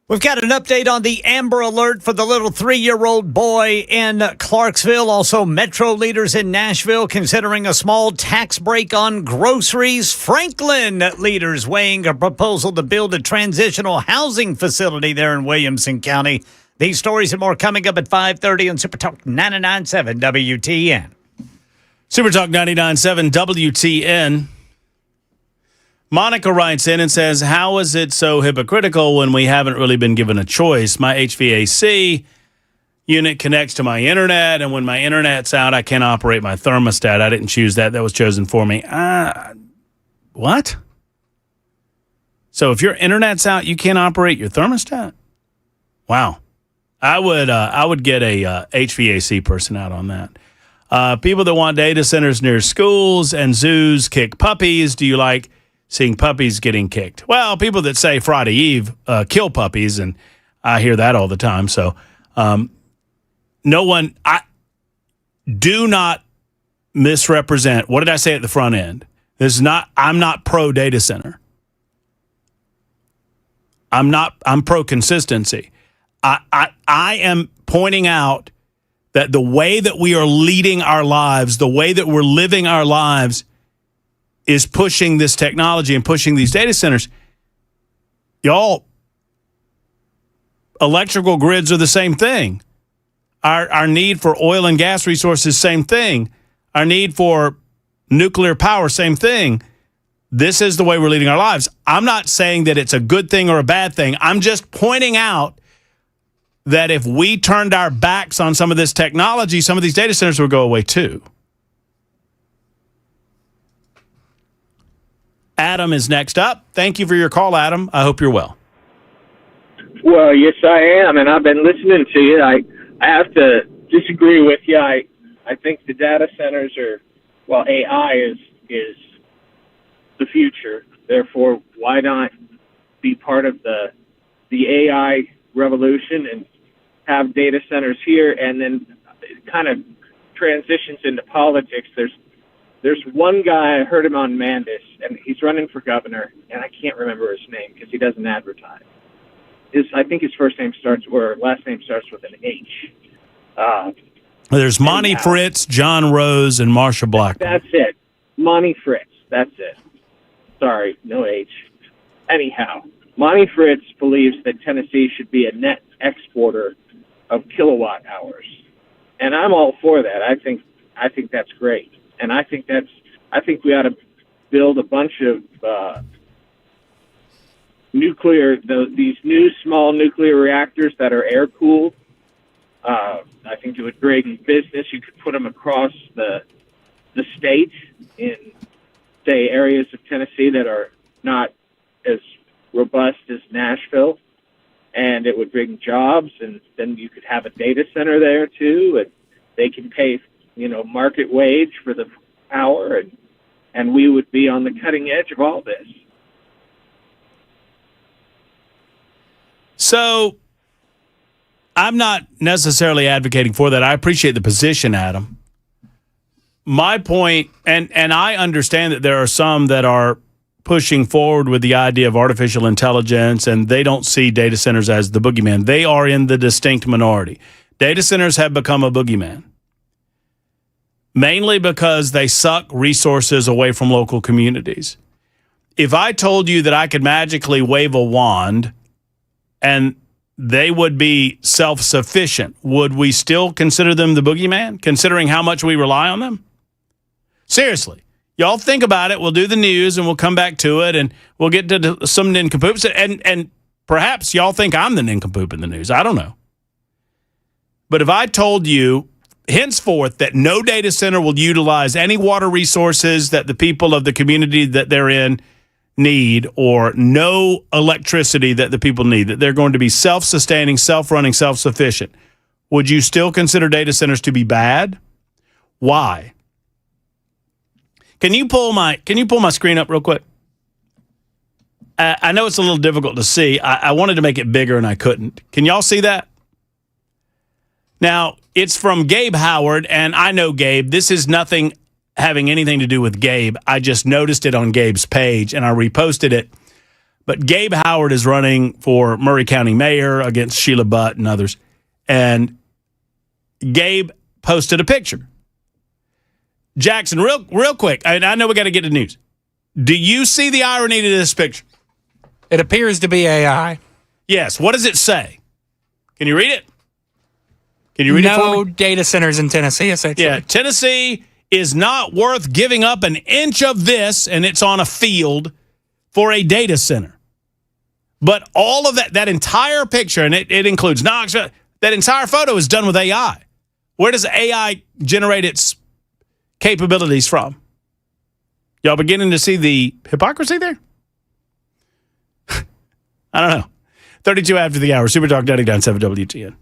We've got an update on the Amber Alert for the little 3-year-old boy in Clarksville. Also, Metro leaders in Nashville considering a small tax break on groceries. Franklin leaders weighing a proposal to build a transitional housing facility there in Williamson County. These stories and more coming up at 5:30 on Super Talk 99.7 WTN. Super Talk 99.7 WTN. Monica writes in and says, how is it so hypocritical when we haven't really been given a choice? My HVAC unit connects to my internet, and when my internet's out, I can't operate my thermostat. I didn't choose that. That was chosen for me. What? So if your internet's out, you can't operate your thermostat? Wow. I would get a HVAC person out on that. People that want data centers near schools and zoos kick puppies. Do you like seeing puppies getting kicked? Well, people that say Friday Eve kill puppies, and I hear that all the time. So I do not misrepresent. What did I say at the front end? I'm not pro data center. I'm pro consistency. I am pointing out that the way that we are leading our lives, the way that we're living our lives, is pushing this technology and pushing these data centers. Y'all, electrical grids are the same thing. Our need for oil and gas resources, same thing. Our need for nuclear power, same thing. This is the way we're leading our lives. I'm not saying that it's a good thing or a bad thing. I'm just pointing out that if we turned our backs on some of this technology, some of these data centers would go away too. Adam is next up. Thank you for your call, Adam. I hope you're well. Well, yes, I am, and I've been listening to you. I have to disagree with you. I think the data centers AI is the future. Therefore, why not be part of the AI revolution and have data centers here, and then it kind of transitions into politics. There's one guy, I heard him on Mandis, and he's running for governor, and I can't remember his name because he doesn't advertise. I think his last name starts with an H. There's Monty Fritz, John Rose, and Marsha Blackburn. That's it. Monty Fritz. That's it. Sorry, no H. Anyhow, Monty Fritz believes that Tennessee should be a net exporter of kilowatt hours, and I'm all for that. I think that's great. And I think we ought to build a bunch of these new small nuclear reactors that are air cooled. I think it would bring business. You could put them across the state in, say, areas of Tennessee that are not as robust as Nashville, and it would bring jobs. And then you could have a data center there too, and they can pay market wage for the power, and we would be on the cutting edge of all this. So I'm not necessarily advocating for that. I appreciate the position, Adam. My point, and I understand that there are some that are pushing forward with the idea of artificial intelligence, and they don't see data centers as the boogeyman. They are in the distinct minority. Data centers have become a boogeyman, mainly because they suck resources away from local communities. If I told you that I could magically wave a wand and they would be self-sufficient, would we still consider them the boogeyman, considering how much we rely on them? Seriously. Y'all think about it. We'll do the news, and we'll come back to it, and we'll get to some nincompoops. And perhaps y'all think I'm the nincompoop in the news. I don't know. But if I told you henceforth that no data center will utilize any water resources that the people of the community that they're in need, or no electricity that the people need, that they're going to be self-sustaining, self-running, self-sufficient, would you still consider data centers to be bad? Why? Can you pull my screen up real quick? I know it's a little difficult to see. I wanted to make it bigger and I couldn't. Can y'all see that? Now, it's from Gabe Howard, and I know Gabe. This is nothing having anything to do with Gabe. I just noticed it on Gabe's page, and I reposted it. But Gabe Howard is running for Murray County mayor against Sheila Butt and others. And Gabe posted a picture. Jackson, real quick, I know we got to get to news. Do you see the irony to this picture? It appears to be AI. Yes. What does it say? Can you read it? Can you read it for me? No data centers in Tennessee, essentially. Yeah, Tennessee is not worth giving up an inch of this, and it's on a field for a data center. But all of that entire picture, and it includes Knox, that entire photo is done with AI. Where does AI generate its capabilities from? Y'all beginning to see the hypocrisy there? I don't know. 32 after the hour. Super Talk 99.7 WTN.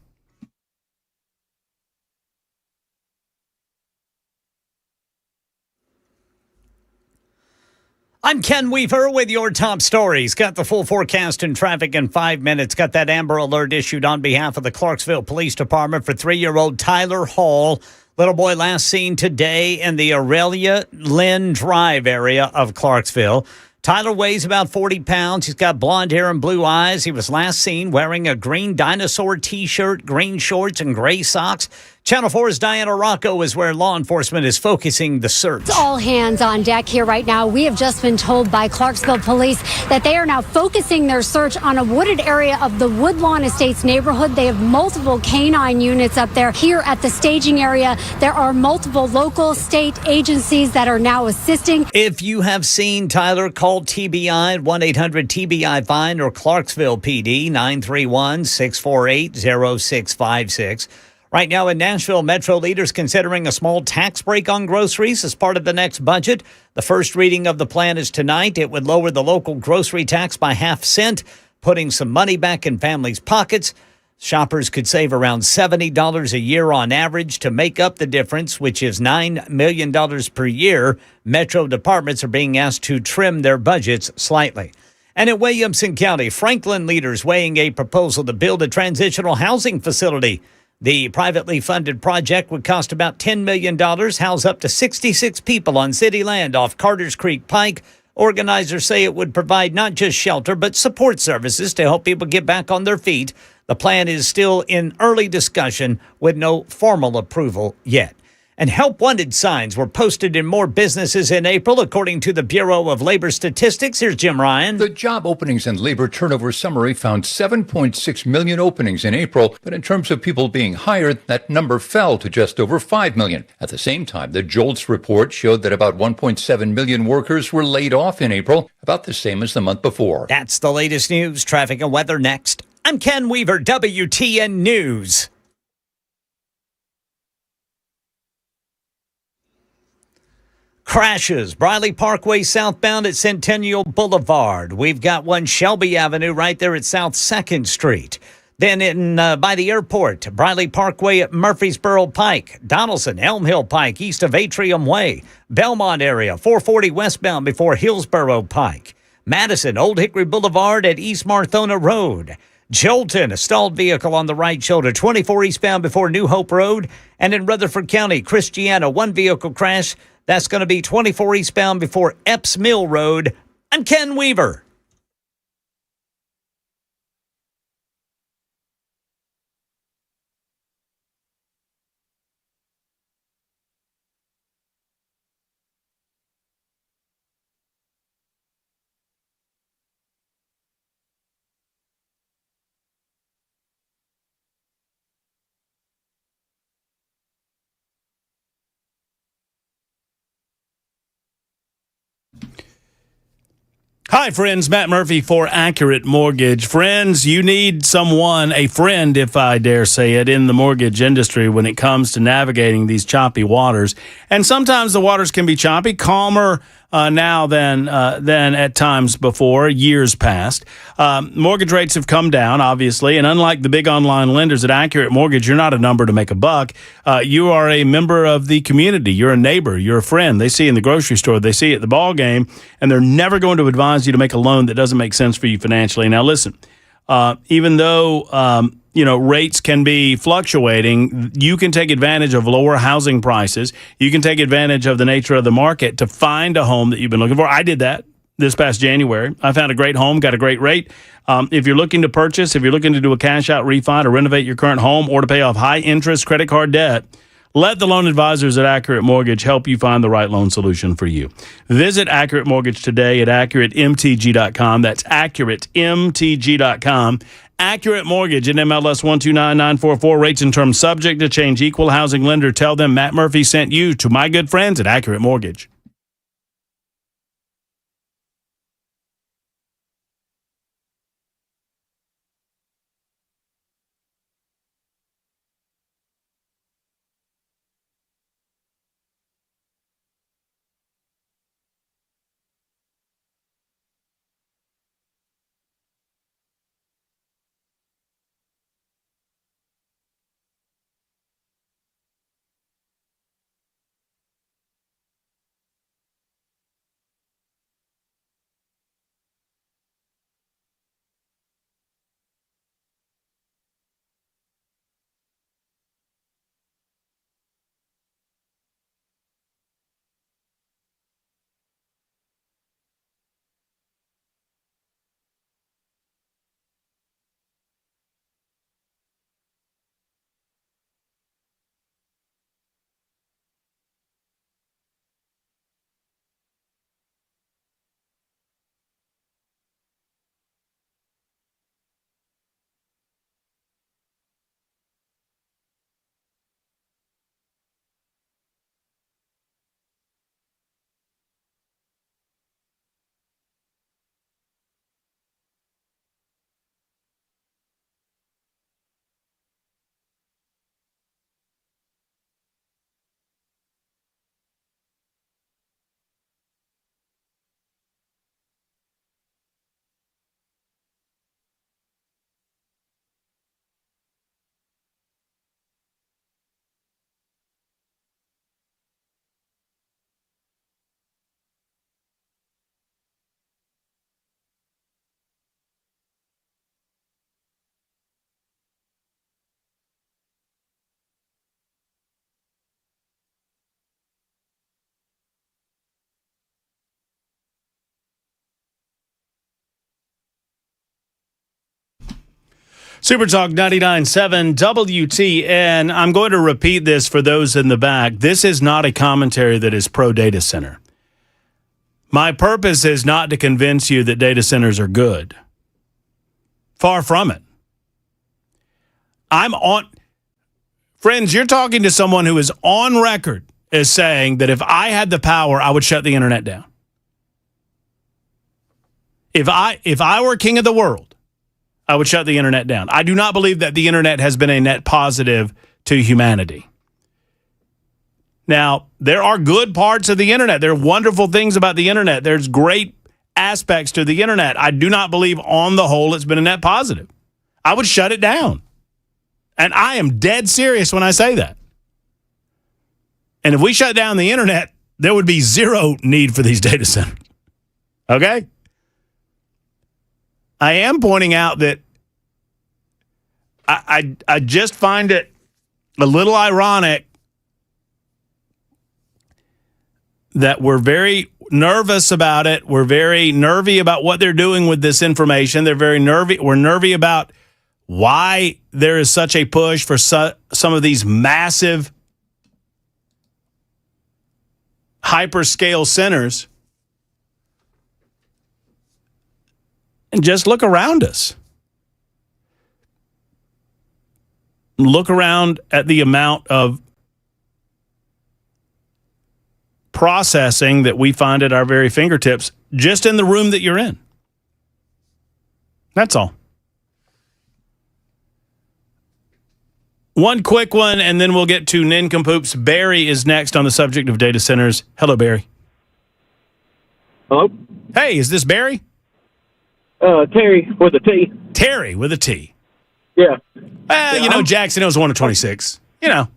I'm Ken Weaver with your top stories. Got the full forecast and traffic in 5 minutes. Got that Amber Alert issued on behalf of the Clarksville Police Department for 3-year-old Tyler Hall. Little boy last seen today in the Aurelia Lynn Drive area of Clarksville. Tyler weighs about 40 pounds. He's got blonde hair and blue eyes. He was last seen wearing a green dinosaur T-shirt, green shorts, and gray socks. Channel 4's Diana Rocco is where law enforcement is focusing the search. It's all hands on deck here right now. We have just been told by Clarksville police that they are now focusing their search on a wooded area of the Woodlawn Estates neighborhood. They have multiple canine units up there. Here at the staging area, there are multiple local state agencies that are now assisting. If you have seen Tyler, call TBI at 1-800-TBI-FIND or Clarksville PD 931-648-0656. Right now in Nashville, Metro leaders considering a small tax break on groceries as part of the next budget. The first reading of the plan is tonight. It would lower the local grocery tax by half cent, putting some money back in families' pockets. Shoppers could save around $70 a year on average to make up the difference, which is $9 million per year. Metro departments are being asked to trim their budgets slightly. And in Williamson County, Franklin leaders weighing a proposal to build a transitional housing facility. The privately funded project would cost about $10 million, house up to 66 people on city land off Carters Creek Pike. Organizers say it would provide not just shelter, but support services to help people get back on their feet. The plan is still in early discussion with no formal approval yet. And help-wanted signs were posted in more businesses in April, according to the Bureau of Labor Statistics. Here's Jim Ryan. The job openings and labor turnover summary found 7.6 million openings in April, but in terms of people being hired, that number fell to just over 5 million. At the same time, the JOLTS report showed that about 1.7 million workers were laid off in April, about the same as the month before. That's the latest news, traffic, and weather next. I'm Ken Weaver, WTN News. Crashes, Briley Parkway southbound at Centennial Boulevard. We've got one Shelby Avenue right there at South 2nd Street. Then by the airport, Briley Parkway at Murfreesboro Pike. Donaldson, Elm Hill Pike, east of Atrium Way. Belmont area, 440 westbound before Hillsboro Pike. Madison, Old Hickory Boulevard at East Marthona Road. Jolton, a stalled vehicle on the right shoulder, 24 eastbound before New Hope Road. And in Rutherford County, Christiana, one vehicle crash. That's going to be 24 eastbound before Epps Mill Road. I'm Ken Weaver. Hi, friends. Matt Murphy for Accurate Mortgage. Friends, you need someone, a friend, if I dare say it, in the mortgage industry when it comes to navigating these choppy waters. And sometimes the waters can be choppy, calmer now than at times before, years past. Mortgage rates have come down, obviously, and unlike the big online lenders at Accurate Mortgage, you're not a number to make a buck. You are a member of the community. You're a neighbor. You're a friend. They see you in the grocery store. They see you at the ball game, and they're never going to advise you to make a loan that doesn't make sense for you financially. Now, listen, even though rates can be fluctuating, you can take advantage of lower housing prices. You can take advantage of the nature of the market to find a home that you've been looking for. I did that this past January. I found a great home, got a great rate. If you're looking to purchase, if you're looking to do a cash-out refi to renovate your current home or to pay off high-interest credit card debt, let the loan advisors at Accurate Mortgage help you find the right loan solution for you. Visit Accurate Mortgage today at AccurateMTG.com. That's AccurateMTG.com. Accurate Mortgage at MLS 129944. Rates and terms subject to change. Equal housing lender. Tell them Matt Murphy sent you to my good friends at Accurate Mortgage. Super Talk 99.7 WTN. I'm going to repeat this for those in the back. This is not a commentary that is pro-data center. My purpose is not to convince you that data centers are good. Far from it. Friends, you're talking to someone who is on record as saying that if I had the power, I would shut the internet down. If I were king of the world, I would shut the internet down. I do not believe that the internet has been a net positive to humanity. Now, there are good parts of the internet. There are wonderful things about the internet. There's great aspects to the internet. I do not believe on the whole it's been a net positive. I would shut it down. And I am dead serious when I say that. And if we shut down the internet, there would be zero need for these data centers. Okay? I am pointing out that I just find it a little ironic that we're very nervous about it. We're very nervy about what they're doing with this information. They're very nervy. We're nervy about why there is such a push for some of these massive hyperscale centers. And just look around us. Look around at the amount of processing that we find at our very fingertips just in the room that you're in. That's all. One quick one, and then we'll get to nincompoops. Barry is next on the subject of data centers. Hello, Barry. Hello? Hey, is this Barry? Terry with a T. Terry with a T. Yeah. Jackson Hill's 1 of 26.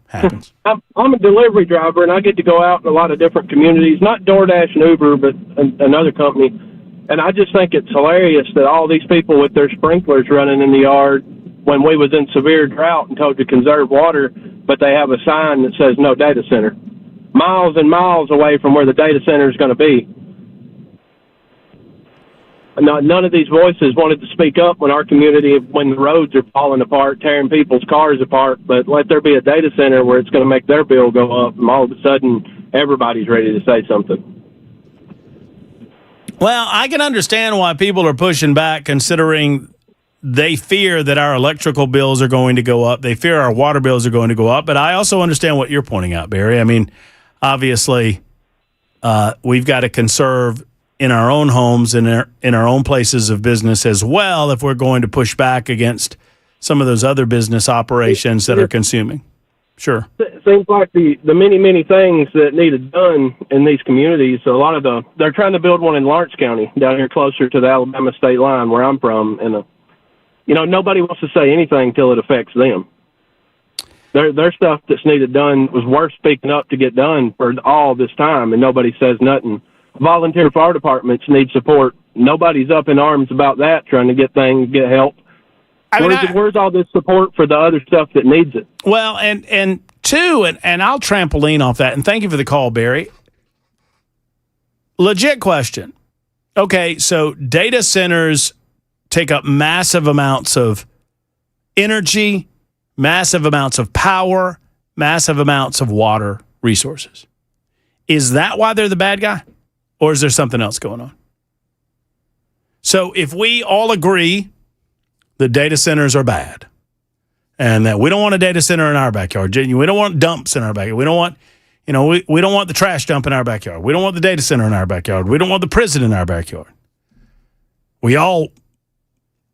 Happens. I'm a delivery driver, and I get to go out in a lot of different communities, not DoorDash and Uber, but another company. And I just think it's hilarious that all these people with their sprinklers running in the yard when we was in severe drought and told to conserve water, but they have a sign that says no data center. Miles and miles away from where the data center is going to be. none of these voices wanted to speak up when our community, when the roads are falling apart, tearing people's cars apart. But let there be a data center where it's going to make their bill go up, and all of a sudden everybody's ready to say something. Well, I can understand why people are pushing back, considering they fear that our electrical bills are going to go up. They fear our water bills are going to go up. But I also understand what you're pointing out, Barry. I mean, obviously, we've got to conserve in our own homes and in our own places of business as well if we're going to push back against some of those other business operations that are consuming. Sure. It seems like the many, many things that needed done in these communities, they're trying to build one in Lawrence County, down here closer to the Alabama state line where I'm from, and nobody wants to say anything till it affects them. Their stuff that's needed done was worth speaking up to get done for all this time, and nobody says nothing. Volunteer fire departments need support. Nobody's up in arms about that, trying to get help. Where's all this support for the other stuff that needs it? Well, and two, and I'll trampoline off that, and thank you for the call, Barry. Legit question. Okay, so data centers take up massive amounts of energy, massive amounts of power, massive amounts of water resources. Is that why they're the bad guy? Or is there something else going on? So if we all agree that data centers are bad and that we don't want a data center in our backyard, we don't want dumps in our backyard, we don't want, we don't want the trash dump in our backyard, we don't want the data center in our backyard, we don't want the prison in our backyard. We all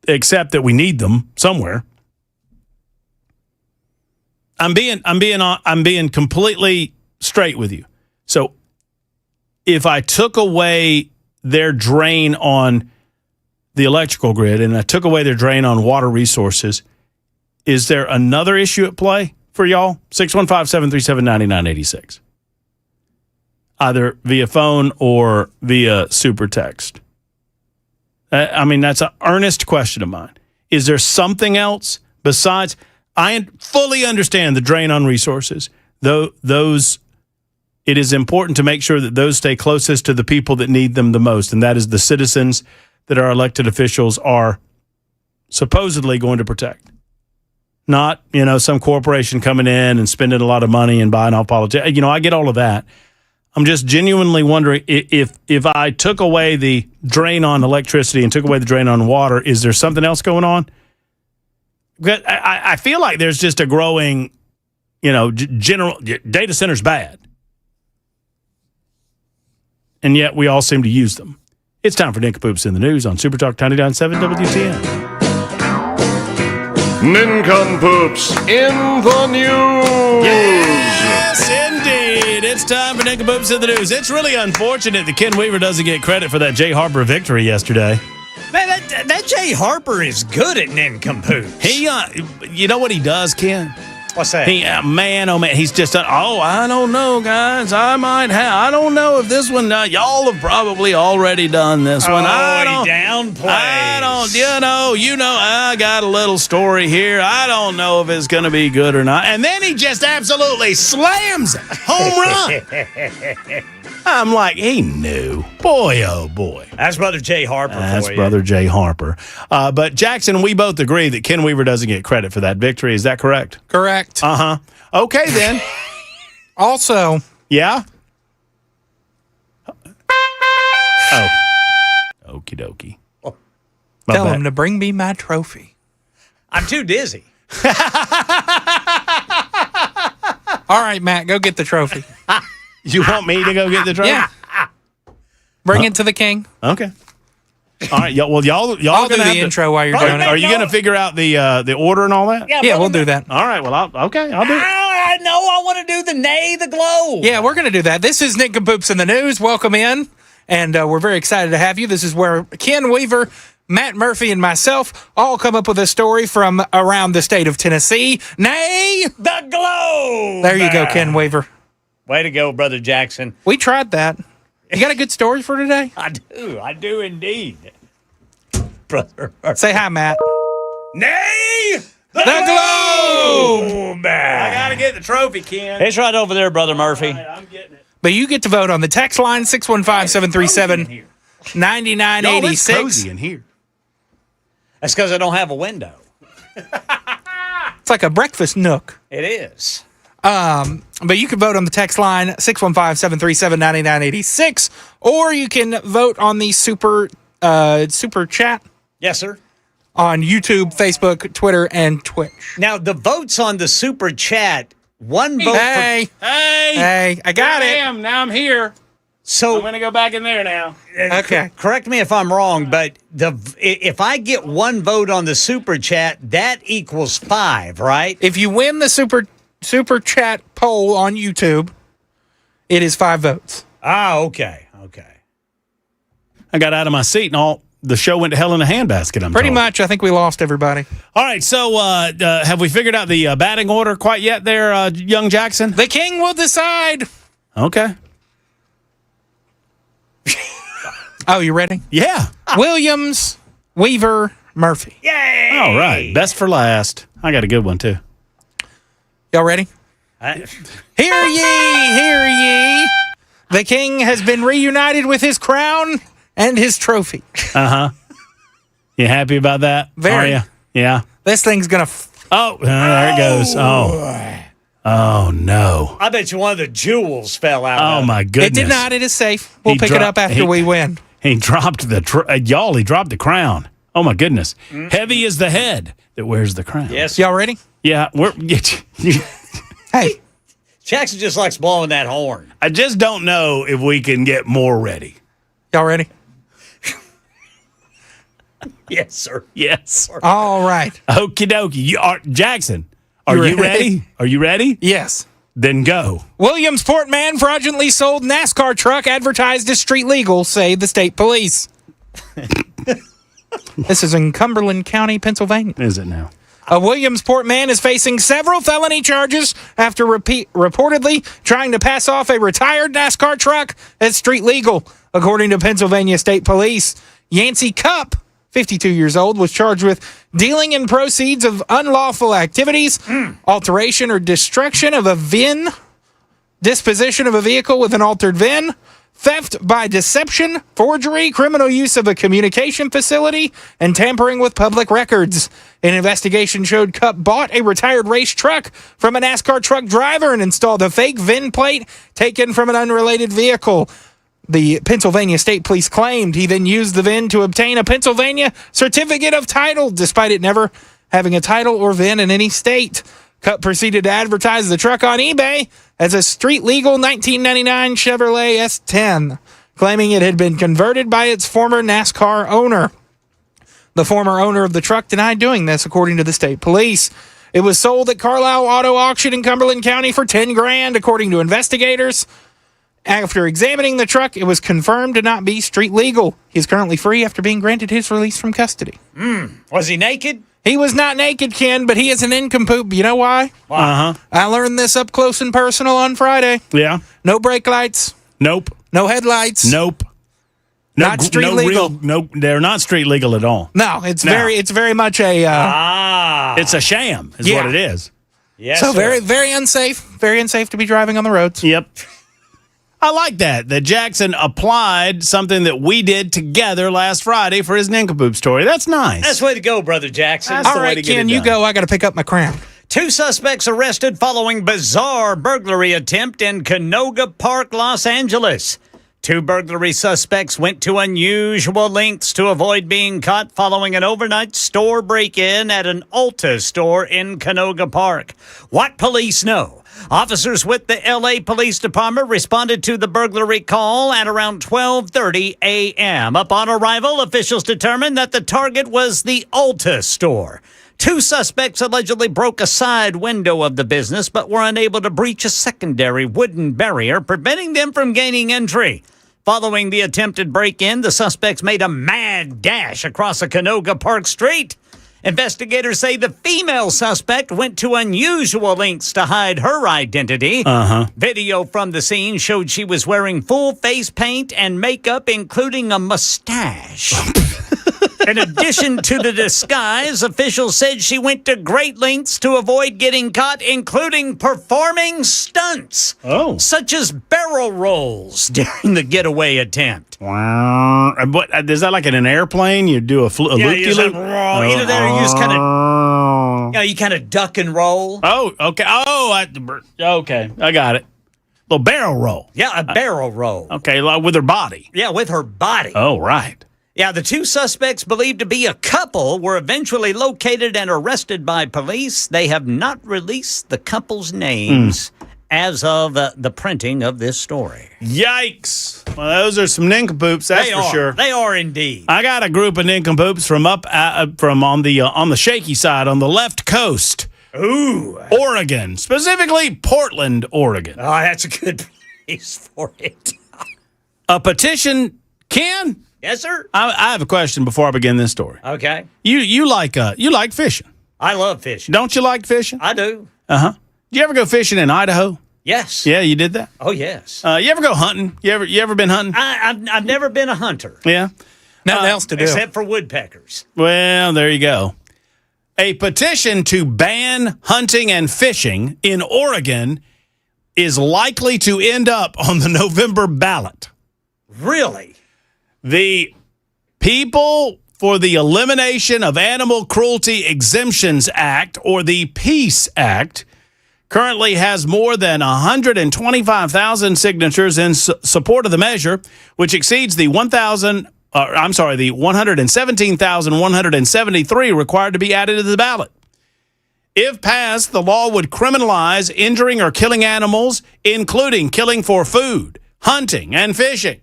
accept that we need them somewhere. I'm being completely straight with you. So if I took away their drain on the electrical grid and I took away their drain on water resources, is there another issue at play for y'all? 615-737-9986. Either via phone or via super text. I mean, that's an earnest question of mine. Is there something else besides? I fully understand the drain on resources. Those, it is important to make sure that those stay closest to the people that need them the most, and that is the citizens that our elected officials are supposedly going to protect. Not, some corporation coming in and spending a lot of money and buying off politics. I get all of that. I'm just genuinely wondering if I took away the drain on electricity and took away the drain on water, is there something else going on? I feel like there's just a growing, general data center's bad. And yet we all seem to use them. It's time for Nincompoops in the News on Super Talk 99.7 WTN. Nincompoops in the News. Yes, indeed. It's time for Nincompoops in the News. It's really unfortunate that Ken Weaver doesn't get credit for that Jay Harper victory yesterday. Man, that Jay Harper is good at nincompoops. He, you know what he does, Ken? What's that? He's just, I don't know, guys. I don't know if this one, y'all have probably already done this one. He downplays. I got a little story here. I don't know if it's going to be good or not. And then he just absolutely slams it. Home run. I'm like, he knew. Boy, oh boy. That's Brother Jay Harper That's for you. Brother Jay Harper. But Jackson, we both agree that Ken Weaver doesn't get credit for that victory. Is that correct? Correct. Uh-huh. Okay, then. Also. Yeah? Oh. Okie dokie. Tell him to bring me my trophy. I'm too dizzy. All right, Matt, go get the trophy. You want me to go get the trophy? Yeah. Bring it to the king. Okay. All right. Y'all I'll do the intro while you're doing it. Are you going to figure out the order and all that? Yeah, we'll do that. All right. Well, I'll do it. I know. I want to do the nay, the glow. Yeah, we're going to do that. This is Nincompoops in the News. Welcome in. And we're very excited to have you. This is where Ken Weaver, Matt Murphy, and myself all come up with a story from around the state of Tennessee. Nay, the glow. There you go, Ken Weaver. Way to go, Brother Jackson. We tried that. You got a good story for today? I do indeed. Brother. Say hi, Matt. Nay, the glow. I got to get the trophy, Ken. It's right over there, Brother Murphy. Right, I'm getting it. But you get to vote on the text line, 615-737. $99.86. Cozy in here. That's because I don't have a window. It's like a breakfast nook. It is. But you can vote on the text line 615-737-9986, or you can vote on the super chat. Yes, sir. On YouTube, Facebook, Twitter, and Twitch. Now, the votes on the super chat, one vote Hey, I got it. Now I'm here. So I'm going to go back in there now. Okay. Correct me if I'm wrong, but if I get one vote on the super chat, that equals 5, right? If you win the super chat poll on YouTube, it is 5 votes. Ah, okay. I got out of my seat and all the show went to hell in a handbasket. Pretty much. I think we lost everybody. All right. So have we figured out the batting order quite yet there, young Jackson? The king will decide. Okay. Oh, you ready? Yeah. Williams, Weaver, Murphy. Yay! All right. Best for last. I got a good one, too. Y'all ready? Hear ye, hear ye. The king has been reunited with his crown and his trophy. Uh-huh. You happy about that? Very. Are you? Yeah. This thing's going to... there it goes. Oh, no. I bet you one of the jewels fell out. Oh, my goodness. It did not. It is safe. We'll pick it up after we win. He dropped the he dropped the crown. Oh, my goodness. Mm-hmm. Heavy is the head that wears the crown. Yes. Y'all ready? Yeah. Hey. Jackson just likes blowing that horn. I just don't know if we can get more ready. Y'all ready? Yes, sir. Yes. All right. Okie dokie. Jackson, are you ready? Are you ready? Yes. Then go. Williamsport man fraudulently sold NASCAR truck advertised as street legal, say the state police. This is in Cumberland County, Pennsylvania. Is it now? A Williamsport man is facing several felony charges after reportedly trying to pass off a retired NASCAR truck as street legal, according to Pennsylvania State Police. Yancey Cupp, 52 years old, was charged with dealing in proceeds of unlawful activities, alteration or destruction of a VIN, disposition of a vehicle with an altered VIN, theft by deception, forgery, criminal use of a communication facility, and tampering with public records. An investigation showed Cupp bought a retired race truck from a NASCAR truck driver and installed a fake VIN plate taken from an unrelated vehicle. The Pennsylvania State Police claimed he then used the VIN to obtain a Pennsylvania certificate of title, despite it never having a title or VIN in any state. Cupp proceeded to advertise the truck on eBay as a street-legal 1999 Chevrolet S10, claiming it had been converted by its former NASCAR owner. The former owner of the truck denied doing this, according to the state police. It was sold at Carlisle Auto Auction in Cumberland County for $10,000, according to investigators. After examining the truck, it was confirmed to not be street legal. He is currently free after being granted his release from custody. Was he naked? He was not naked, Ken, but he is an nincompoop. You know why? Uh-huh. I learned this up close and personal on Friday. Yeah. No brake lights. Nope. No headlights. Nope. Not street legal. No, they're not street legal at all. No, it's very much a... It's a sham is what it is. Yes, so sir. very, very unsafe. Very unsafe to be driving on the roads. Yep. I like that Jackson applied something that we did together last Friday for his nincompoop story. That's nice. That's the way to go, Brother Jackson. All right, Ken, you go. I got to pick up my crown. 2 suspects arrested following bizarre burglary attempt in Canoga Park, Los Angeles. 2 burglary suspects went to unusual lengths to avoid being caught following an overnight store break-in at an Ulta store in Canoga Park. What police know? Officers with the L.A. Police Department responded to the burglary call at around 12:30 a.m. Upon arrival, officials determined that the target was the Ulta store. 2 suspects allegedly broke a side window of the business but were unable to breach a secondary wooden barrier, preventing them from gaining entry. Following the attempted break-in, the suspects made a mad dash across a Canoga Park street. Investigators say the female suspect went to unusual lengths to hide her identity. Video from the scene showed she was wearing full face paint and makeup, including a mustache. In addition to the disguise, officials said she went to great lengths to avoid getting caught, including performing stunts. Such as barrel rolls during the getaway attempt. Wow. What, is that like in an airplane? You do a loop-de-loop? Either that or you just kind of, you kind of duck and roll. Oh, okay. Okay. I got it. Little barrel roll. Yeah, a barrel roll. Okay, like with her body. Yeah, with her body. Oh, right. Yeah, the two suspects, believed to be a couple, were eventually located and arrested by police. They have not released the couple's names as of the printing of this story. Yikes. Well, those are some nincompoops, that's for sure. They are indeed. I got a group of nincompoops from on the shaky side, on the left coast. Ooh. Oregon, specifically Portland, Oregon. Oh, that's a good place for it. A petition, Ken? Yes, sir. I have a question before I begin this story. Okay. You like fishing? I love fishing. Don't you like fishing? I do. Uh-huh. Did you ever go fishing in Idaho? Yes. Yeah, you did that? Oh, yes. You ever go hunting? You ever been hunting? I've never been a hunter. Yeah. Nothing else to do. Except for woodpeckers. Well, there you go. A petition to ban hunting and fishing in Oregon is likely to end up on the November ballot. Really? The People for the Elimination of Animal Cruelty Exemptions Act, or the PEACE Act, currently has more than 125,000 signatures in support of the measure, which exceeds the 117,173 required to be added to the ballot. If passed, the law would criminalize injuring or killing animals, including killing for food, hunting, and fishing.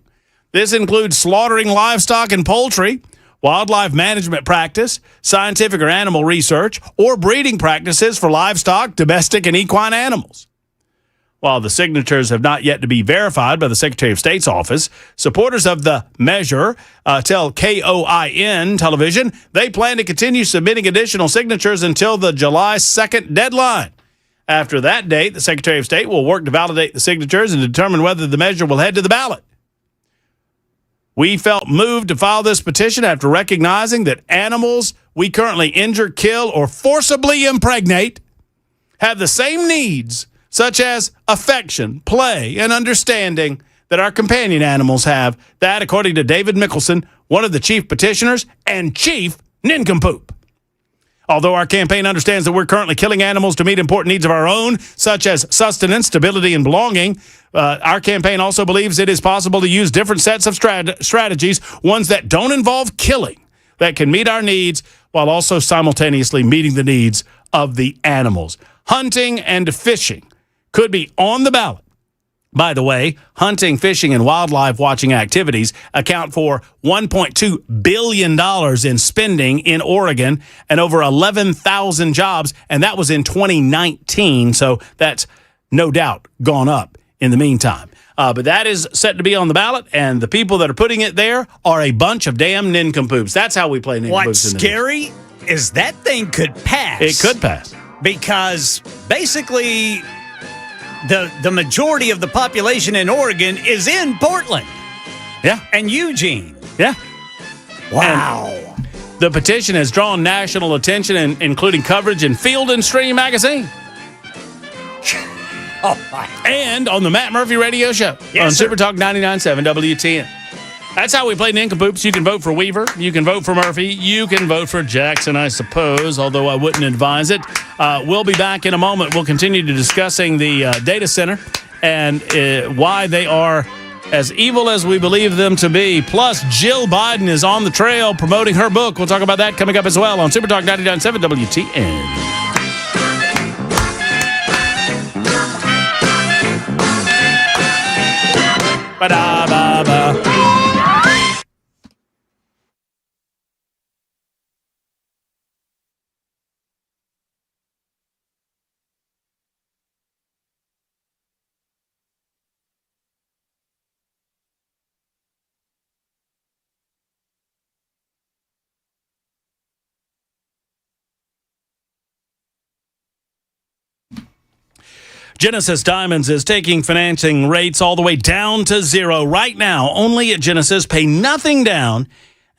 This includes slaughtering livestock and poultry, wildlife management practice, scientific or animal research, or breeding practices for livestock, domestic, and equine animals. While the signatures have not yet to be verified by the Secretary of State's office, supporters of the measure tell KOIN television they plan to continue submitting additional signatures until the July 2nd deadline. After that date, the Secretary of State will work to validate the signatures and determine whether the measure will head to the ballot. We felt moved to file this petition after recognizing that animals we currently injure, kill, or forcibly impregnate have the same needs, such as affection, play, and understanding, that our companion animals have. That, according to David Mickelson, one of the chief petitioners and chief nincompoop. Although our campaign understands that we're currently killing animals to meet important needs of our own, such as sustenance, stability, and belonging, our campaign also believes it is possible to use different sets of strategies, ones that don't involve killing, that can meet our needs while also simultaneously meeting the needs of the animals. Hunting and fishing could be on the ballot. By the way, hunting, fishing, and wildlife watching activities account for $1.2 billion in spending in Oregon and over 11,000 jobs, and that was in 2019, so that's no doubt gone up in the meantime. But that is set to be on the ballot, and the people that are putting it there are a bunch of damn nincompoops. That's how we play nincompoops. What's scary is that thing could pass. It could pass. Because basically the majority of the population in Oregon is in Portland. Yeah. And Eugene. Yeah. Wow. And the petition has drawn national attention, including coverage in Field and Stream magazine. Oh, my. And on the Matt Murphy Radio Show on Super Talk 99.7 WTN. That's how we play nincompoops. You can vote for Weaver. You can vote for Murphy. You can vote for Jackson, I suppose, although I wouldn't advise it. We'll be back in a moment. We'll continue to discussing the data center and why they are as evil as we believe them to be. Plus, Jill Biden is on the trail promoting her book. We'll talk about that coming up as well on Super Talk 99.7 WTN. Ba-da-ba-ba. Genesis Diamonds is taking financing rates all the way down to zero right now. Only at Genesis, pay nothing down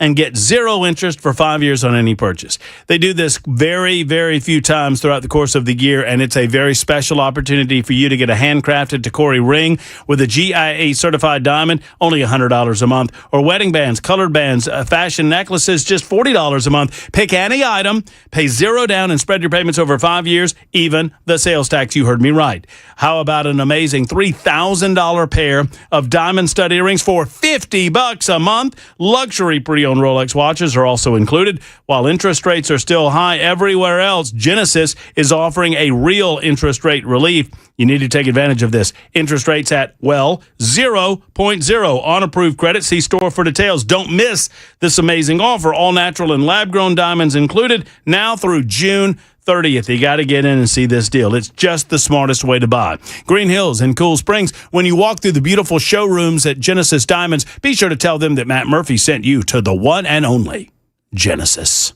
and get 0 interest for 5 years on any purchase. They do this very, very few times throughout the course of the year, and it's a very special opportunity for you to get a handcrafted Tacori ring with a GIA certified diamond, only $100 a month, or wedding bands, colored bands, fashion necklaces, just $40 a month. Pick any item, pay 0 down, and spread your payments over 5 years, even the sales tax. You heard me right. How about an amazing $3,000 pair of diamond stud earrings for $50 a month? Luxury pre-owned Rolex watches are also included. While interest rates are still high everywhere else, Genesis is offering a real interest rate relief. You need to take advantage of this. Interest rates at, 0.0 on approved credit. See store for details. Don't miss this amazing offer. All natural and lab-grown diamonds included now through June 30th. You got to get in and see this deal. It's just the smartest way to buy. Green Hills and Cool Springs. When you walk through the beautiful showrooms at Genesis Diamonds, be sure to tell them that Matt Murphy sent you to the one and only Genesis.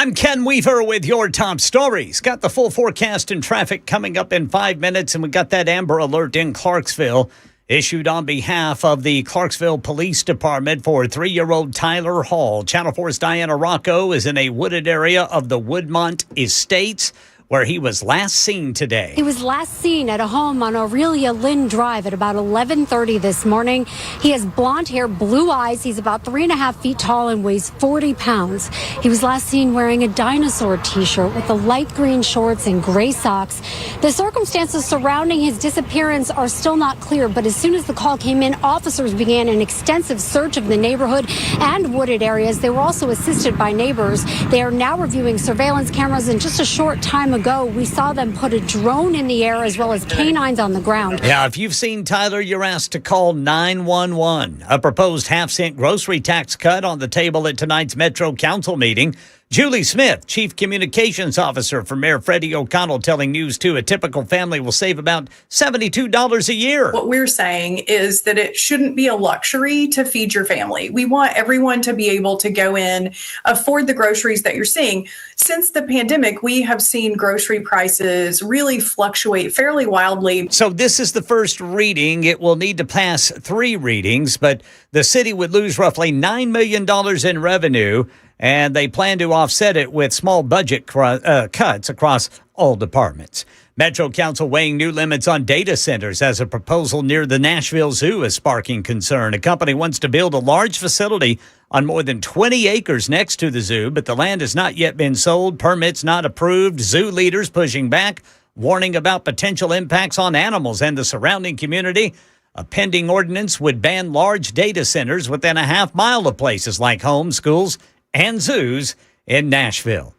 I'm Ken Weaver with your top stories. Got the full forecast and traffic coming up in 5 minutes, and we got that Amber Alert in Clarksville issued on behalf of the Clarksville Police Department for 3-year-old Tyler Hall. Channel 4's Diana Rocco is in a wooded area of the Woodmont Estates, where he was last seen today. He was last seen at a home on Aurelia Lynn Drive at about 11:30 this morning. He has blonde hair, blue eyes. He's about 3.5 feet tall and weighs 40 pounds. He was last seen wearing a dinosaur t-shirt with the light green shorts and gray socks. The circumstances surrounding his disappearance are still not clear, but as soon as the call came in, officers began an extensive search of the neighborhood and wooded areas. They were also assisted by neighbors. They are now reviewing surveillance cameras, and just a short time ago, we saw them put a drone in the air as well as canines on the ground. Yeah, if you've seen Tyler, you're asked to call 911. A proposed half-cent grocery tax cut on the table at tonight's Metro Council meeting. Julie Smith, Chief Communications Officer for Mayor Freddie O'Connell, telling News 2 a typical family will save about $72 a year. What we're saying is that it shouldn't be a luxury to feed your family. We want everyone to be able to go in, afford the groceries that you're seeing. Since the pandemic, we have seen grocery prices really fluctuate fairly wildly. So this is the first reading. It will need to pass 3 readings, but the city would lose roughly $9 million in revenue, and they plan to offset it with small budget cuts across all departments. Metro Council weighing new limits on data centers as a proposal near the Nashville Zoo is sparking concern. A company wants to build a large facility on more than 20 acres next to the zoo, but the land has not yet been sold, permits not approved, zoo leaders pushing back, warning about potential impacts on animals and the surrounding community. A pending ordinance would ban large data centers within a half-mile of places like homes, schools, and zoos in Nashville.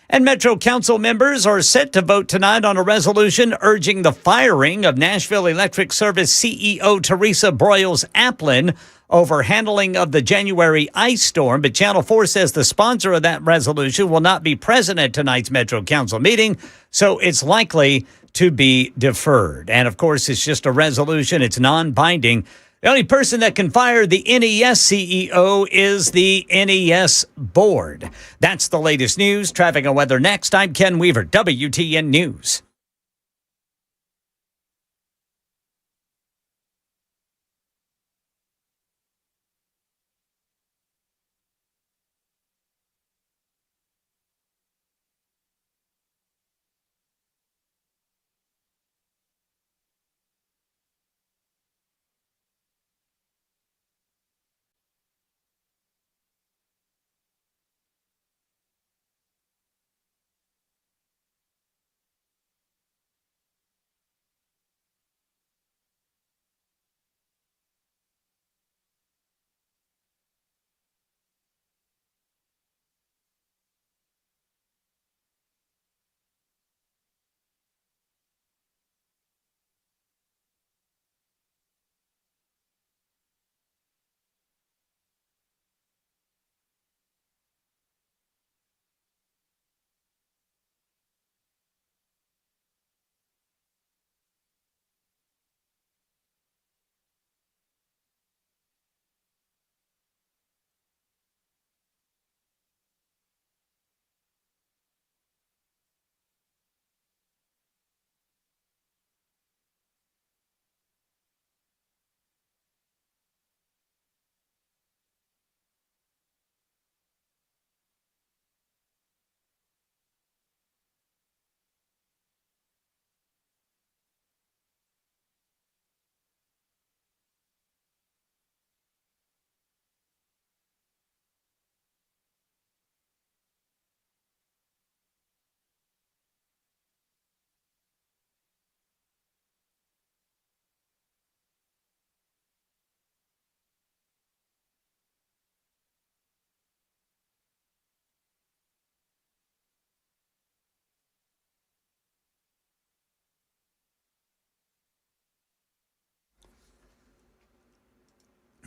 And Metro Council members are set to vote tonight on a resolution urging the firing of Nashville Electric Service CEO Teresa Broyles-Applin over handling of the January ice storm. But Channel 4 says the sponsor of that resolution will not be present at tonight's Metro Council meeting, so it's likely to be deferred. And, of course, it's just a resolution. It's non-binding. The only person that can fire the NES CEO is the NES board. That's the latest news. Traffic and weather next. I'm Ken Weaver, WTN News.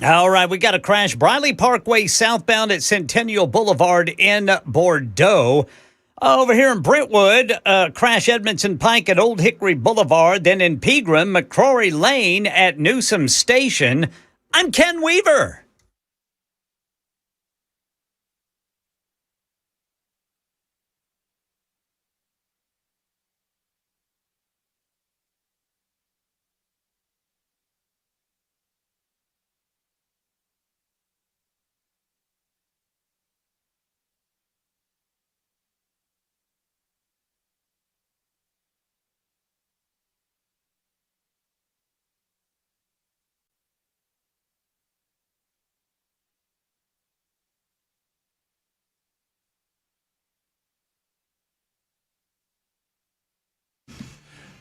All right, we got a crash. Briley Parkway southbound at Centennial Boulevard in Bordeaux. Over here in Brentwood, crash Edmondson Pike at Old Hickory Boulevard. Then in Pegram, McCrory Lane at Newsom Station. I'm Ken Weaver.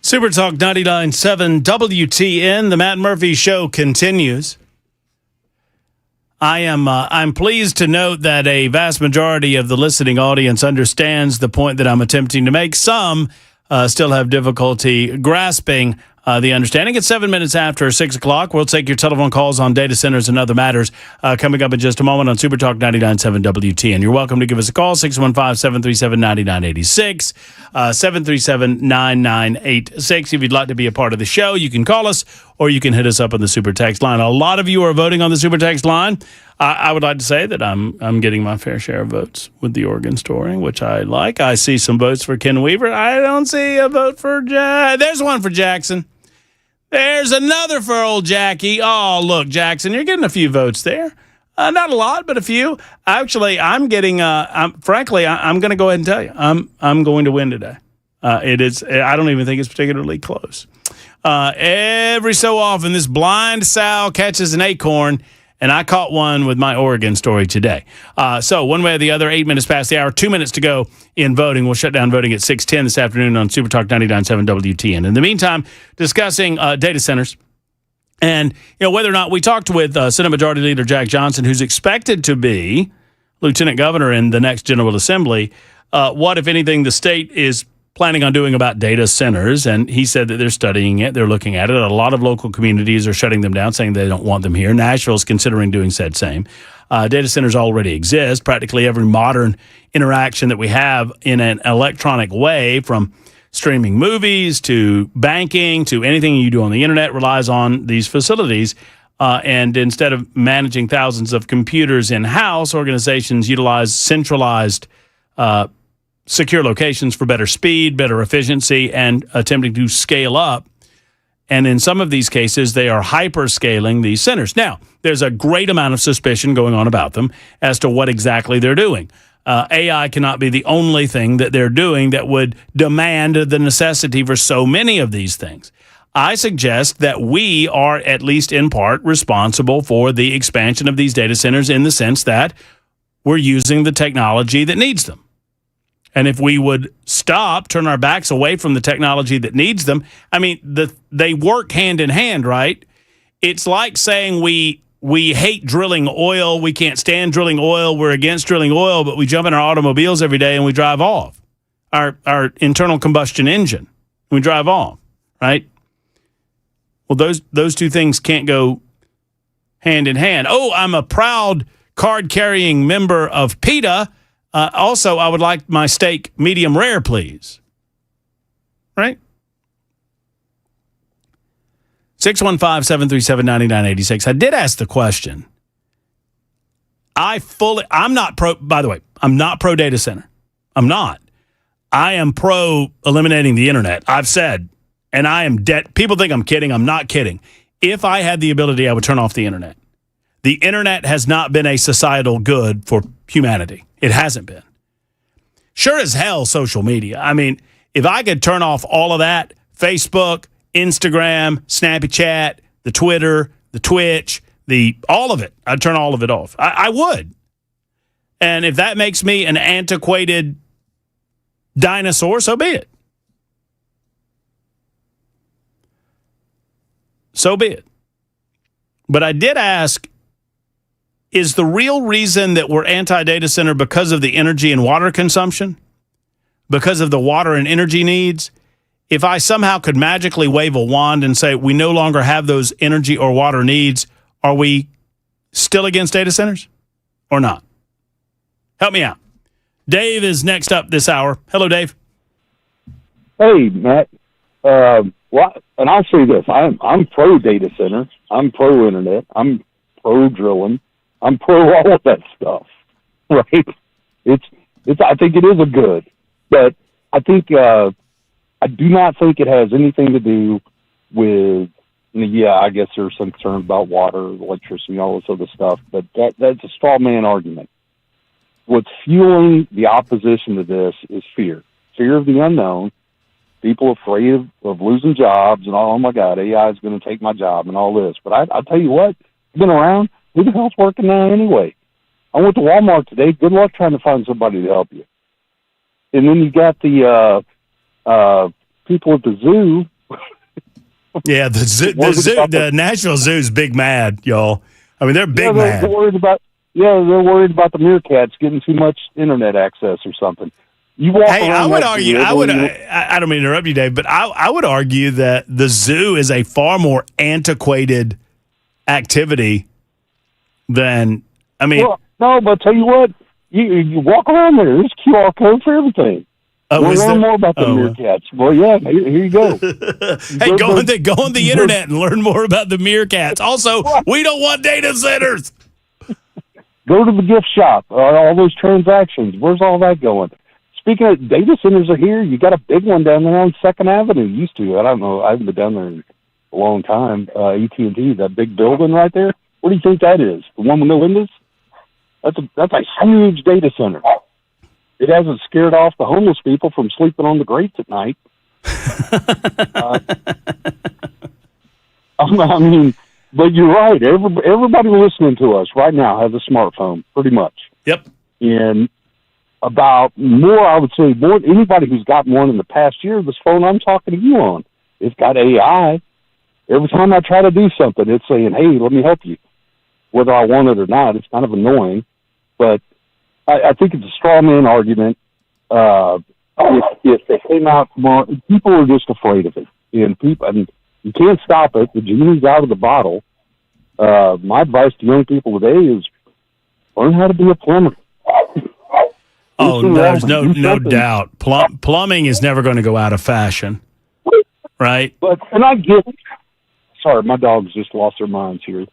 Super Talk 99.7 WTN. The Matt Murphy Show continues. I'm pleased to note that a vast majority of the listening audience understands the point that I'm attempting to make. Some still have difficulty grasping the understanding. It's 7 minutes after 6 o'clock. We'll take your telephone calls on data centers and other matters coming up in just a moment on Super Talk 99.7 WTN. You're welcome to give us a call, 615-737-9986, 737-9986. If you'd like to be a part of the show, you can call us or you can hit us up on the Super Text line. A lot of you are voting on the Super Text line. I would like to say that I'm getting my fair share of votes with the Oregon story, which I like. I see some votes for Ken Weaver. I don't see a vote for there's one for Jackson. There's another for old Jackie. Oh, look, Jackson, you're getting a few votes there. Not a lot, but a few. Actually, I'm getting. Frankly, I'm going to go ahead and tell you, I'm going to win today. It is. I don't even think it's particularly close. Every so often, this blind sow catches an acorn. And I caught one with my Oregon story today. So one way or the other, 8 minutes past the hour, 2 minutes to go in voting. We'll shut down voting at 6:10 this afternoon on Super Talk 99.7 WTN. In the meantime, discussing data centers. And whether or not we talked with Senate Majority Leader Jack Johnson, who's expected to be lieutenant governor in the next General Assembly, what, if anything, the state is planning on doing about data centers. And he said that they're studying it. They're looking at it. A lot of local communities are shutting them down, saying they don't want them here. Nashville's considering doing said same. Data centers already exist. Practically every modern interaction that we have in an electronic way, from streaming movies to banking to anything you do on the internet, relies on these facilities. And instead of managing thousands of computers in-house, organizations utilize centralized secure locations for better speed, better efficiency, and attempting to scale up. And in some of these cases, they are hyper-scaling these centers. Now, there's a great amount of suspicion going on about them as to what exactly they're doing. AI cannot be the only thing that they're doing that would demand the necessity for so many of these things. I suggest that we are, at least in part, responsible for the expansion of these data centers in the sense that we're using the technology that needs them. And if we would stop, turn our backs away from the technology that needs them, I mean, they work hand in hand, right? It's like saying we hate drilling oil, we can't stand drilling oil, we're against drilling oil, but we jump in our automobiles every day and we drive off. Our internal combustion engine, we drive off, right? Well, those two things can't go hand in hand. Oh, I'm a proud card-carrying member of PETA. Also, I would like my steak medium rare, please. Right? 615-737-9986. I did ask the question. I'm not pro, by the way, I'm not pro data center. I'm not. I am pro eliminating the internet. I've said, and I am dead. People think I'm kidding. I'm not kidding. If I had the ability, I would turn off the internet. The internet has not been a societal good for humanity. It hasn't been. Sure as hell, social media. I mean, if I could turn off all of that, Facebook, Instagram, Snapchat, the Twitter, the Twitch, all of it, I'd turn all of it off. I would. And if that makes me an antiquated dinosaur, so be it. So be it. But I did ask, is the real reason that we're anti-data center because of the energy and water consumption? Because of the water and energy needs? If I somehow could magically wave a wand and say we no longer have those energy or water needs, are we still against data centers or not? Help me out. Dave is next up this hour. Hello, Dave. Hey, Matt. And I'll say this. I'm pro data center. I'm pro internet. I'm pro drilling. I'm pro all of that stuff, right? I think it is a good, but I think, I do not think it has anything to do with, I guess there's some concern about water, electricity, all this other stuff, but that's a straw man argument. What's fueling the opposition to this is fear of the unknown, people afraid of losing jobs and oh my God, AI is going to take my job and all this. But I'll tell you what, I've been around. Who the hell's working now anyway? I went to Walmart today. Good luck trying to find somebody to help you. And then you got the people at the zoo. Yeah, the Nashville Zoo's big mad, y'all. I mean, they're big mad. They're worried about the meerkats getting too much internet access or something. You walk Hey, I around would that argue. zoo, I don't mean to interrupt you, Dave, but I would argue that the zoo is a far more antiquated activity than. I mean, well, no, but tell you what, you walk around there. There's QR code for everything. We'll learn more about the meerkats. Well, yeah, here you go. Hey, go on the internet and learn more about the meerkats. Also, we don't want data centers. Go to the gift shop. All those transactions. Where's all that going? Speaking of data centers are here. You got a big one down there on 2nd Avenue. Used to. I don't know. I haven't been down there in a long time. AT&T, that big building right there. What do you think that is? The one with no windows? That's a huge data center. It hasn't scared off the homeless people from sleeping on the grates at night. I mean, but you're right. Everybody listening to us right now has a smartphone, pretty much. Yep. And I would say more anybody who's gotten one in the past year, this phone I'm talking to you on, it's got AI. Every time I try to do something, it's saying, hey, let me help you. Whether I want it or not, it's kind of annoying. But I think it's a straw man argument. If they came out tomorrow, people are just afraid of it. And you can't stop it. The genie's out of the bottle. My advice to young people today is learn how to be a plumber. Oh, there's no doubt. Plumbing is never going to go out of fashion, right? And I get it. Sorry, my dogs just lost their minds here.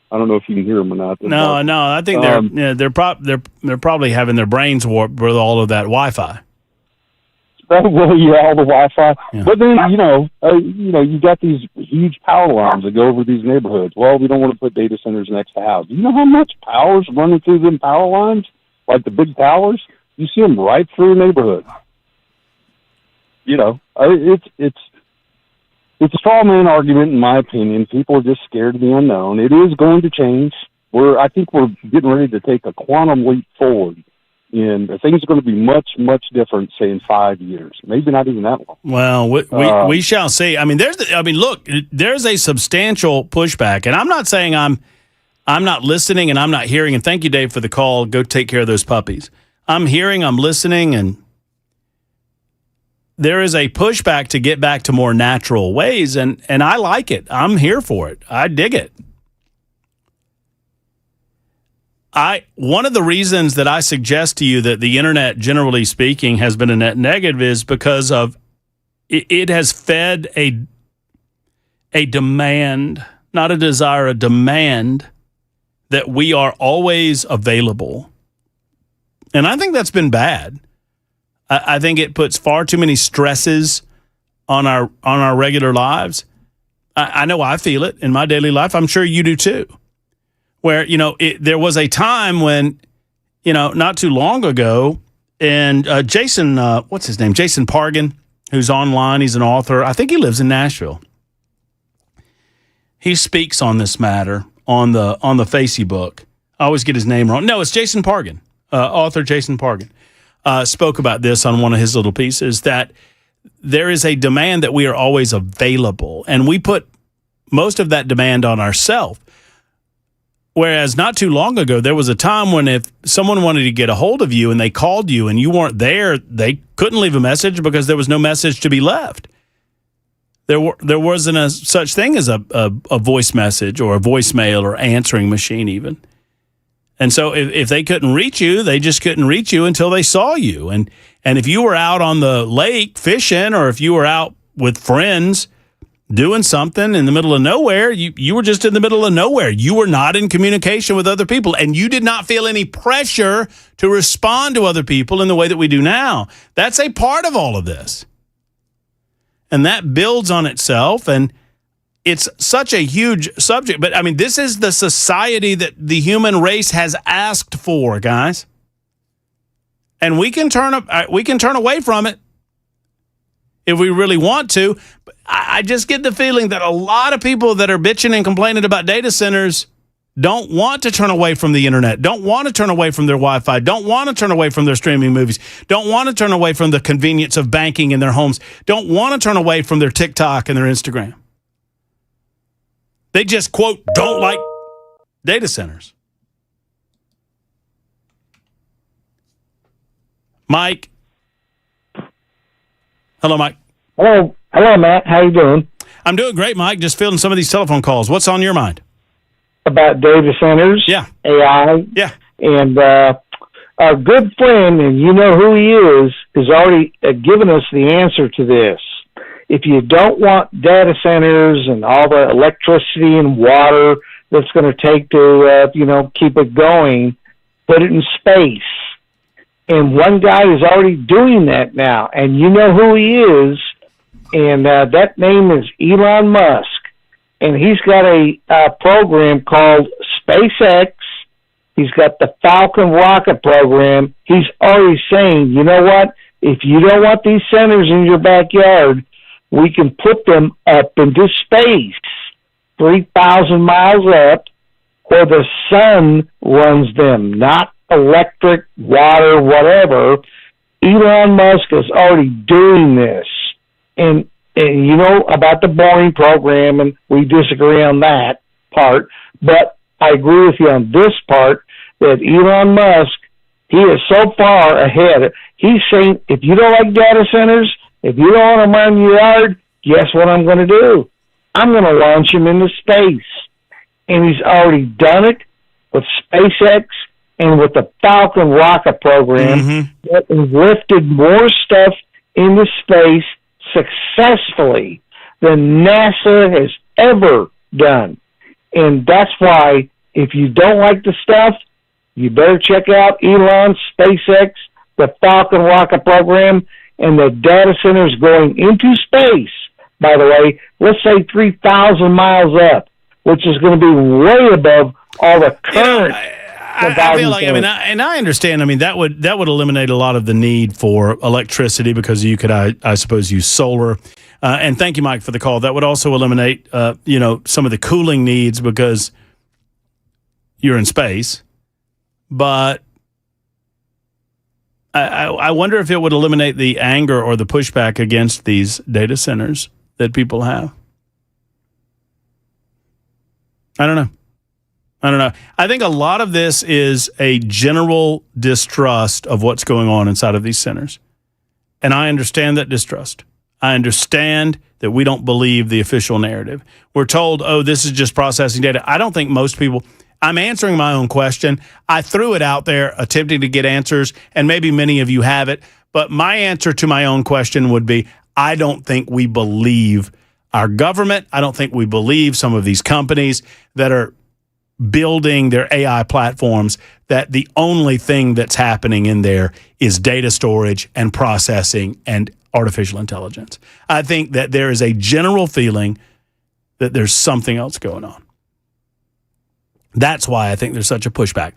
I don't know if you can hear them or not. No. I think they're probably having their brains warped with all of that Wi-Fi. Well, yeah, all the Wi-Fi. Yeah. But then you got these huge power lines that go over these neighborhoods. Well, we don't want to put data centers next to houses. You know how much power's running through them power lines? Like the big towers, you see them right through a neighborhood. It's a straw man argument, in my opinion. People are just scared of the unknown. It is going to change. I think we're getting ready to take a quantum leap forward, and things are going to be much, much different, say, in 5 years. Maybe not even that long. Well, we shall see. I mean, look, there's a substantial pushback, and I'm not saying I'm not listening and I'm not hearing. And thank you, Dave, for the call. Go take care of those puppies. I'm hearing, I'm listening, and there is a pushback to get back to more natural ways, and I like it. I'm here for it. I dig it. One of the reasons that I suggest to you that the internet, generally speaking, has been a net negative is because of it has fed a demand, not a desire, a demand that we are always available. And I think that's been bad. I think it puts far too many stresses on our regular lives. I know I feel it in my daily life. I'm sure you do too. Where, there was a time when, not too long ago, and Jason, what's his name? Jason Pargin, who's online. He's an author. I think he lives in Nashville. He speaks on this matter on the Facebook. I always get his name wrong. No, it's Jason Pargin, author Jason Pargin. Spoke about this on one of his little pieces, that there is a demand that we are always available, and we put most of that demand on ourselves. Whereas not too long ago, there was a time when if someone wanted to get a hold of you and they called you and you weren't there, they couldn't leave a message because there was no message to be left. There wasn't a such thing as a voice message or a voicemail or answering machine even. And so if they couldn't reach you, they just couldn't reach you until they saw you. And if you were out on the lake fishing, or if you were out with friends doing something in the middle of nowhere, you were just in the middle of nowhere. You were not in communication with other people, and you did not feel any pressure to respond to other people in the way that we do now. That's a part of all of this. And that builds on itself, and it's such a huge subject. But, I mean, this is the society that the human race has asked for, guys. And we can turn away from it if we really want to. But I just get the feeling that a lot of people that are bitching and complaining about data centers don't want to turn away from the internet, don't want to turn away from their Wi-Fi, don't want to turn away from their streaming movies, don't want to turn away from the convenience of banking in their homes, don't want to turn away from their TikTok and their Instagram. They just, quote, don't like data centers. Mike. Hello, Mike. Hello, Matt. How you doing? I'm doing great, Mike. Just fielding some of these telephone calls. What's on your mind? About data centers, yeah, AI, yeah, and our good friend, and you know who he is already given us the answer to this. If you don't want data centers and all the electricity and water that's going to take to keep it going, put it in space. And one guy is already doing that now, and you know who he is, and that name is Elon Musk. And he's got a program called SpaceX. He's got the Falcon rocket program. He's already saying, you know what? If you don't want these centers in your backyard, we can put them up into space, 3,000 miles up, where the sun runs them, not electric, water, whatever. Elon Musk is already doing this. And you know about the Boring program, and we disagree on that part, but I agree with you on this part, that Elon Musk, he is so far ahead. He's saying, if you don't like data centers, if you don't want them around your yard, guess what I'm going to do? I'm going to launch them into space. And he's already done it with SpaceX and with the Falcon rocket program that has lifted more stuff into space successfully than NASA has ever done. And that's why, if you don't like the stuff, you better check out Elon, SpaceX, the Falcon rocket program, and the data centers going into space. By the way, let's say 3,000 miles up, which is going to be way above all the current. I feel like, and I understand. I mean, that would eliminate a lot of the need for electricity, because you could, I suppose, use solar. And thank you, Mike, for the call. That would also eliminate, some of the cooling needs, because you're in space. But I wonder if it would eliminate the anger or the pushback against these data centers that people have. I don't know. I think a lot of this is a general distrust of what's going on inside of these centers. And I understand that distrust. I understand that we don't believe the official narrative. We're told, oh, this is just processing data. I don't think most people... I'm answering my own question. I threw it out there attempting to get answers, and maybe many of you have it. But my answer to my own question would be, I don't think we believe our government. I don't think we believe some of these companies that are building their AI platforms, that the only thing that's happening in there is data storage and processing and artificial intelligence. I think that there is a general feeling that there's something else going on. That's why I think there's such a pushback.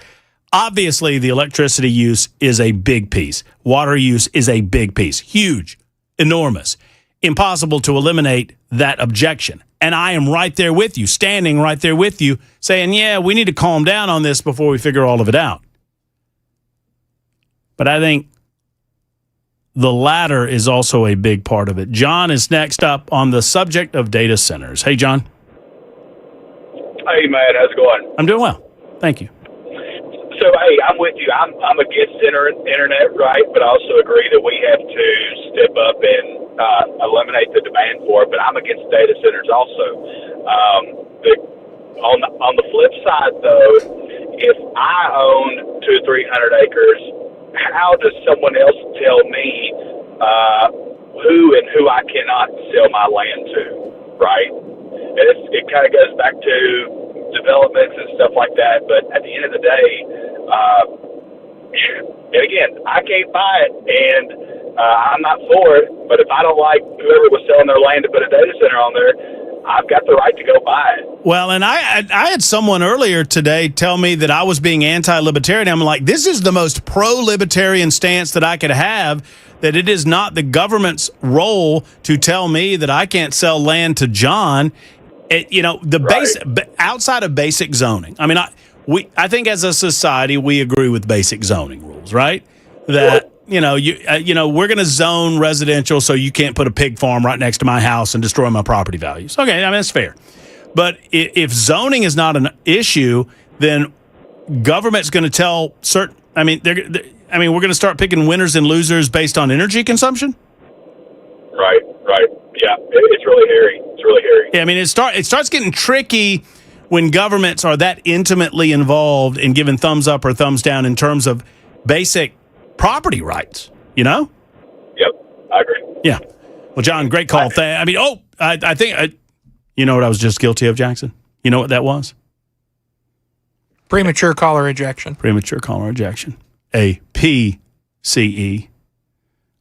Obviously, the electricity use is a big piece. Water use is a big piece. Huge, enormous. Impossible to eliminate that objection. And I am right there with you, standing right there with you, saying, yeah, we need to calm down on this before we figure all of it out. But I think the latter is also a big part of it. John is next up on the subject of data centers. Hey, John. Hey, Matt. How's it going? I'm doing well. Thank you. So, hey, I'm with you. I'm against internet, right? But I also agree that we have to step up and eliminate the demand for it. But I'm against data centers also. On the flip side, though, if I own 200 or 300 acres, how does someone else tell me who I cannot sell my land to, right? It kind of goes back to developments and stuff like that. But at the end of the day, and again, I can't buy it, and I'm not for it. But if I don't like whoever was selling their land to put a data center on there, I've got the right to go buy it. Well, and I had someone earlier today tell me that I was being anti-libertarian. I'm like, this is the most pro-libertarian stance that I could have, that it is not the government's role to tell me that I can't sell land to John. outside of basic zoning. I mean, I think as a society we agree with basic zoning rules, right? That we're going to zone residential so you can't put a pig farm right next to my house and destroy my property values. Okay, I mean that's fair. But if zoning is not an issue, then government's going to tell certain. I mean, we're going to start picking winners and losers based on energy consumption. Right. Yeah, it's really hairy. Yeah, I mean, it starts getting tricky when governments are that intimately involved in giving thumbs up or thumbs down in terms of basic property rights. Yep, I agree. Yeah. Well, John, great call. I think you know what I was just guilty of, Jackson? You know what that was? Premature caller ejection. A PCE.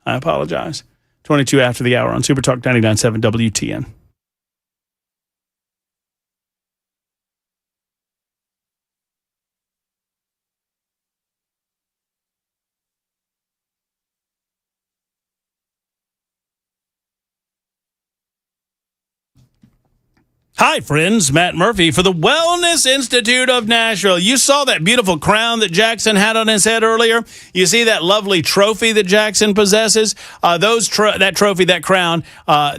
I apologize. 22 after the hour on Super Talk 99.7 WTN. Hi, friends. Matt Murphy for the Wellness Institute of Nashville. You saw that beautiful crown that Jackson had on his head earlier? You see that lovely trophy that Jackson possesses? That trophy, that crown,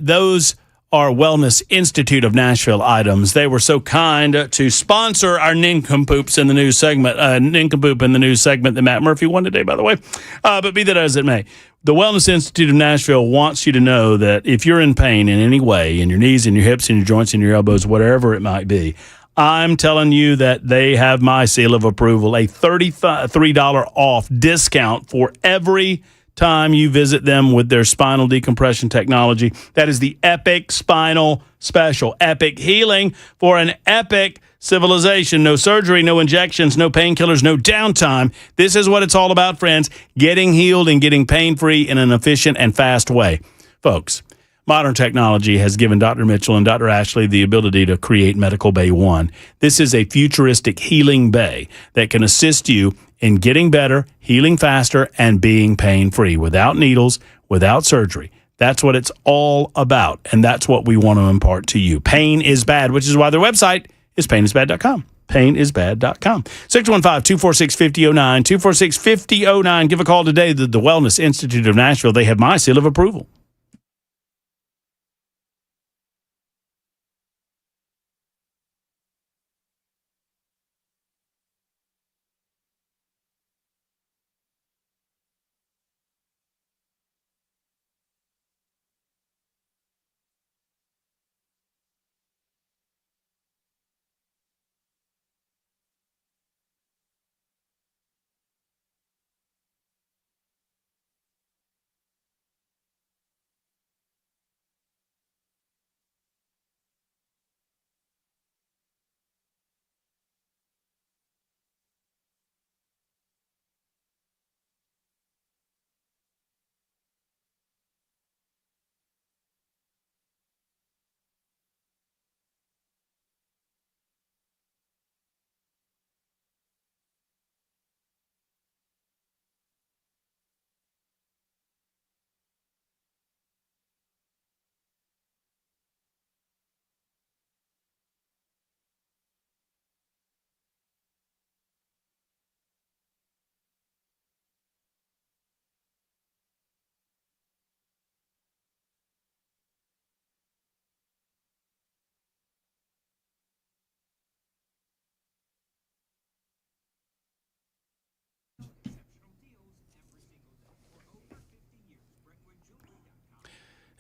those are Wellness Institute of Nashville items. They were so kind to sponsor our Nincompoops in the news segment, Nincompoop in the news segment that Matt Murphy won today, by the way. But be that as it may. The Wellness Institute of Nashville wants you to know that if you're in pain in any way, in your knees, in your hips, in your joints, in your elbows, whatever it might be, I'm telling you that they have my seal of approval, a $33 off discount for every time you visit them with their spinal decompression technology. That is the Epic Spinal Special. Epic healing for an epic civilization. No surgery, no injections, no painkillers, no downtime. This is what it's all about, friends. Getting healed and getting pain-free in an efficient and fast way. Folks, modern technology has given Dr. Mitchell and Dr. Ashley the ability to create Medical Bay 1. This is a futuristic healing bay that can assist you in getting better, healing faster, and being pain-free without needles, without surgery. That's what it's all about, and that's what we want to impart to you. Pain is bad, which is why their website is painisbad.com. Painisbad.com. 615-246-5009. 246-5009. Give a call today to the Wellness Institute of Nashville. They have my seal of approval.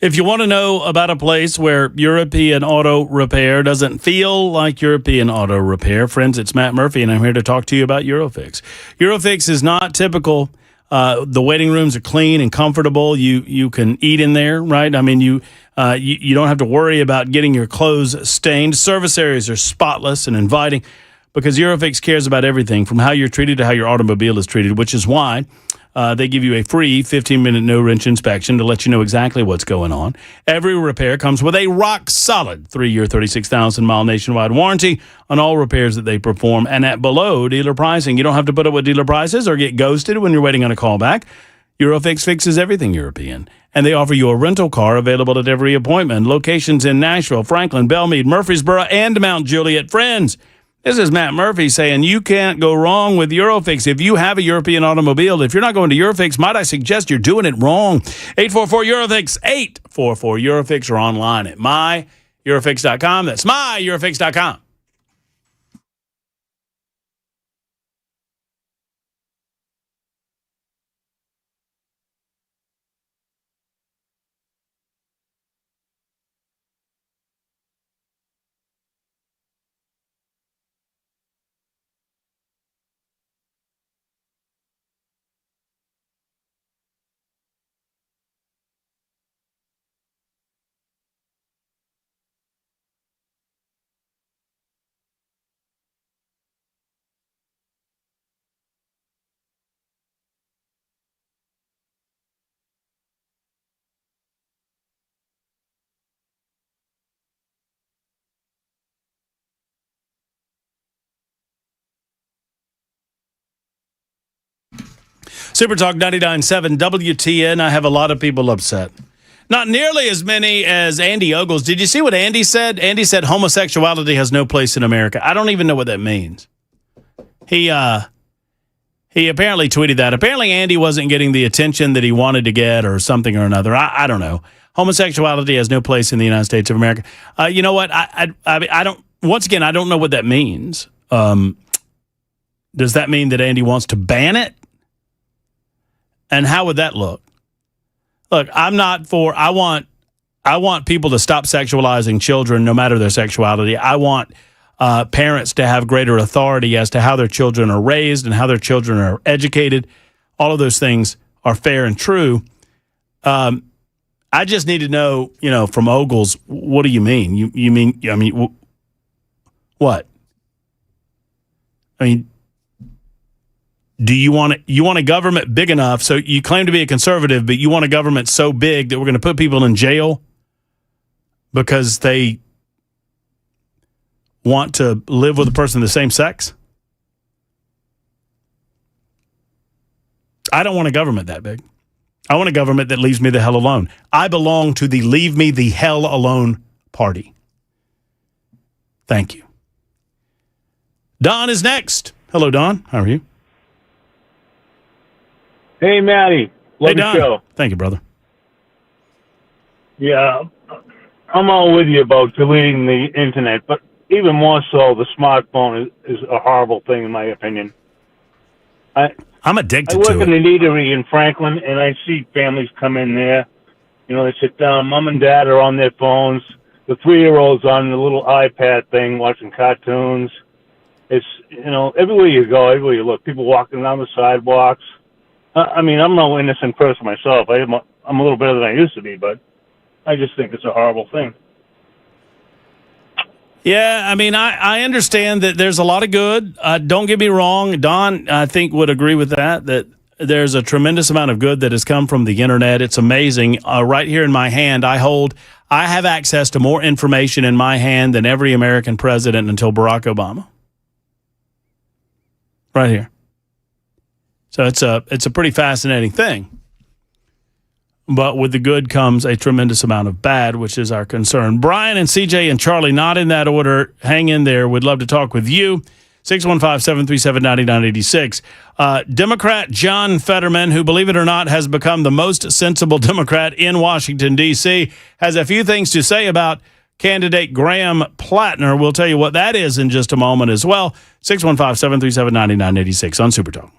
If you want to know about a place where European Auto Repair doesn't feel like European Auto Repair, friends, it's Matt Murphy, and I'm here to talk to you about Eurofix. Eurofix is not typical. The waiting rooms are clean and comfortable. You can eat in there, right? I mean, you don't have to worry about getting your clothes stained. Service areas are spotless and inviting because Eurofix cares about everything from how you're treated to how your automobile is treated, which is why they give you a free 15-minute no-wrench inspection to let you know exactly what's going on. Every repair comes with a rock-solid 3-year, 36,000-mile nationwide warranty on all repairs that they perform and at below dealer pricing. You don't have to put up with dealer prices or get ghosted when you're waiting on a callback. Eurofix fixes everything European and they offer you a rental car available at every appointment. Locations in Nashville, Franklin, Belmead, Murfreesboro, and Mount Juliet. Friends, this is Matt Murphy saying you can't go wrong with Eurofix. If you have a European automobile, if you're not going to Eurofix, might I suggest you're doing it wrong. 844-EUROFIX, 844-EUROFIX, or online at myeurofix.com. That's myeurofix.com. Super Talk 99.7 WTN. I have a lot of people upset. Not nearly as many as Andy Ogles. Did you see what Andy said? Andy said homosexuality has no place in America. I don't even know what that means. He apparently tweeted that. Apparently Andy wasn't getting the attention that he wanted to get or something or another. I don't know. Homosexuality has no place in the United States of America. You know what? I don't. Once again, I don't know what that means. Does that mean that Andy wants to ban it? And how would that look? Look, I'm not for. I want people to stop sexualizing children, no matter their sexuality. I want parents to have greater authority as to how their children are raised and how their children are educated. All of those things are fair and true. I just need to know, from Ogles, what do you mean? You mean, what? I mean, do you want a government big enough? So you claim to be a conservative, but you want a government so big that we're going to put people in jail because they want to live with a person of the same sex? I don't want a government that big. I want a government that leaves me the hell alone. I belong to the leave me the hell alone party. Thank you. Don is next. Hello, Don. How are you? Hey, Matty. Love the show. Thank you, brother. Yeah, I'm all with you about deleting the internet, but even more so, the smartphone is a horrible thing, in my opinion. I'm addicted to it. I work in it. an eatery in Franklin, and I see families come in there. They sit down. Mom and Dad are on their phones. The 3-year-old's on the little iPad thing, watching cartoons. It's, everywhere you go, everywhere you look, people walking down the sidewalks. I'm no innocent person myself. I'm a little better than I used to be, but I just think it's a horrible thing. Yeah, I understand that there's a lot of good. Don't get me wrong. Don, I think, would agree with that there's a tremendous amount of good that has come from the internet. It's amazing. Right here in my hand, I have access to more information in my hand than every American president until Barack Obama. Right here. So it's a pretty fascinating thing. But with the good comes a tremendous amount of bad, which is our concern. Brian and CJ and Charlie, not in that order. Hang in there. We'd love to talk with you. 615-737-9986. Democrat John Fetterman, who, believe it or not, has become the most sensible Democrat in Washington, D.C., has a few things to say about candidate Graham Plattner. We'll tell you what that is in just a moment as well. 615-737-9986 on Super Talk.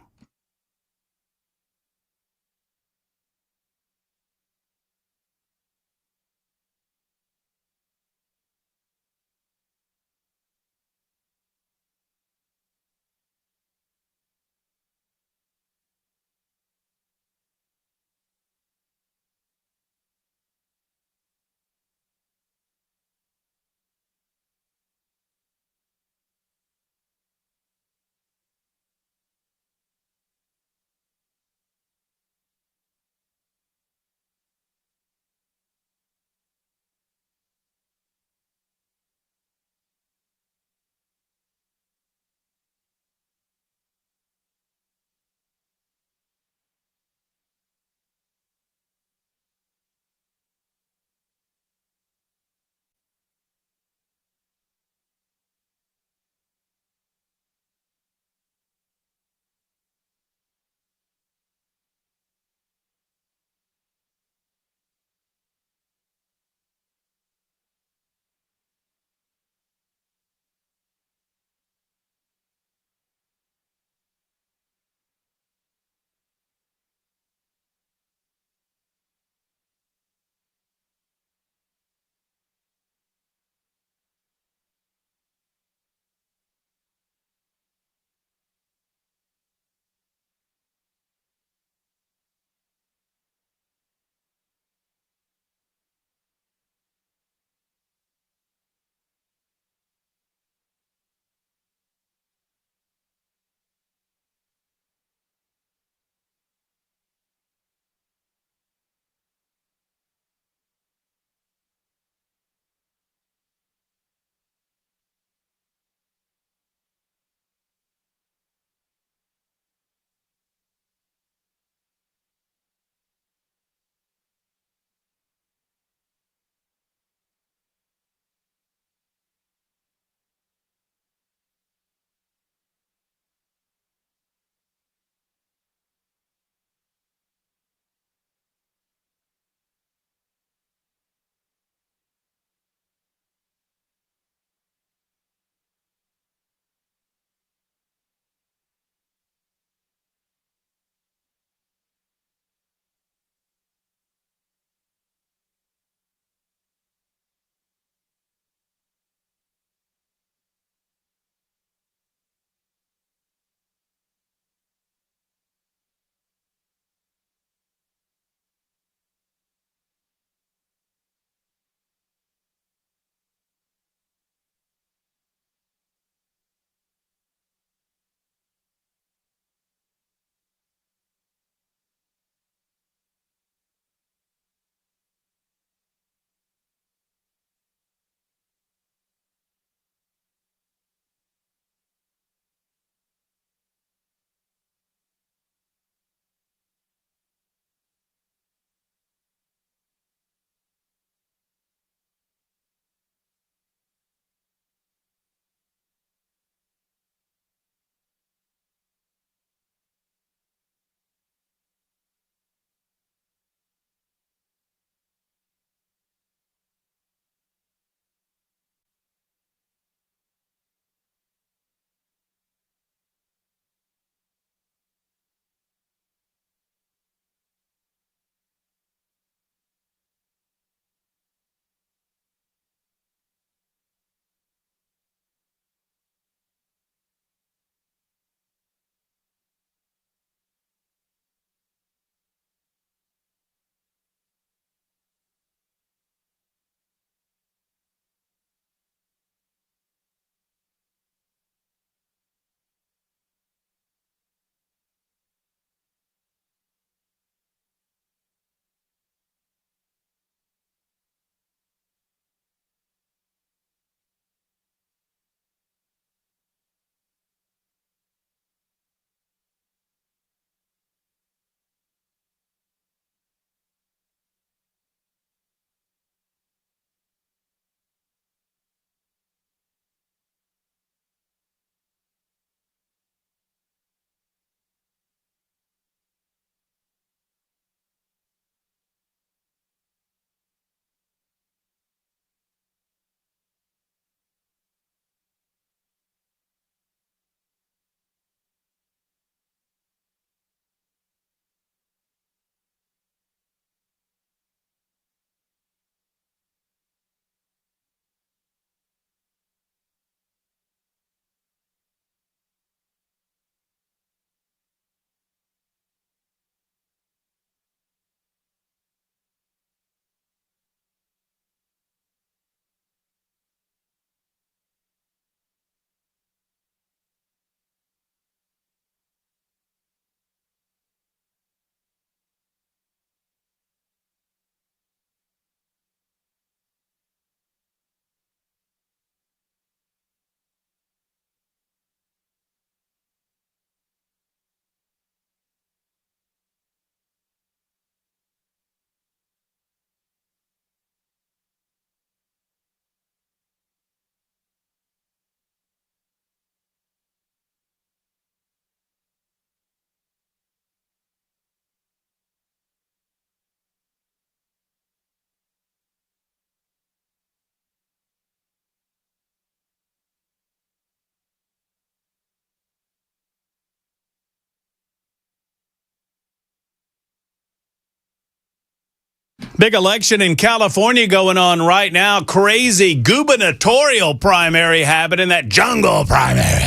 Big election in California going on right now. Crazy gubernatorial primary happening, that jungle primary.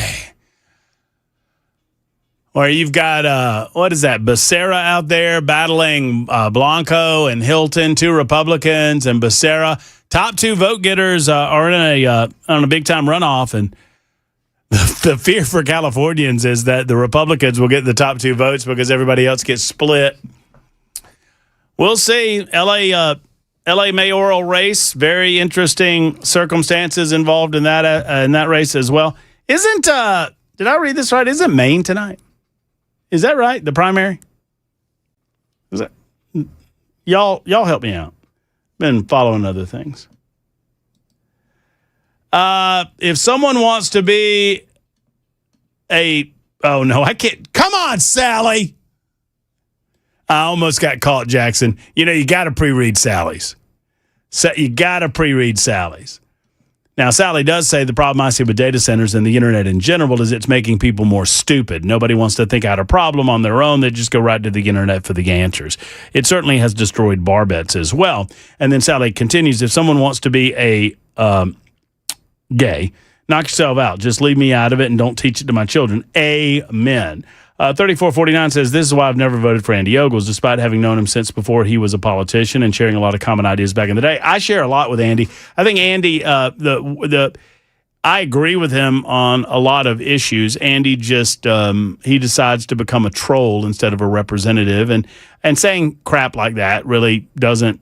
Where you've got, what is that, Becerra out there battling Blanco and Hilton, two Republicans, and Becerra. Top two vote getters are in on a big-time runoff, and the fear for Californians is that the Republicans will get the top two votes because everybody else gets split. We'll see. LA mayoral race, very interesting circumstances involved in that race as well. Isn't did I read this right? Isn't Maine tonight? Is that right? The primary? Is that y'all help me out? Been following other things. If someone wants to be oh no, I can't. Come on, Sally. I almost got caught, Jackson. You know, you got to pre-read Sally's. You got to pre-read Sally's. Now, Sally does say the problem I see with data centers and the internet in general is it's making people more stupid. Nobody wants to think out a problem on their own. They just go right to the internet for the answers. It certainly has destroyed bar bets as well. And then Sally continues, if someone wants to be a gay, knock yourself out. Just leave me out of it and don't teach it to my children. Amen. 3449 says, this is why I've never voted for Andy Ogles, despite having known him since before he was a politician and sharing a lot of common ideas back in the day. I share a lot with Andy. I think Andy, I agree with him on a lot of issues. Andy just, he decides to become a troll instead of a representative. And saying crap like that really doesn't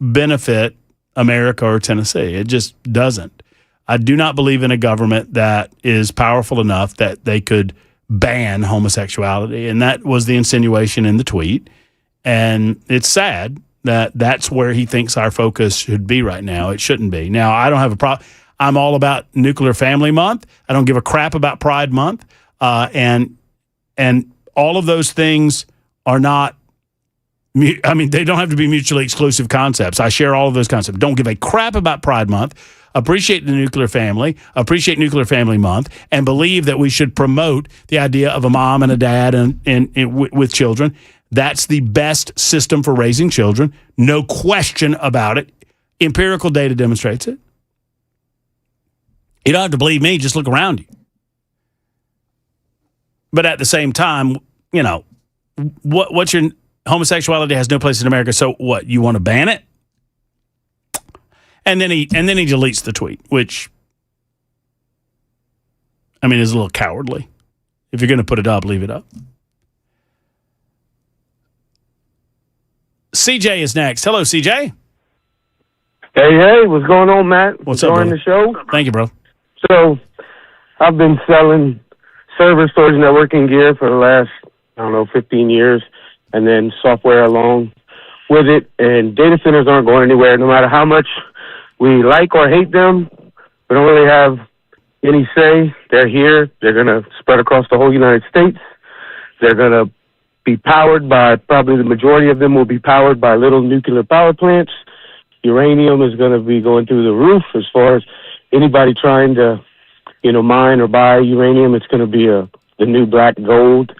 benefit America or Tennessee. It just doesn't. I do not believe in a government that is powerful enough that they could ban homosexuality, and that was the insinuation in the tweet. And it's sad that that's where he thinks our focus should be right now. It shouldn't be. Now, I don't have a problem. I'm all about Nuclear Family Month. I don't give a crap about Pride Month, and all of those things are not. I mean, they don't have to be mutually exclusive concepts. I share all of those concepts. Don't give a crap about Pride Month. Appreciate the nuclear family, appreciate Nuclear Family Month, and believe that we should promote the idea of a mom and a dad and with children. That's the best system for raising children. No question about it. Empirical data demonstrates it. You don't have to believe me. Just look around you. But at the same time, you know, what's your homosexuality has no place in America. So what? You want to ban it? And then he deletes the tweet, which, I mean, is a little cowardly. If you're going to put it up, leave it up. CJ is next. Hello, CJ. Hey, what's going on, Matt? What's up, enjoying the show? Thank you, bro. So, I've been selling server storage networking gear for the last, 15 years, and then software along with it. And data centers aren't going anywhere, no matter how much we like or hate them. We don't really have any say. They're here. They're going to spread across the whole United States. They're going to be powered by, probably the majority of them will be powered by little nuclear power plants. Uranium is going to be going through the roof as far as anybody trying to, mine or buy uranium. It's going to be the new black gold.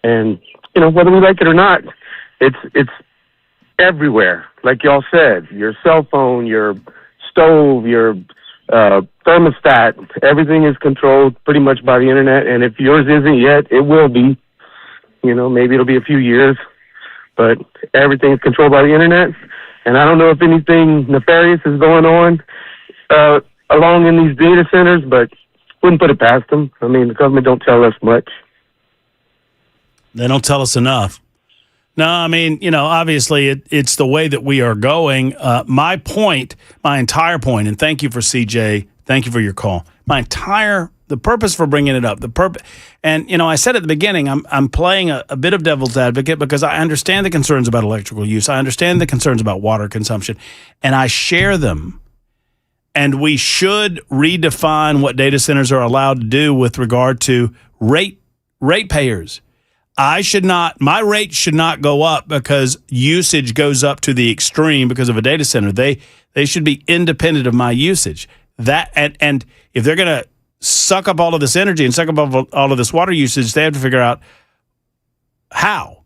And, whether we like it or not, it's everywhere. Like y'all said, your cell phone, your stove, your thermostat, everything is controlled pretty much by the internet. And if yours isn't yet, it will be. Maybe it'll be a few years, but everything is controlled by the internet. And I don't know if anything nefarious is going on along in these data centers, but wouldn't put it past them. I mean, the government don't tell us much. They don't tell us enough. No, I mean, obviously it's the way that we are going. My entire point, and thank you for CJ, thank you for your call. The purpose for bringing it up, and I said at the beginning, I'm playing a bit of devil's advocate because I understand the concerns about electrical use. I understand the concerns about water consumption, and I share them. And we should redefine what data centers are allowed to do with regard to ratepayers. My rate should not go up because usage goes up to the extreme because of a data center. They should be independent of my usage. And if they're going to suck up all of this energy and suck up all of this water usage, they have to figure out how.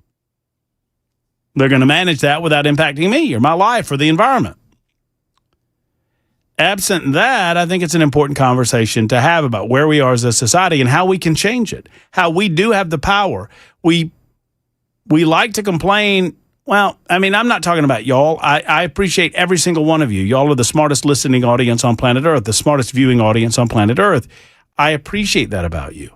They're going to manage that without impacting me or my life or the environment. Absent that, I think it's an important conversation to have about where we are as a society and how we can change it, how we do have the power. We like to complain. Well, I mean, I'm not talking about y'all. I appreciate every single one of you. Y'all are the smartest listening audience on planet Earth, the smartest viewing audience on planet Earth. I appreciate that about you.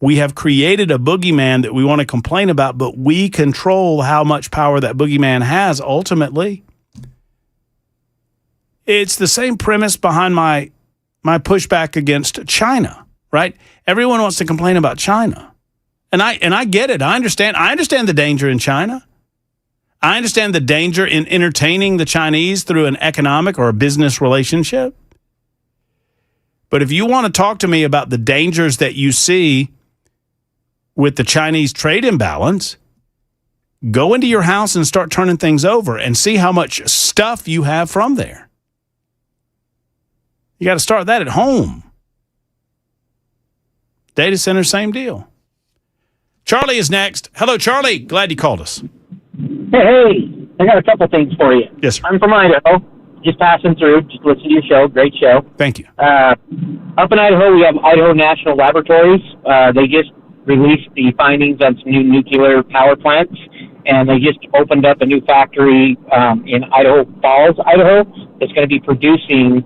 We have created a boogeyman that we want to complain about, but we control how much power that boogeyman has ultimately. It's the same premise behind my pushback against China, right? Everyone wants to complain about China. And I get it. I understand the danger in China. I understand the danger in entertaining the Chinese through an economic or a business relationship. But if you want to talk to me about the dangers that you see with the Chinese trade imbalance, go into your house and start turning things over and see how much stuff you have from there. You got to start that at home. Data center, same deal. Charlie is next. Hello, Charlie. Glad you called us. Hey, I got a couple things for you. Yes, sir. I'm from Idaho. Just passing through. Just listen to your show. Great show. Thank you. Up in Idaho, we have Idaho National Laboratories. They just released the findings on some new nuclear power plants, and they just opened up a new factory in Idaho Falls, Idaho, that's going to be producing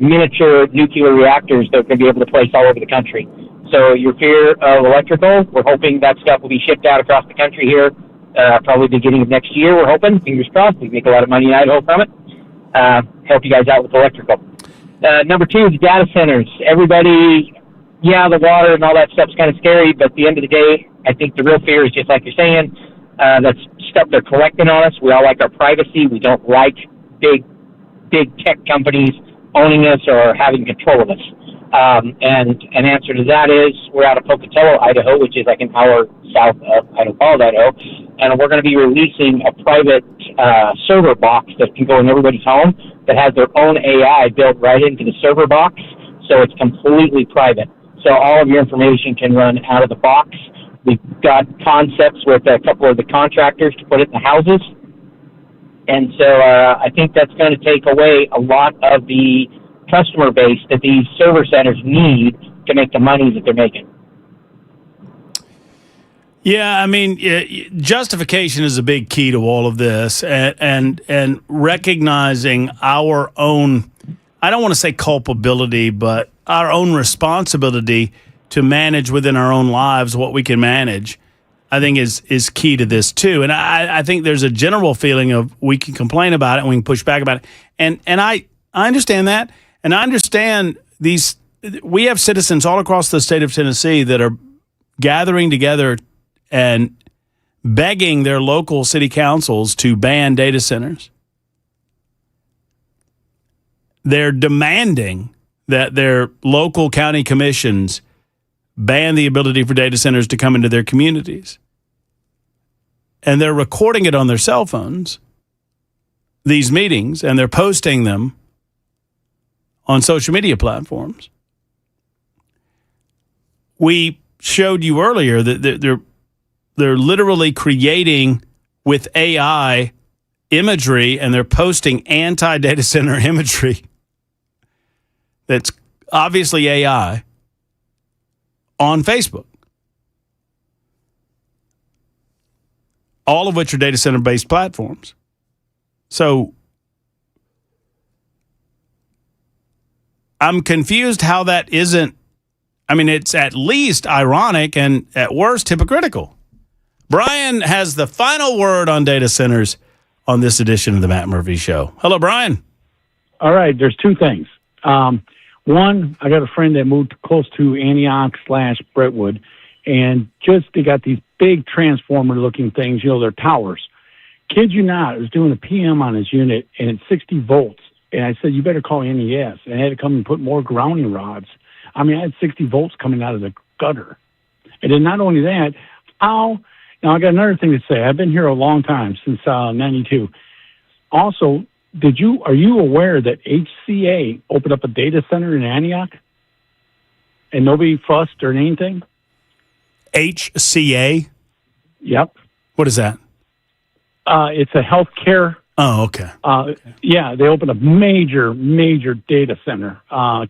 miniature nuclear reactors that are going to be able to place all over the country. So your fear of electrical, we're hoping that stuff will be shipped out across the country here, probably beginning of next year, we're hoping. Fingers crossed. We make a lot of money in Idaho from it. Help you guys out with electrical. Number two is data centers. Everybody, the water and all that stuff's kind of scary, but at the end of the day, I think the real fear is just like you're saying, that's stuff they're collecting on us. We all like our privacy. We don't like big tech companies owning us or having control of us. And an answer to that is we're out of Pocatello, Idaho, which is like an hour south of Idaho Falls, Idaho, and we're going to be releasing a private server box that can go in everybody's home that has their own AI built right into the server box, so it's completely private. So all of your information can run out of the box. We've got concepts with a couple of the contractors to put it in the houses. And so I think that's going to take away a lot of the customer base that these server centers need to make the money that they're making. Yeah, I mean, justification is a big key to all of this, and recognizing our own, I don't want to say culpability, but our own responsibility to manage within our own lives what we can manage, I think is key to this too. And I think there's a general feeling of we can complain about it and we can push back about it. And I understand that. And I understand we have citizens all across the state of Tennessee that are gathering together and begging their local city councils to ban data centers. They're demanding that their local county commissions ban the ability for data centers to come into their communities. And they're recording it on their cell phones, these meetings, and they're posting them on social media platforms. We showed you earlier that they're literally creating with AI imagery, and they're posting anti-data center imagery that's obviously AI on Facebook, all of which are data center-based platforms. So I'm confused how that isn't, I mean, it's at least ironic and at worst hypocritical. Brian has the final word on data centers on this edition of the Matt Murphy Show. Hello, Brian. All right, there's two things. One, I got a friend that moved close to Antioch/Brentwood, and they got these big transformer-looking things, they're towers. Kid you not, I was doing a PM on his unit, and it's 60 volts. And I said, you better call NES. And I had to come and put more grounding rods. I mean, I had 60 volts coming out of the gutter. And then not only that, now I got another thing to say. I've been here a long time, since 92. Also, are you aware that HCA opened up a data center in Antioch? And nobody fussed or anything? HCA? Yep. What is that? It's a healthcare. Oh, okay. Yeah, they opened a major data center.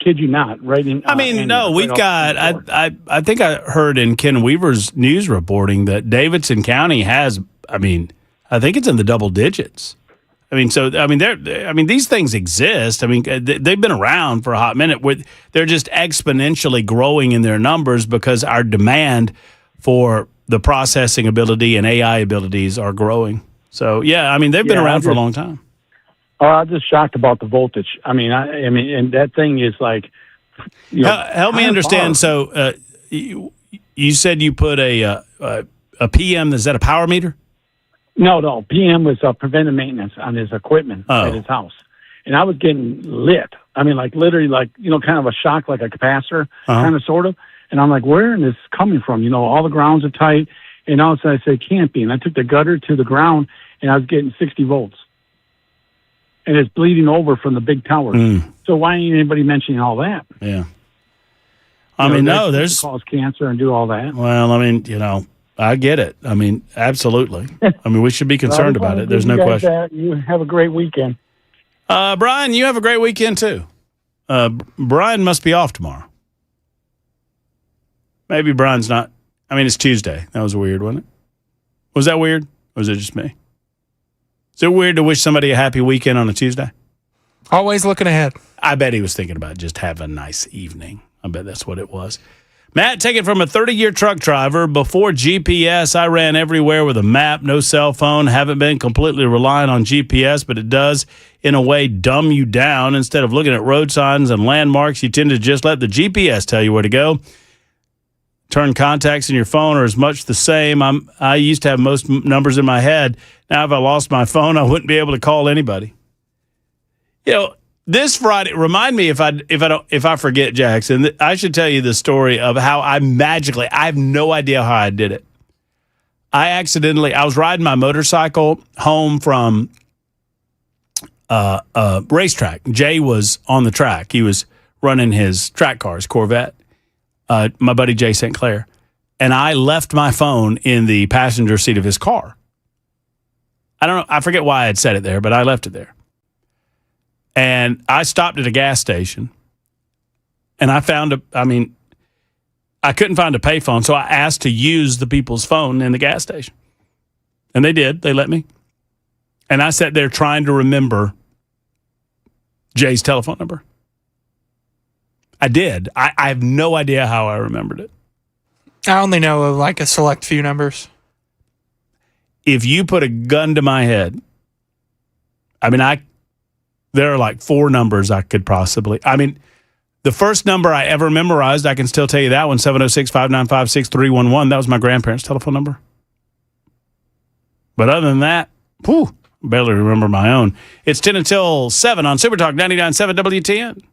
Kid you not, right in. We've got. I think I heard in Ken Weaver's news reporting that Davidson County has. I think it's in the double digits. These things exist. They've been around for a hot minute. They're just exponentially growing in their numbers because our demand for the processing ability and AI abilities are growing. So, they've been around for a long time. Oh, I'm just shocked about the voltage. And that thing is like... help me understand. So, you said you put a PM, is that a power meter? No. PM was preventive maintenance on his equipment at his house. And I was getting lit. Literally, kind of a shock, like a capacitor, kind of, sort of. And I'm like, where is this coming from? All the grounds are tight. And all of a sudden I said, can't be. And I took the gutter to the ground, and I was getting 60 volts. And it's bleeding over from the big towers. So why ain't anybody mentioning all that? Yeah. There's cause cancer and do all that. Well, I get it. Absolutely. We should be concerned about it. There's no question. You have a great weekend. Brian, you have a great weekend too. Brian must be off tomorrow. Maybe Brian's not. It's Tuesday. That was weird, wasn't it? Was that weird? Or was it just me? Is it weird to wish somebody a happy weekend on a Tuesday? Always looking ahead. I bet he was thinking about just have a nice evening. I bet that's what it was. Matt, take it from a 30-year truck driver. Before GPS, I ran everywhere with a map, no cell phone. Haven't been completely reliant on GPS, but it does, in a way, dumb you down. Instead of looking at road signs and landmarks, you tend to just let the GPS tell you where to go. Turn contacts in your phone are as much the same. I used to have most numbers in my head. Now, if I lost my phone, I wouldn't be able to call anybody. This Friday, remind me if I forget, Jackson. I should tell you the story of how I have no idea how I did it. I was riding my motorcycle home from a racetrack. Jay was on the track. He was running his track car, his Corvette. My buddy Jay St. Clair, and I left my phone in the passenger seat of his car. I don't know. I forget why I had set it there, but I left it there. And I stopped at a gas station, and I found I couldn't find a payphone, so I asked to use the people's phone in the gas station. And they did. They let me. And I sat there trying to remember Jay's telephone number. I did. I have no idea how I remembered it. I only know of a select few numbers. If you put a gun to my head, there are 4 numbers I could possibly. The first number I ever memorized, I can still tell you that one, 706-595-6311. That was my grandparents' telephone number. But other than that, barely remember my own. It's 10 until 7 on Super Talk 99.7 WTN.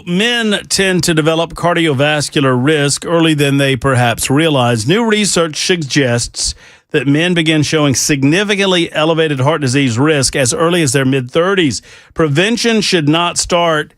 Men tend to develop cardiovascular risk earlier than they perhaps realize. New research suggests that men begin showing significantly elevated heart disease risk as early as their mid-30s. Prevention should not start,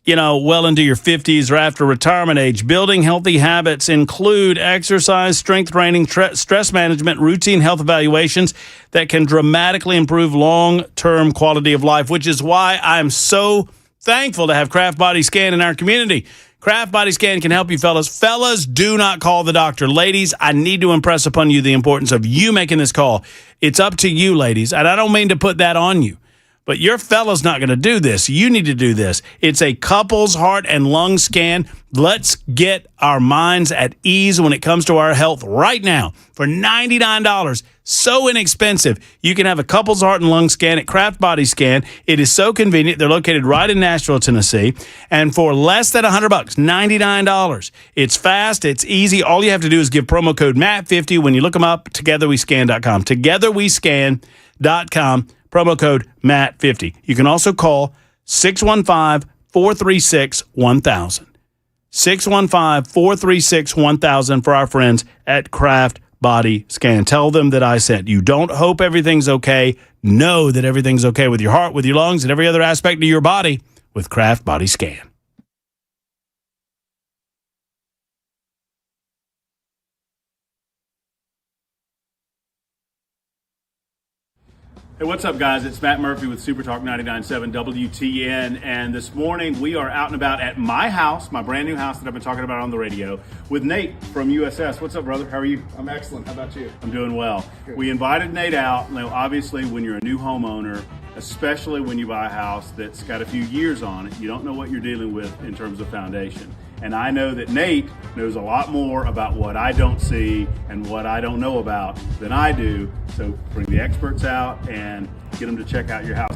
well into your 50s or after retirement age. Building healthy habits include exercise, strength training, stress management, routine health evaluations that can dramatically improve long-term quality of life, which is why I'm so thankful to have Kraft Body Scan in our community. Kraft Body Scan can help you, fellas. Fellas, do not call the doctor. Ladies, I need to impress upon you the importance of you making this call. It's up to you, ladies. And I don't mean to put that on you. But your fella's not going to do this. You need to do this. It's a couples heart and lung scan. Let's get our minds at ease when it comes to our health right now for $99. So inexpensive. You can have a couples heart and lung scan at Kraft Body Scan. It is so convenient. They're located right in Nashville, Tennessee. And for less than $100, $99. It's fast. It's easy. All you have to do is give promo code MATT50 when you look them up, togetherwescan.com. Togetherwescan.com. Promo code MATT50. You can also call 615-436-1000. 615-436-1000 for our friends at Kraft Body Scan. Tell them that I sent you. Don't hope everything's okay. Know that everything's okay with your heart, with your lungs, and every other aspect of your body with Kraft Body Scan. Hey, what's up, guys? It's Matt Murphy with Super Talk 99.7 WTN, and this morning we are out and about at my house, my brand new house that I've been talking about on the radio, with Nate from USS. What's up, brother? How are you? I'm excellent. How about you? I'm doing well. Good. We invited Nate out. Now, obviously, when you're a new homeowner, especially when you buy a house that's got a few years on it, you don't know what you're dealing with in terms of foundation. And I know that Nate knows a lot more about what I don't see and what I don't know about than I do. So bring the experts out and get them to check out your house.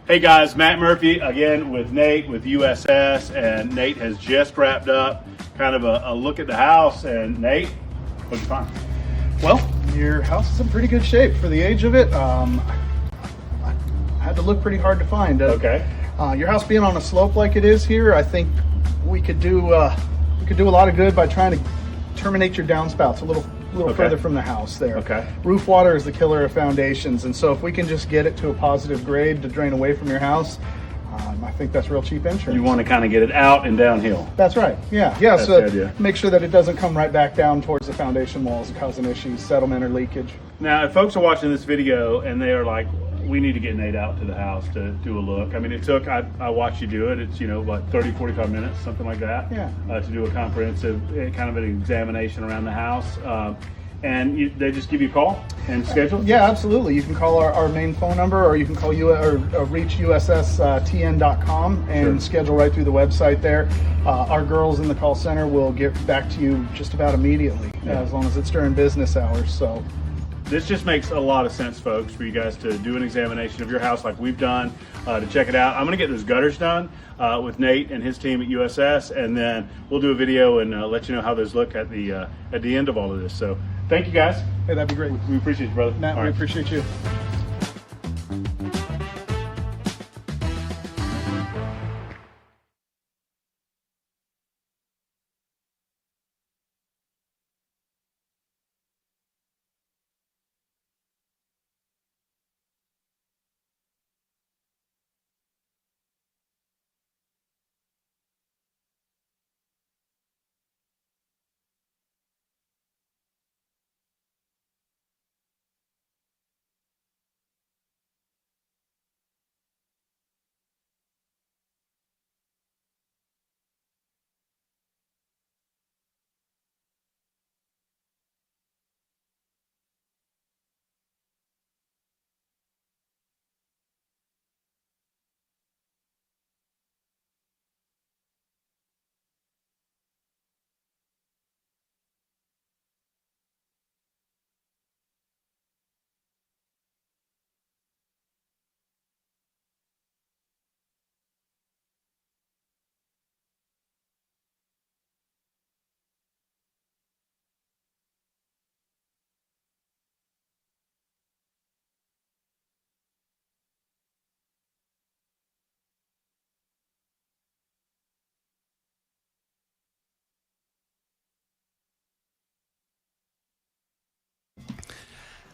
Hey guys, Matt Murphy again with Nate with USS, and Nate has just wrapped up kind of a look at the house. And Nate, what'd you find? Well, your house is in pretty good shape for the age of it. I had to look pretty hard to find. Okay. Your house being on a slope like it is here, I think we could do a lot of good by trying to terminate your downspouts a little Okay. further from the house there. Okay. Roof water is the killer of foundations, and so if we can just get it to a positive grade to drain away from your house, I think that's real cheap insurance. You want to kind of get it out and downhill. That's right. Yeah. That's So the idea. make sure that it doesn't come right back down towards the foundation walls, causing issues, settlement, or leakage. Now, if folks are watching this video and they are like, we need to get Nate out to the house to do a look. I mean, it took, I watched you do it. It's, what, 30, 45 minutes, something like that. Yeah. To do a comprehensive kind of an examination around the house. And they just give you a call and schedule? Yeah, absolutely. You can call our main phone number, or you can call reach USSTN.com and Sure. schedule right through the website there. Our girls in the call center will get back to you just about immediately, as long as it's during business hours. So this just makes a lot of sense, folks, for you guys to do an examination of your house like we've done, to check it out. I'm going to get those gutters done with Nate and his team at USS, and then we'll do a video and let you know how those look at the end of all of this. So thank you, guys. Hey, that'd be great. We appreciate you, brother. Matt, All we right. appreciate you.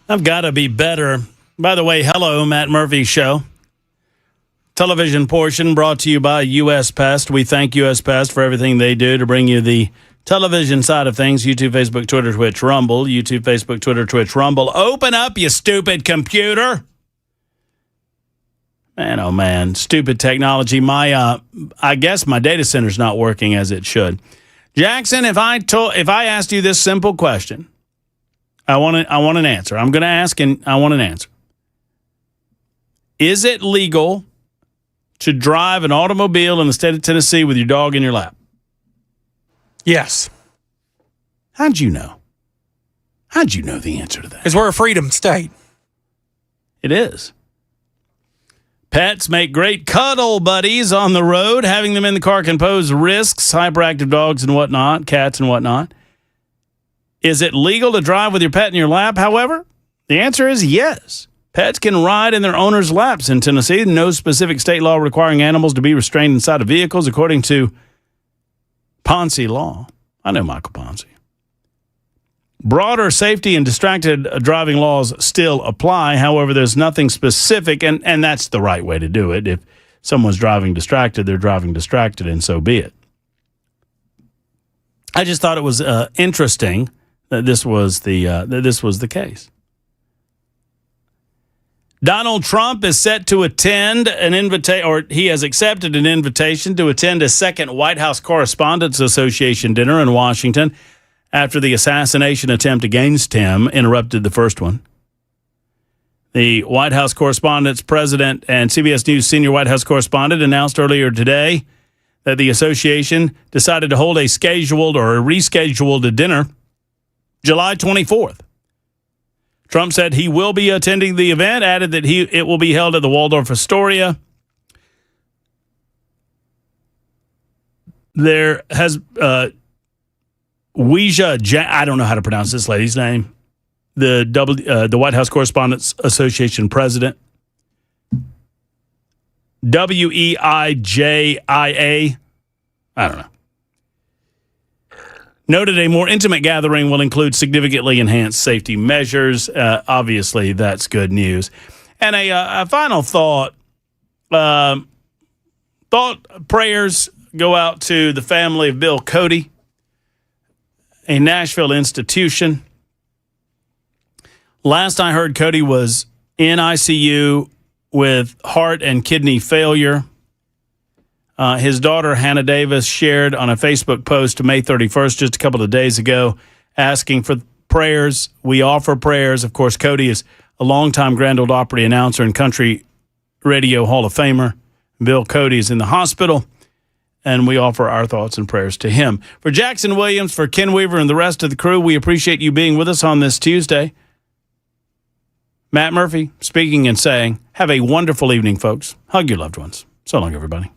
I've got to be better. By the way, hello, Matt Murphy Show. Television portion brought to you by U.S. Pest. We thank U.S. Pest for everything they do to bring you the television side of things, YouTube, Facebook, Twitter, Twitch, Rumble. YouTube, Facebook, Twitter, Twitch, Rumble. Open up, you stupid computer. Man, oh man, stupid technology. I guess my data center's not working as it should. Jackson, if I asked you this simple question, I want an answer. I'm going to ask, and I want an answer. Is it legal to drive an automobile in the state of Tennessee with your dog in your lap? Yes. How'd you know? How'd you know the answer to that? Because we're a freedom state. It is. Pets make great cuddle buddies on the road. Having them in the car can pose risks, hyperactive dogs and whatnot, cats and whatnot. Is it legal to drive with your pet in your lap, however? The answer is yes. Pets can ride in their owners' laps in Tennessee. No specific state law requiring animals to be restrained inside of vehicles, according to Ponce law. I know Michael Ponce. Broader safety and distracted driving laws still apply. However, there's nothing specific, and that's the right way to do it. If someone's driving distracted, they're driving distracted, and so be it. I just thought it was interesting that this was the case. Donald Trump is set to attend he has accepted an invitation to attend a second White House Correspondents Association dinner in Washington after the assassination attempt against him interrupted the first one. The White House Correspondents President and CBS News senior White House correspondent announced earlier today that the association decided to hold a rescheduled dinner July 24th. Trump said he will be attending the event, added that it will be held at the Waldorf Astoria. There has I don't know how to pronounce this lady's name. The White House Correspondents Association president. Weijia. I don't know. Noted a more intimate gathering will include significantly enhanced safety measures. Obviously, that's good news. And a final thought. Prayers go out to the family of Bill Cody, a Nashville institution. Last I heard, Cody was in ICU with heart and kidney failure. His daughter, Hannah Davis, shared on a Facebook post May 31st, just a couple of days ago, asking for prayers. We offer prayers. Of course, Cody is a longtime Grand Ole Opry announcer and Country Radio Hall of Famer. Bill Cody is in the hospital, and we offer our thoughts and prayers to him. For Jackson Williams, for Ken Weaver, and the rest of the crew, we appreciate you being with us on this Tuesday. Matt Murphy speaking and saying, have a wonderful evening, folks. Hug your loved ones. So long, everybody.